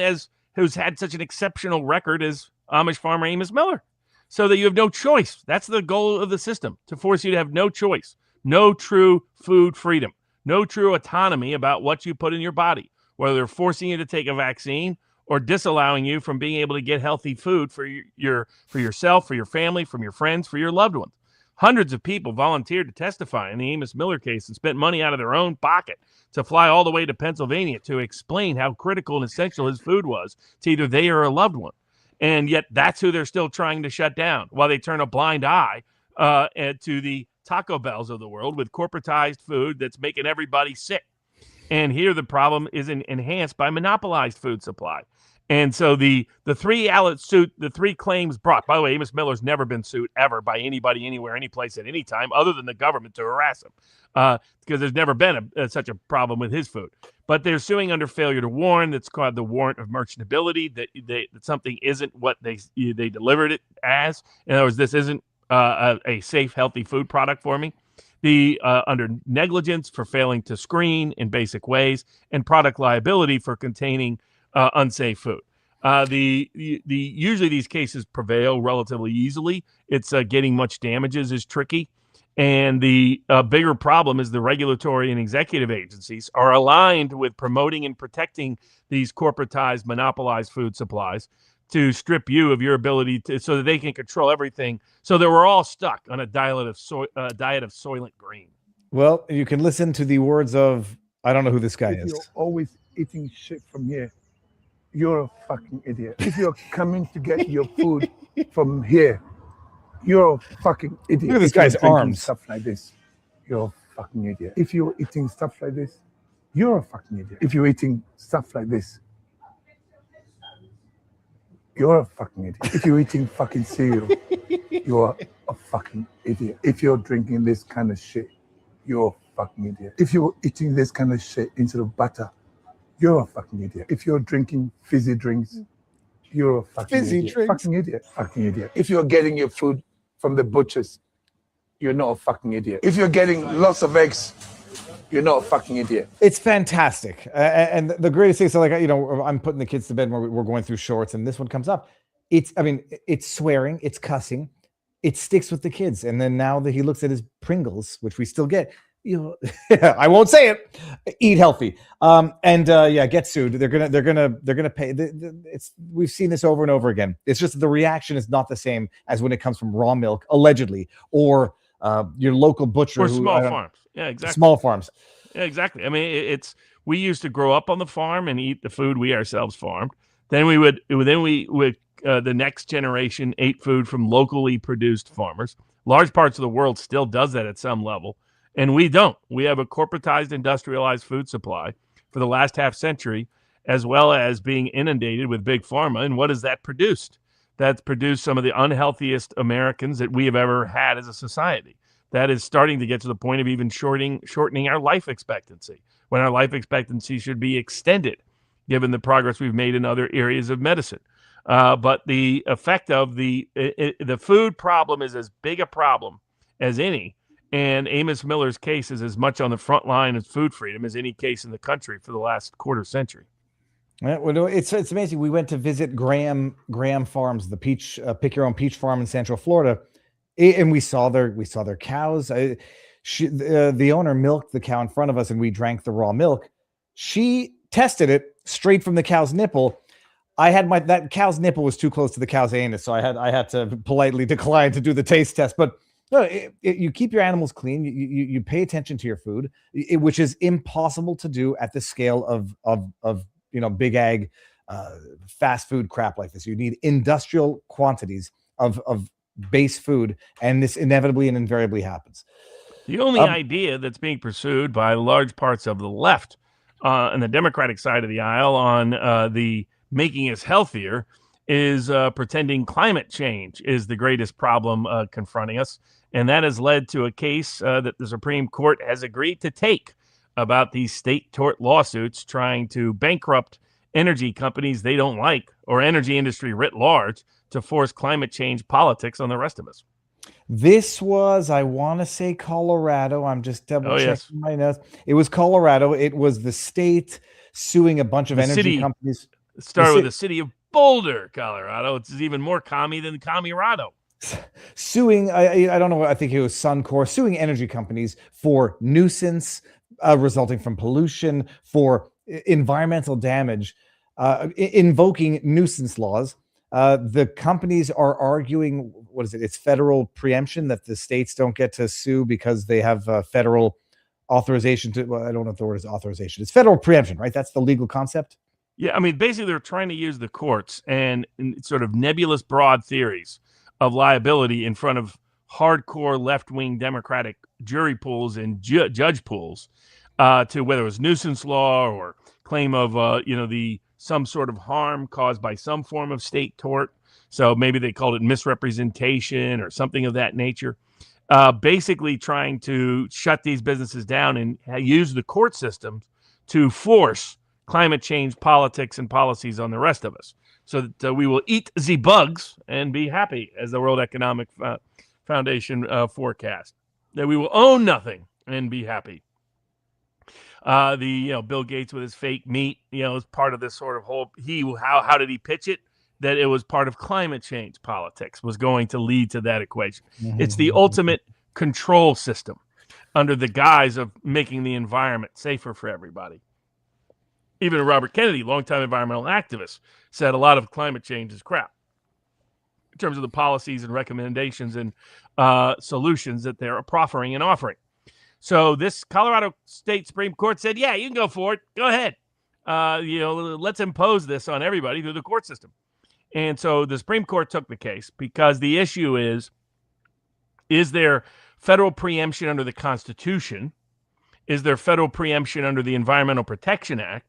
who's had such an exceptional record as Amish farmer Amos Miller, so that you have no choice. That's the goal of the system, to force you to have no choice, no true food freedom, no true autonomy about what you put in your body, whether they're forcing you to take a vaccine or disallowing you from being able to get healthy food for yourself, for your family, from your friends, for your loved ones. Hundreds of people volunteered to testify in the Amos Miller case and spent money out of their own pocket to fly all the way to Pennsylvania to explain how critical and essential his food was to either they or a loved one. And yet that's who they're still trying to shut down, while they turn a blind eye to the Taco Bells of the world with corporatized food that's making everybody sick. And here the problem is enhanced by monopolized food supply. And so the 3 suit, the 3 claims brought, by the way, Amos Miller's never been sued ever by anybody, anywhere, any place, at any time, other than the government to harass him, because there's never been such a problem with his food. But they're suing under failure to warn. That's called the warrant of merchantability, that something isn't what they delivered it as. In other words, this isn't a safe, healthy food product for me. Under negligence for failing to screen in basic ways, and product liability for containing unsafe food. Usually these cases prevail relatively easily. It's getting much damages is tricky. And the bigger problem is the regulatory and executive agencies are aligned with promoting and protecting these corporatized, monopolized food supplies to strip you of your ability to, so that they can control everything, so that we're all stuck on a diet of Soylent Green. Well, you can listen to the words of, I don't know who this guy is. You're always eating shit from here, you're a fucking idiot. If you're coming to get your food from here, you're a fucking idiot. Look at this guy's arms. Stuff like this, you're a fucking idiot. If you're eating stuff like this, you're a fucking idiot. If you're eating stuff like this, you're a fucking idiot. If you're eating fucking cereal, you're a fucking idiot. If you're drinking this kind of shit, you're a fucking idiot. If you're eating this kind of shit instead of butter, you're a fucking idiot. If you're drinking fizzy drinks, you're a fucking idiot. Fucking idiot. Fucking idiot. If you're getting your food from the butchers, you're not a fucking idiot. If you're getting lots of eggs, you're not a fucking idiot. It's fantastic. And the greatest thing, so like, I'm putting the kids to bed when we're going through shorts and this one comes up. It's swearing, it's cussing, it sticks with the kids. And then now that he looks at his Pringles, which we still get, I won't say it. Eat healthy. Get sued. They're gonna pay. We've seen this over and over again. It's just the reaction is not the same as when it comes from raw milk, allegedly, or your local butcher or small farms. Yeah, exactly. Small farms. Yeah, exactly. I mean, we used to grow up on the farm and eat the food we ourselves farmed. Then we would the next generation ate food from locally produced farmers. Large parts of the world still does that at some level, and we don't. We have a corporatized, industrialized food supply for the last half century, as well as being inundated with big pharma. And what has that produced? That's produced some of the unhealthiest Americans that we have ever had as a society. That is starting to get to the point of even shortening our life expectancy, when our life expectancy should be extended, given the progress we've made in other areas of medicine. But the effect of the food problem is as big a problem as any. And Amos Miller's case is as much on the front line of food freedom as any case in the country for the last quarter century. Well, it's amazing. We went to visit Graham Farms, the peach pick your own peach farm in Central Florida, and we saw their cows. The owner milked the cow in front of us, and we drank the raw milk. She tested it straight from the cow's nipple. That cow's nipple was too close to the cow's anus, so I had to politely decline to do the taste test. But no, you keep your animals clean. You pay attention to your food, which is impossible to do at the scale of big ag, fast food crap like this. You need industrial quantities of base food, and this inevitably and invariably happens. The only idea that's being pursued by large parts of the left on the Democratic side of the aisle on the making us healthier is pretending climate change is the greatest problem confronting us. And that has led to a case that the Supreme Court has agreed to take about these state tort lawsuits trying to bankrupt energy companies they don't like, or energy industry writ large, to force climate change politics on the rest of us. This was, I want to say, Colorado. I'm just double checking my notes. It was Colorado. It was the state suing a bunch of energy companies. It started with the city of Boulder, Colorado. It's even more commie than Comirado. Suing, I don't know, I think it was Suncor, suing energy companies for nuisance resulting from pollution, for environmental damage, invoking nuisance laws. The companies are arguing, what is it? It's federal preemption, that the states don't get to sue because they have federal authorization to, well, I don't know if the word is authorization. It's federal preemption, right? That's the legal concept. Yeah, I mean, basically they're trying to use the courts and sort of nebulous broad theories of liability in front of hardcore left-wing Democratic jury pools and judge pools to whether it was nuisance law or claim of, some sort of harm caused by some form of state tort. So maybe they called it misrepresentation or something of that nature. Basically trying to shut these businesses down and use the court system to force climate change politics and policies on the rest of us, so that we will eat the bugs and be happy, as the World Economic Foundation forecast, that we will own nothing and be happy. Bill Gates with his fake meat, is part of this sort of whole, how did he pitch it? That it was part of climate change politics was going to lead to that equation. Mm-hmm. It's the ultimate control system under the guise of making the environment safer for everybody. Even Robert Kennedy, longtime environmental activist, said a lot of climate change is crap in terms of the policies and recommendations and solutions that they're proffering and offering. So this Colorado State Supreme Court said, yeah, you can go for it. Go ahead. Let's impose this on everybody through the court system. And so the Supreme Court took the case because the issue is there federal preemption under the Constitution? Is there federal preemption under the Environmental Protection Act?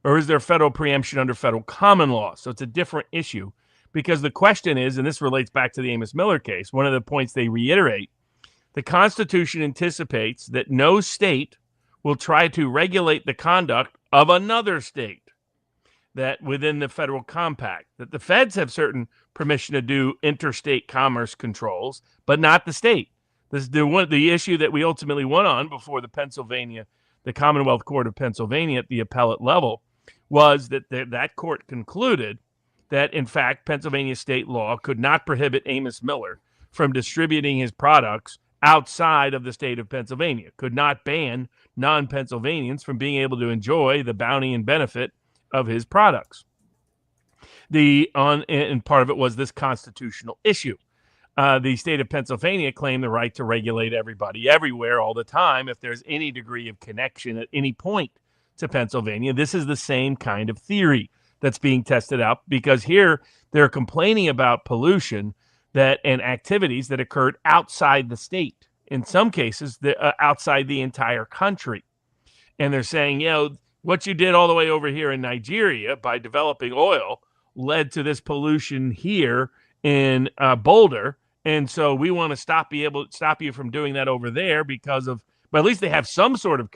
Or is there federal preemption under federal common law? So it's a different issue, because the question is, and this relates back to the Amos Miller case, one of the points they reiterate, the Constitution anticipates that no state will try to regulate the conduct of another state, that within the federal compact, that the feds have certain permission to do interstate commerce controls, but not the state. This is the issue that we ultimately won on before the Commonwealth Court of Pennsylvania at the appellate level, was that that court concluded that, in fact, Pennsylvania state law could not prohibit Amos Miller from distributing his products outside of the state of Pennsylvania, could not ban non-Pennsylvanians from being able to enjoy the bounty and benefit of his products. And part of it was this constitutional issue. The state of Pennsylvania claimed the right to regulate everybody everywhere all the time if there's any degree of connection at any point to Pennsylvania. This is the same kind of theory that's being tested out, because here they're complaining about pollution and activities that occurred outside the state, in some cases outside the entire country. And they're saying, what you did all the way over here in Nigeria by developing oil led to this pollution here in Boulder. And so we want to stop you from doing that over there because of, but at least they have some sort of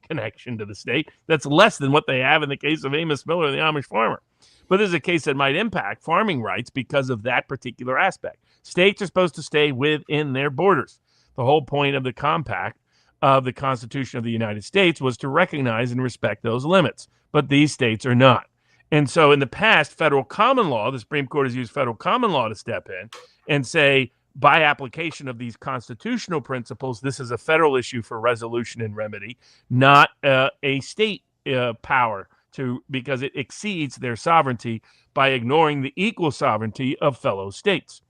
connection to the state that's less than what they have in the case of Amos Miller and the Amish farmer. But this is a case that might impact farming rights because of that particular aspect. States are supposed to stay within their borders. The whole point of the compact of the Constitution of the United States was to recognize and respect those limits, but these states are not. And so in the past, federal common law, the Supreme Court has used federal common law to step in and say, by application of these constitutional principles, this is a federal issue for resolution and remedy, not a state power, because it exceeds their sovereignty by ignoring the equal sovereignty of fellow states.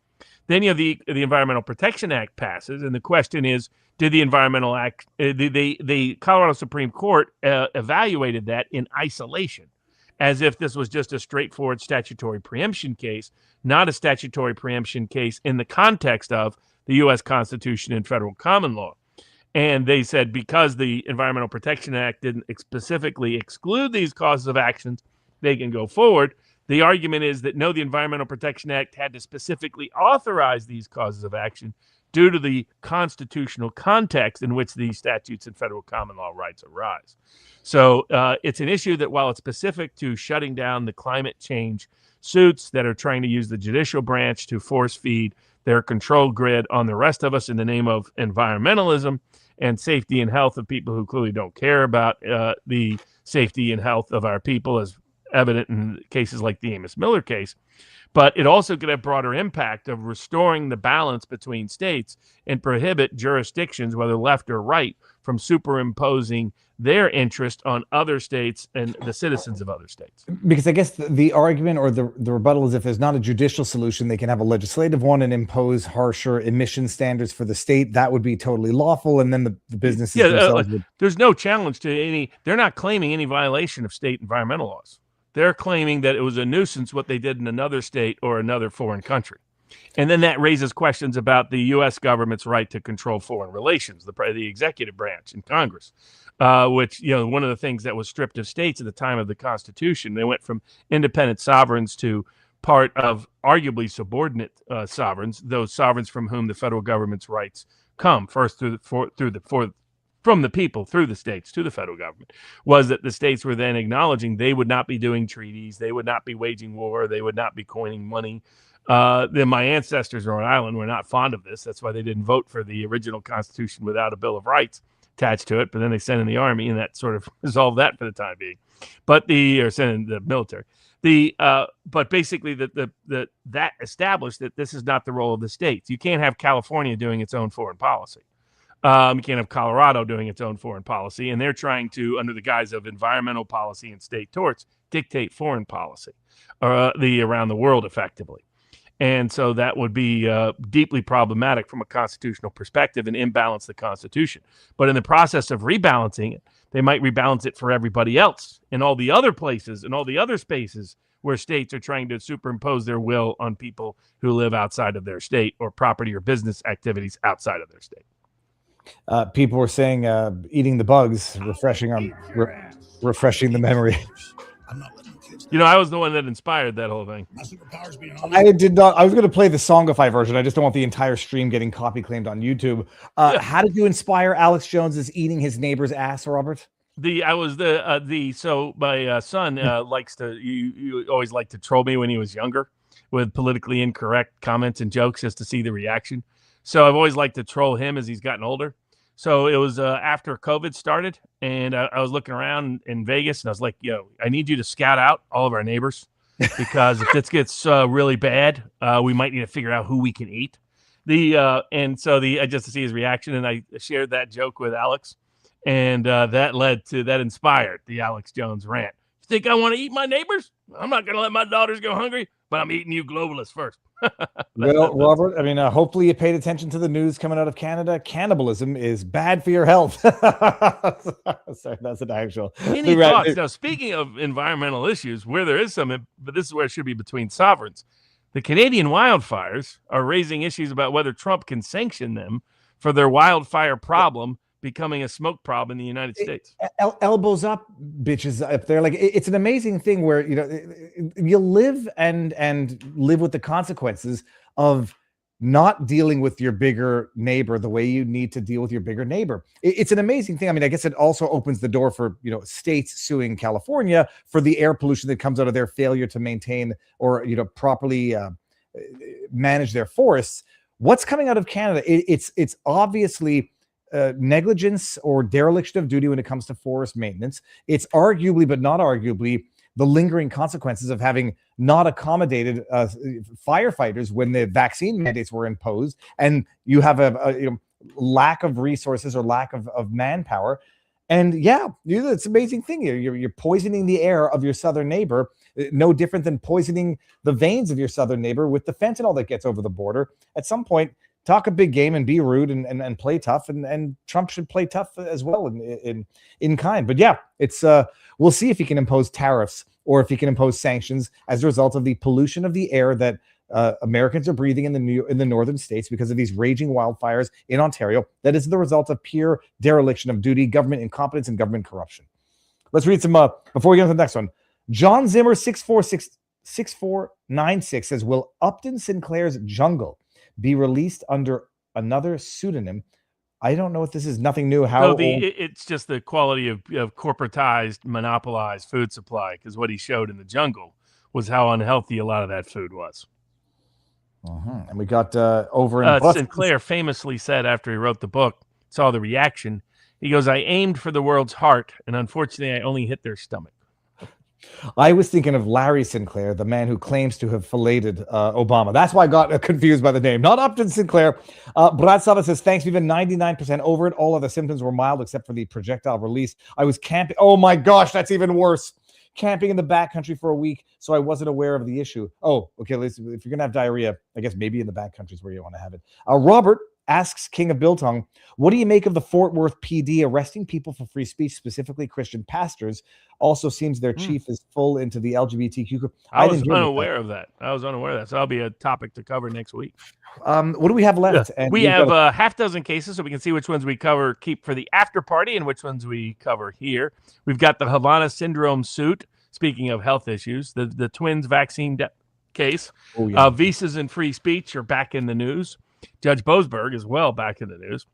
Then you have the Environmental Protection Act passes, and the question is, did the Environmental Act, the Colorado Supreme Court evaluated that in isolation, as if this was just a straightforward statutory preemption case, not a statutory preemption case in the context of the U.S. Constitution and federal common law. And they said because the Environmental Protection Act didn't specifically exclude these causes of actions, they can go forward. The argument is that no, the Environmental Protection Act had to specifically authorize these causes of action due to the constitutional context in which these statutes and federal common law rights arise. So it's an issue that, while it's specific to shutting down the climate change suits that are trying to use the judicial branch to force feed their control grid on the rest of us in the name of environmentalism and safety and health of people who clearly don't care about the safety and health of our people, as evident in cases like the Amos Miller case. But it also could have broader impact of restoring the balance between states and prohibit jurisdictions, whether left or right, from superimposing their interest on other states and the citizens of other states. Because I guess the argument or the rebuttal is, if there's not a judicial solution, they can have a legislative one and impose harsher emission standards for the state. That would be totally lawful. And then the businesses themselves would... There's no challenge to any, they're not claiming any violation of state environmental laws. They're claiming that it was a nuisance what they did in another state or another foreign country. And then that raises questions about the U.S. government's right to control foreign relations, the executive branch in Congress, which, one of the things that was stripped of states at the time of the Constitution. They went from independent sovereigns to part of arguably subordinate sovereigns, those sovereigns from whom the federal government's rights come, first from the people through the states to the federal government, was that the states were then acknowledging they would not be doing treaties, they would not be waging war, they would not be coining money. Then my ancestors on Rhode Island were not fond of this. That's why they didn't vote for the original Constitution without a Bill of Rights attached to it. But then they sent in the army, and that sort of resolved that for the time being. Or sent in the military. But basically, that established that this is not the role of the states. You can't have California doing its own foreign policy. You can't have Colorado doing its own foreign policy, and they're trying to, under the guise of environmental policy and state torts, dictate foreign policy around the world effectively. And so that would be deeply problematic from a constitutional perspective and imbalance the Constitution. But in the process of rebalancing it, they might rebalance it for everybody else in all the other places and all the other spaces where states are trying to superimpose their will on people who live outside of their state, or property or business activities outside of their state. People were saying eating the bugs, refreshing the memory. I was the one that inspired that whole thing. I did not. I was going to play the Songify version. I just don't want the entire stream getting copy claimed on YouTube. How did you inspire Alex Jones's eating his neighbor's ass, Robert? So my son likes to. You always like to troll me when he was younger with politically incorrect comments and jokes just to see the reaction. So I've always liked to troll him as he's gotten older. So it was after COVID started, and I was looking around in Vegas, and I was like, I need you to scout out all of our neighbors, because if this gets really bad, we might need to figure out who we can eat. And so just to see his reaction, and I shared that joke with Alex, and that inspired the Alex Jones rant. You think I want to eat my neighbors? I'm not going to let my daughters go hungry, but I'm eating you globalists first. Well, Robert, I mean, hopefully you paid attention to the news coming out of Canada. Cannibalism is bad for your health. Sorry, that's an actual. Any thoughts? Now, speaking of environmental issues, where there is some, but this is where it should be between sovereigns. The Canadian wildfires are raising issues about whether Trump can sanction them for their wildfire problem becoming a smoke problem in the United States. Elbows up, bitches up there. Like it's an amazing thing where you live and live with the consequences of not dealing with your bigger neighbor the way you need to deal with your bigger neighbor. It's an amazing thing. I mean, I guess it also opens the door for states suing California for the air pollution that comes out of their failure to maintain or properly manage their forests. What's coming out of Canada? It's obviously negligence or dereliction of duty when it comes to forest maintenance. It's arguably, but not arguably, the lingering consequences of having not accommodated firefighters when the vaccine mandates were imposed, and you have a lack of resources or lack of manpower. And it's an amazing thing. You're poisoning the air of your southern neighbor, no different than poisoning the veins of your southern neighbor with the fentanyl that gets over the border. At some point, talk a big game and be rude and play tough, and Trump should play tough as well in kind. But it's we'll see if he can impose tariffs or if he can impose sanctions as a result of the pollution of the air that Americans are breathing in the northern states because of these raging wildfires in Ontario. That is the result of pure dereliction of duty, government incompetence, and government corruption. Let's read some before we get to the next one. John Zimmer 6496 says, will Upton Sinclair's Jungle be released under another pseudonym? I don't know if this is nothing new. It's just the quality of corporatized, monopolized food supply, because what he showed in the Jungle was how unhealthy a lot of that food was. And we got over in Sinclair famously said after he wrote the book, saw the reaction, he goes, I aimed for the world's heart, and unfortunately I only hit their stomach. I was thinking of Larry Sinclair, the man who claims to have filleted Obama. That's why I got confused by the name. Not Upton Sinclair. Brad Sava says, thanks, we've been 99% over it. All other symptoms were mild except for the projectile release. I was camping. Oh my gosh, that's even worse. Camping in the backcountry for a week, so I wasn't aware of the issue. Oh, okay. Listen, if you're going to have diarrhea, I guess maybe in the backcountry is where you want to have it. Robert asks King of Biltong, what do you make of the Fort Worth PD arresting people for free speech, specifically Christian pastors? Also seems their chief is full into the LGBTQ group. I was unaware of that. So that'll be a topic to cover next week. What do we have left? Yeah. We have a half dozen cases, so we can see which ones we keep for the after party and which ones we cover here. We've got the Havana syndrome suit. Speaking of health issues, the twins vaccine case, visas and free speech are back in the news. Judge Boasberg is well back in the news.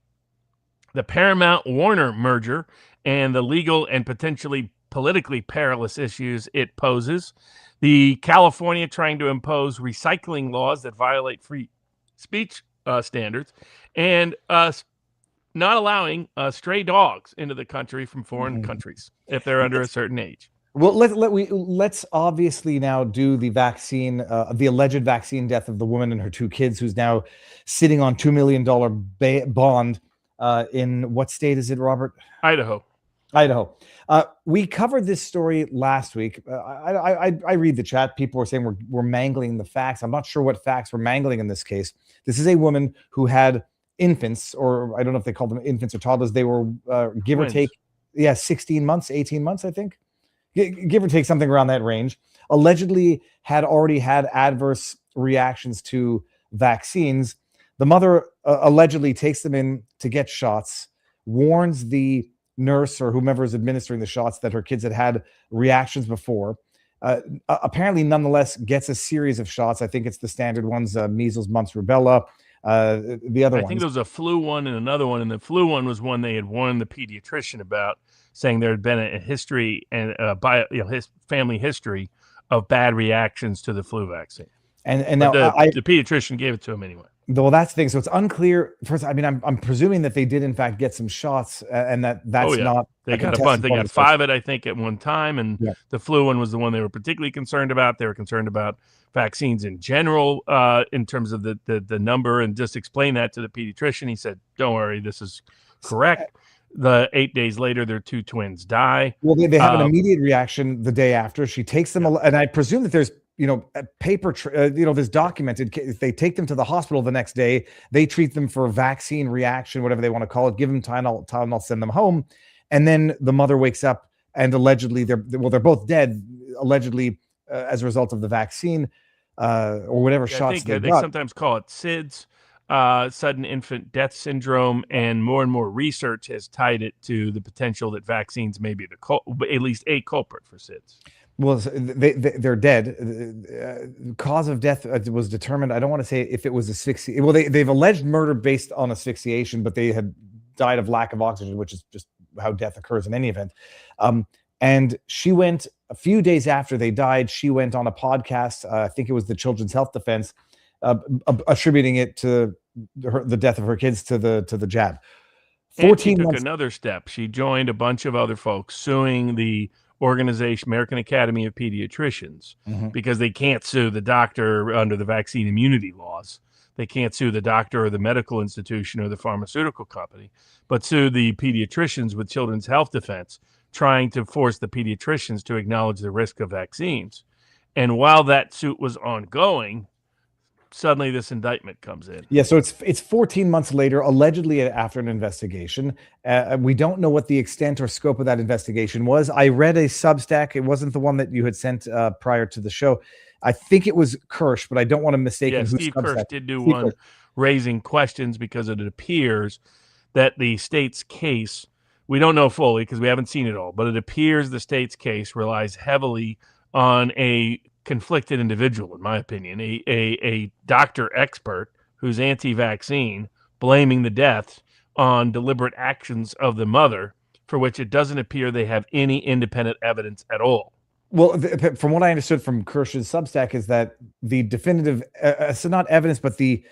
The Paramount-Warner merger and the legal and potentially politically perilous issues it poses. The California trying to impose recycling laws that violate free speech standards, and not allowing stray dogs into the country from foreign countries if they're under a certain age. Well, let's obviously now do the vaccine, the alleged vaccine death of the woman and her two kids, who's now sitting on $2 million bond. In what state is it, Robert? Idaho. We covered this story last week. I read the chat. People were saying we're mangling the facts. I'm not sure what facts we're mangling in this case. This is a woman who had infants, or I don't know if they called them infants or toddlers. They were give or take, 16 months, 18 months, I think. Give or take something around that range, allegedly had already had adverse reactions to vaccines. The mother allegedly takes them in to get shots, warns the nurse or whomever is administering the shots that her kids had reactions before. Apparently, nonetheless, gets a series of shots. I think it's the standard ones, measles, mumps, rubella. The other I think there was a flu one and another one, and the flu one was one they had warned the pediatrician about, saying there had been a history and his family history of bad reactions to the flu vaccine. And now the pediatrician gave it to him anyway. Well, that's the thing. So it's unclear. First, I mean, I'm presuming that they did in fact get some shots, and that's not. They got a bunch. contested They part got of the story. 5 I think, at one time, and Yeah. the flu one was the one they were particularly concerned about. They were concerned about vaccines in general, in terms of the number, and just explain that to the pediatrician. He said, "Don't worry, this is correct." The 8 days later, their 2 twins die. Well, they have an immediate reaction the day after. She takes them, and I presume that there's a paper, there's documented. If they take them to the hospital the next day, they treat them for a vaccine reaction, whatever they want to call it. Give them Tylenol, send them home, and then the mother wakes up and allegedly they're both dead, allegedly as a result of the vaccine or whatever shots they they got. sometimes call it SIDS. Sudden infant death syndrome, and more research has tied it to the potential that vaccines may be at least a culprit for SIDS. Well, they're dead. Cause of death was determined. I don't want to say if it was asphyxiation. Well, they've alleged murder based on asphyxiation, but they had died of lack of oxygen, which is just how death occurs in any event. And she went a few days after they died. She went on a podcast. I think it was the Children's Health Defense, attributing it to the death of her kids to the jab. 14 months. Took another step. She joined a bunch of other folks suing the organization, American Academy of Pediatricians, because they can't sue the doctor under the vaccine immunity laws. They can't sue the doctor or the medical institution or the pharmaceutical company, but sue the pediatricians with Children's Health Defense, trying to force the pediatricians to acknowledge the risk of vaccines. And while that suit was ongoing, suddenly this indictment comes in. Yeah, so it's 14 months later, allegedly after an investigation. We don't know what the extent or scope of that investigation was. I read a Substack. It wasn't the one that you had sent prior to the show. I think it was Kirsch, but I don't want to mistake who Steve Substack. Kirsch did do one raising questions because it appears that the state's case, we don't know fully because we haven't seen it all, but it appears the state's case relies heavily on a conflicted individual, in my opinion, a doctor expert who's anti-vaccine, blaming the deaths on deliberate actions of the mother, for which it doesn't appear they have any independent evidence at all. Well, from what I understood from Kirsch's Substack is that the definitive, so not evidence, but the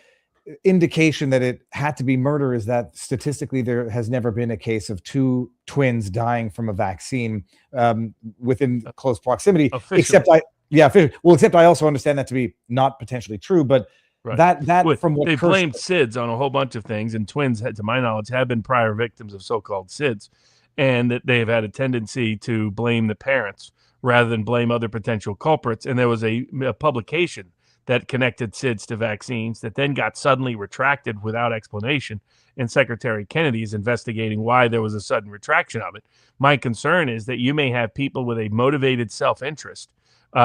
indication that it had to be murder is that statistically there has never been a case of 2 twins dying from a vaccine within close proximity. Officially. Except I also understand that to be not potentially true, but that from what they Kirsch blamed SIDS on a whole bunch of things, and twins, to my knowledge, have been prior victims of so-called SIDS, and that they have had a tendency to blame the parents rather than blame other potential culprits. And there was a publication that connected SIDS to vaccines that then got suddenly retracted without explanation, and Secretary Kennedy is investigating why there was a sudden retraction of it. My concern is that you may have people with a motivated self-interest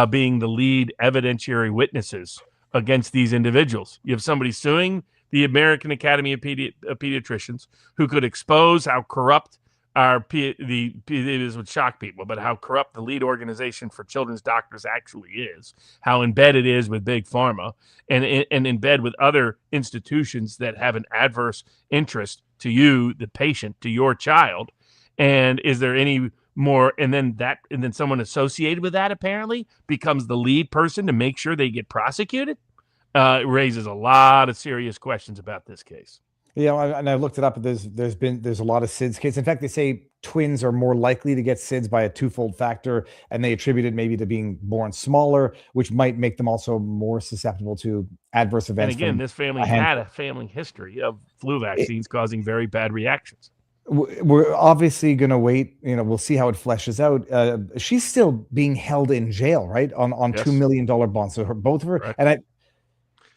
being the lead evidentiary witnesses against these individuals. You have somebody suing the American Academy of Pediatricians who could expose how corrupt it would shock people, but how corrupt the lead organization for children's doctors actually is, how in bed it is with big pharma, and in bed with other institutions that have an adverse interest to you, the patient, to your child. And is there any more? And then someone associated with that apparently becomes the lead person to make sure they get prosecuted. It raises a lot of serious questions about this case. Yeah, and I looked it up. There's a lot of SIDS cases. In fact, they say twins are more likely to get SIDS by a twofold factor, and they attribute it maybe to being born smaller, which might make them also more susceptible to adverse events. And again, this family had a family history of flu vaccines causing very bad reactions. We're obviously going to wait. We'll see how it fleshes out. She's still being held in jail, right? On Yes. $2 million bonds. So both of her, Correct. and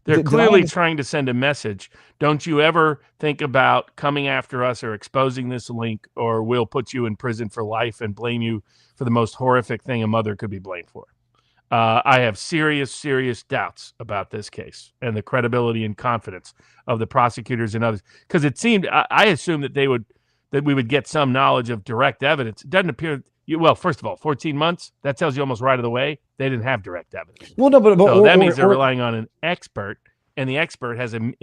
They're clearly trying to send a message. Don't you ever think about coming after us or exposing this link, or we'll put you in prison for life and blame you for the most horrific thing a mother could be blamed for. I have serious doubts about this case and the credibility and confidence of the prosecutors and others, because it seemed I assumed that we would get some knowledge of direct evidence. It doesn't appear. Well, first of all, 14 months, that tells you almost right of the way they didn't have direct evidence. Well, no, but so that means they're relying on an expert, and the expert has a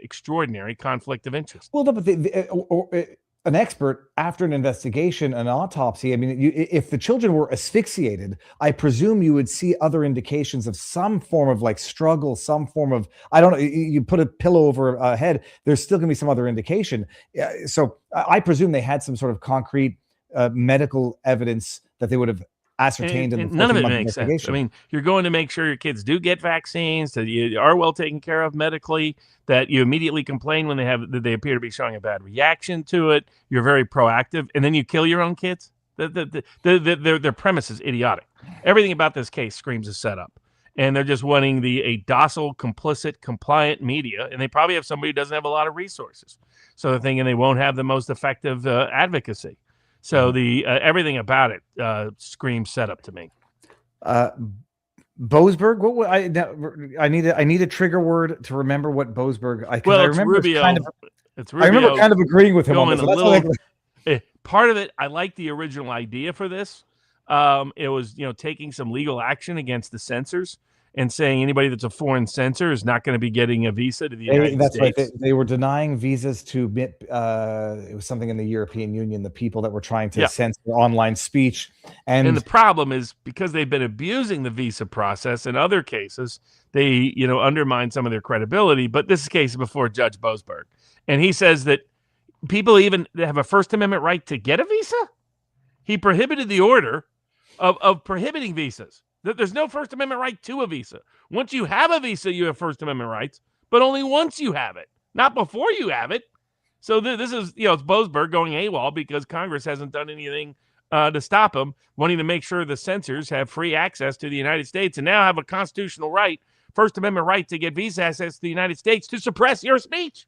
extraordinary conflict of interest. Well, no, but an expert after an investigation, an autopsy. I mean, if the children were asphyxiated, I presume you would see other indications of some form of like struggle, some form of, I don't know, you put a pillow over a head, there's still going to be some other indication. So I presume they had some sort of concrete medical evidence that they would have ascertained. And none of it makes sense. I mean, you're going to make sure your kids do get vaccines, that you are well taken care of medically, that you immediately complain when they appear to be showing a bad reaction to it. You're very proactive, and then you kill your own kids. Their premise is idiotic. Everything about this case screams a setup, and they're just wanting a docile, complicit, compliant media, and they probably have somebody who doesn't have a lot of resources, so they're thinking they won't have the most effective advocacy. So everything about it screams setup to me. Boasberg. I need a trigger word to remember what Boasberg. I remember Rubio. It's Rubio. I remember kind of agreeing with him on this. Part of it, I like the original idea for this. It was taking some legal action against the censors and saying anybody that's a foreign censor is not going to be getting a visa to the United States. That's right. They were denying visas to it was something in the European Union, the people that were trying to censor online speech. And the problem is because they've been abusing the visa process in other cases, they undermine some of their credibility. But this case is before Judge Boasberg. And he says that people even have a First Amendment right to get a visa. He prohibited the order of prohibiting visas. There's no First Amendment right to a visa. Once you have a visa, you have First Amendment rights, but only once you have it, not before you have it. So this is, it's Boasberg going AWOL because Congress hasn't done anything to stop him, wanting to make sure the censors have free access to the United States and now have a constitutional right, First Amendment right to get visa access to the United States to suppress your speech.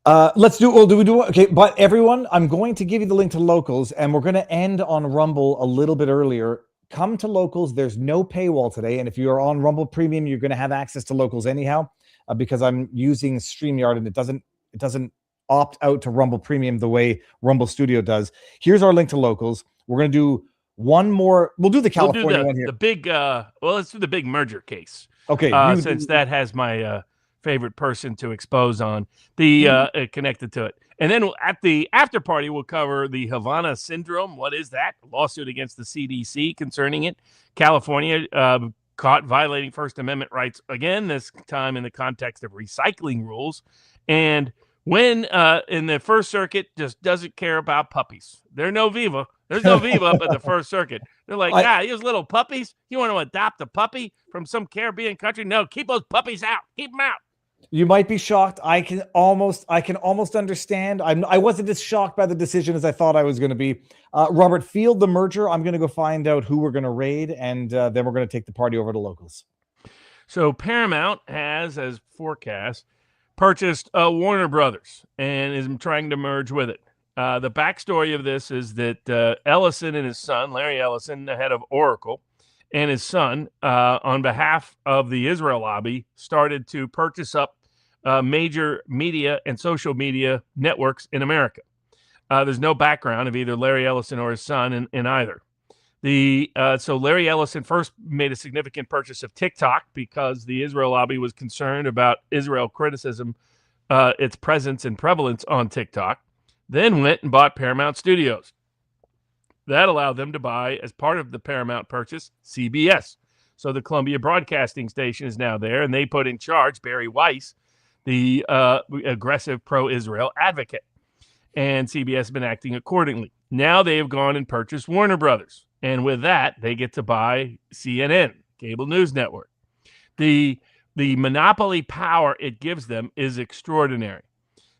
Okay, but everyone, I'm going to give you the link to Locals, and we're going to end on Rumble a little bit earlier. Come to Locals. There's no paywall today, and if you are on Rumble Premium, you're going to have access to Locals anyhow, because I'm using StreamYard, and it doesn't opt out to Rumble Premium the way Rumble Studio does. Here's our link to Locals. We're going to do one more. We'll do the California one here. The big, let's do the big merger case. Okay, since that has my favorite person to expose on the connected to it. And then at the after party, we'll cover the Havana syndrome. What is that? A lawsuit against the CDC concerning it. California caught violating First Amendment rights again, this time in the context of recycling rules. And when in the First Circuit just doesn't care about puppies. There's no Viva up at the First Circuit. They're like, these little puppies. You want to adopt a puppy from some Caribbean country? No, keep those puppies out. Keep them out. You might be shocked. I can almost understand. I wasn't as shocked by the decision as I thought I was going to be. Robert, field the merger. I'm going to go find out who we're going to raid, and then we're going to take the party over to Locals. So Paramount has, as forecast, purchased Warner Brothers and is trying to merge with it. The backstory of this is that Ellison and his son, Larry Ellison, the head of Oracle, and his son, on behalf of the Israel lobby, started to purchase up major media and social media networks in America. There's no background of either Larry Ellison or his son in either. So Larry Ellison first made a significant purchase of TikTok because the Israel lobby was concerned about Israel criticism, its presence and prevalence on TikTok, then went and bought Paramount Studios. That allowed them to buy, as part of the Paramount purchase, CBS. So the Columbia Broadcasting Station is now there, and they put in charge Barry Weiss, the aggressive pro-Israel advocate. And CBS has been acting accordingly. Now they have gone and purchased Warner Brothers. And with that, they get to buy CNN, cable news network. The monopoly power it gives them is extraordinary.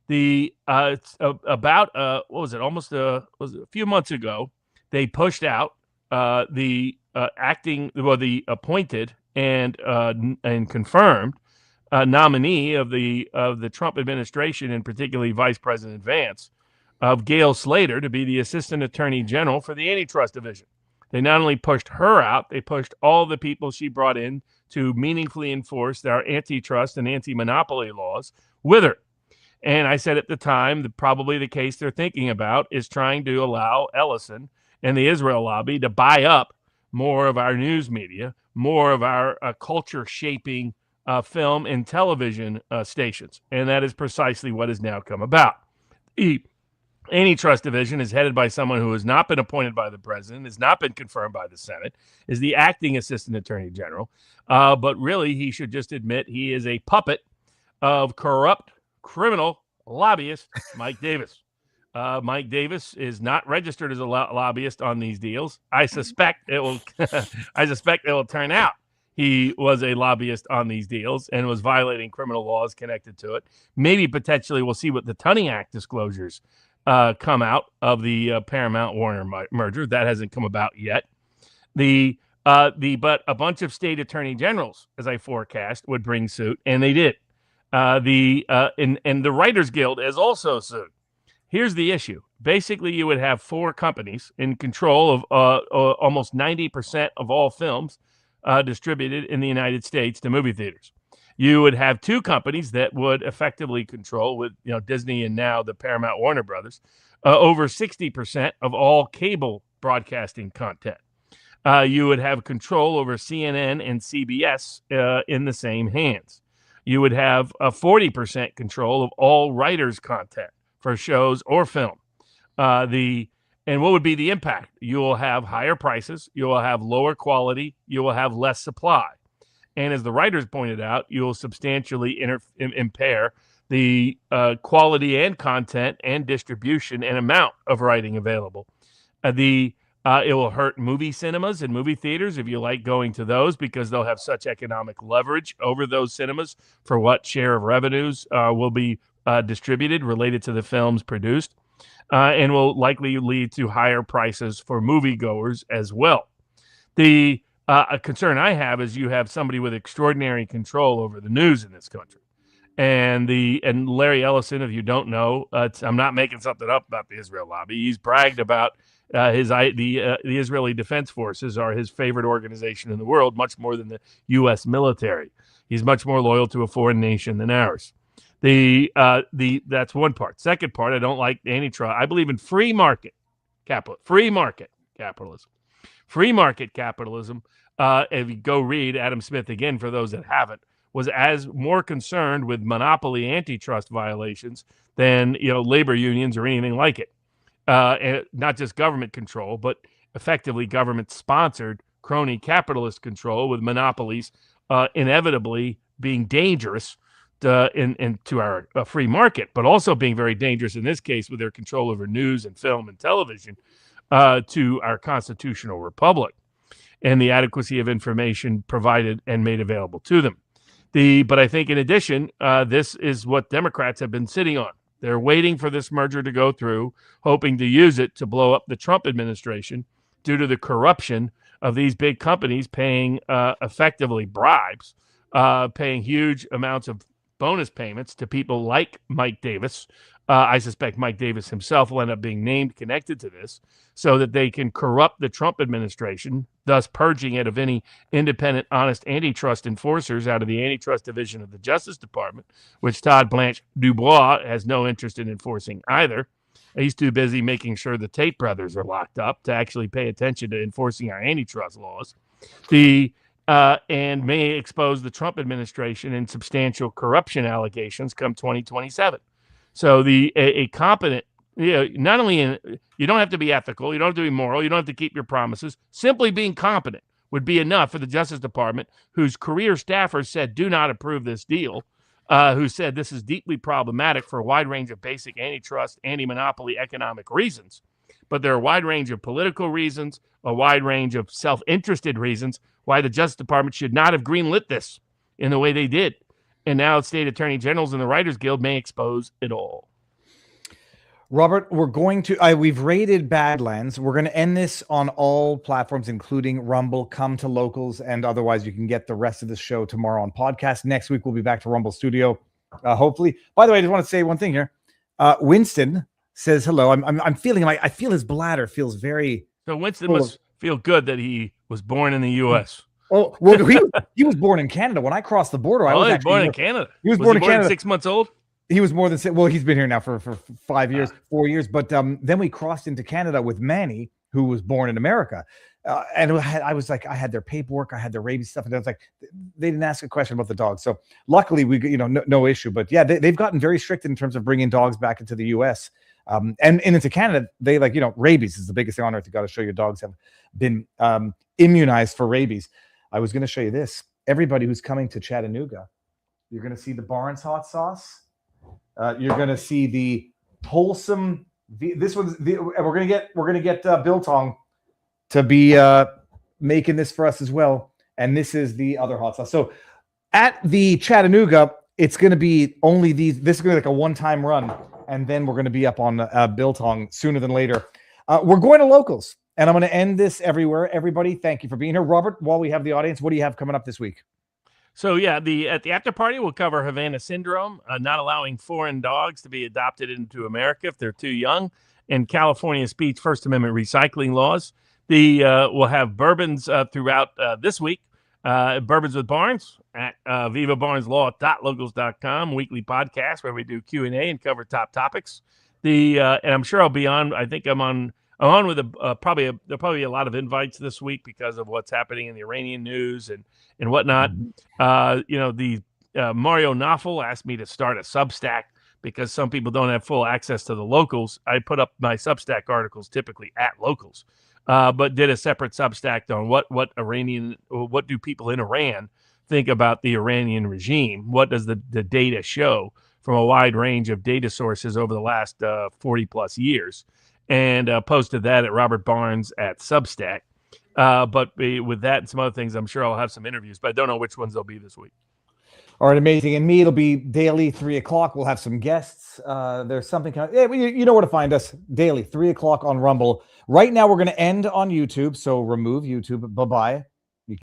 It's about was it a few months ago, they pushed out the appointed and confirmed nominee of the Trump administration, and particularly Vice President Vance, of Gail Slater to be the Assistant Attorney General for the Antitrust Division. They not only pushed her out, they pushed all the people she brought in to meaningfully enforce their antitrust and anti-monopoly laws with her. And I said at the time that probably the case they're thinking about is trying to allow Ellison and the Israel lobby to buy up more of our news media, more of our culture-shaping film and television stations. And that is precisely what has now come about. The antitrust division is headed by someone who has not been appointed by the president, has not been confirmed by the Senate, is the acting assistant attorney general. But really, he should just admit he is a puppet of corrupt criminal lobbyist Mike Davis. Mike Davis is not registered as a lobbyist on these deals. I suspect it will. I suspect it will turn out he was a lobbyist on these deals and was violating criminal laws connected to it. Maybe potentially we'll see what the Tunney Act disclosures come out of the Paramount Warner merger. That hasn't come about yet. But a bunch of state attorney generals, as I forecast, would bring suit, and they did. And the Writers Guild has also sued. Here's the issue. Basically, you would have 4 companies in control of almost 90% of all films distributed in the United States to movie theaters. You would have 2 companies that would effectively control, with Disney and now the Paramount Warner Brothers, over 60% of all cable broadcasting content. You would have control over CNN and CBS in the same hands. You would have a 40% control of all writers' content for shows or film. And what would be the impact? You will have higher prices, you will have lower quality, you will have less supply. And as the writers pointed out, you will substantially impair the quality and content and distribution and amount of writing available. It will hurt movie cinemas and movie theaters if you like going to those, because they'll have such economic leverage over those cinemas for what share of revenues will be distributed related to the films produced, and will likely lead to higher prices for moviegoers as well. A concern I have is you have somebody with extraordinary control over the news in this country. And Larry Ellison, if you don't know, I'm not making something up about the Israel lobby. He's bragged about the Israeli Defense Forces are his favorite organization in the world, much more than the U.S. military. He's much more loyal to a foreign nation than ours. That's one part. Second part, I don't like antitrust. I believe in free market capitalism. Free market capitalism. If you go read Adam Smith again, for those that haven't, was as more concerned with monopoly antitrust violations than labor unions or anything like it. And not just government control, but effectively government-sponsored crony capitalist control, with monopolies inevitably being dangerous to our free market, but also being very dangerous in this case with their control over news and film and television to our constitutional republic and the adequacy of information provided and made available to them. But I think in addition, this is what Democrats have been sitting on. They're waiting for this merger to go through, hoping to use it to blow up the Trump administration due to the corruption of these big companies paying effectively bribes, paying huge amounts of bonus payments to people like Mike Davis. I suspect Mike Davis himself will end up being named connected to this, so that they can corrupt the Trump administration, thus purging it of any independent, honest antitrust enforcers out of the antitrust division of the Justice Department, which Todd Blanche Dubois has no interest in enforcing either. He's too busy making sure the Tate brothers are locked up to actually pay attention to enforcing our antitrust laws. And may expose the Trump administration in substantial corruption allegations come 2027. So a competent, not only you don't have to be ethical, you don't have to be moral, you don't have to keep your promises. Simply being competent would be enough for the Justice Department, whose career staffers said do not approve this deal, who said this is deeply problematic for a wide range of basic antitrust, anti-monopoly economic reasons. But there are a wide range of political reasons, a wide range of self-interested reasons why the Justice Department should not have greenlit this in the way they did. And now state attorney generals and the Writers Guild may expose it all. Robert, we've rated Badlands. We're going to end this on all platforms, including Rumble. Come to Locals, and otherwise you can get the rest of the show tomorrow on podcast. Next week, we'll be back to Rumble Studio, hopefully. By the way, I just want to say one thing here. Winston says hello. I'm feeling like, I feel his bladder feels very... So Winston must feel good that he was born in the U.S. Oh, well, he was born in Canada. When I crossed the border, I was actually born in Canada. He was born in Canada. 6 months old? He was more than 6. Well, he's been here now for 5 years, 4 years. But then we crossed into Canada with Manny, who was born in America. And I was like, I had their paperwork, I had their rabies stuff, and I was like, they didn't ask a question about the dog. So luckily, no issue. But yeah, they've gotten very strict in terms of bringing dogs back into the U.S. And into Canada. They rabies is the biggest thing on earth. You got to show your dogs have been immunized for rabies. I was going to show you this. Everybody who's coming to Chattanooga, you're going to see the Barnes hot sauce. You're going to see the wholesome. We're going to get Biltong to be making this for us as well. And this is the other hot sauce. So at the Chattanooga, it's going to be only these. This is going to be like a one-time run, and then we're going to be up on Biltong sooner than later. We're going to locals, and I'm going to end this everywhere. Everybody, thank you for being here. Robert, while we have the audience, what do you have coming up this week? So yeah, at the after party, we'll cover Havana syndrome, not allowing foreign dogs to be adopted into America if they're too young, and California speech First Amendment recycling laws. We'll have bourbons throughout this week. Bourbons with Barnes at vivabarneslaw.locals.com, weekly podcast where we do Q&A and cover top topics. And I'm sure I'll be on. I think I'm on with there'll probably be a lot of invites this week because of what's happening in the Iranian news and whatnot. The Mario Knopfel asked me to start a Substack because some people don't have full access to the locals. I put up my Substack articles typically at locals. But did a separate Substack on what do people in Iran think about the Iranian regime? What does the data show from a wide range of data sources over the last 40 plus years? And posted that at Robert Barnes at Substack. But with that and some other things, I'm sure I'll have some interviews, but I don't know which ones they'll be this week. All right, amazing. And me, it'll be daily 3:00. We'll have some guests. There's something. You know where to find us. Daily 3:00 on Rumble. Right now, we're going to end on YouTube. So remove YouTube. Bye-bye.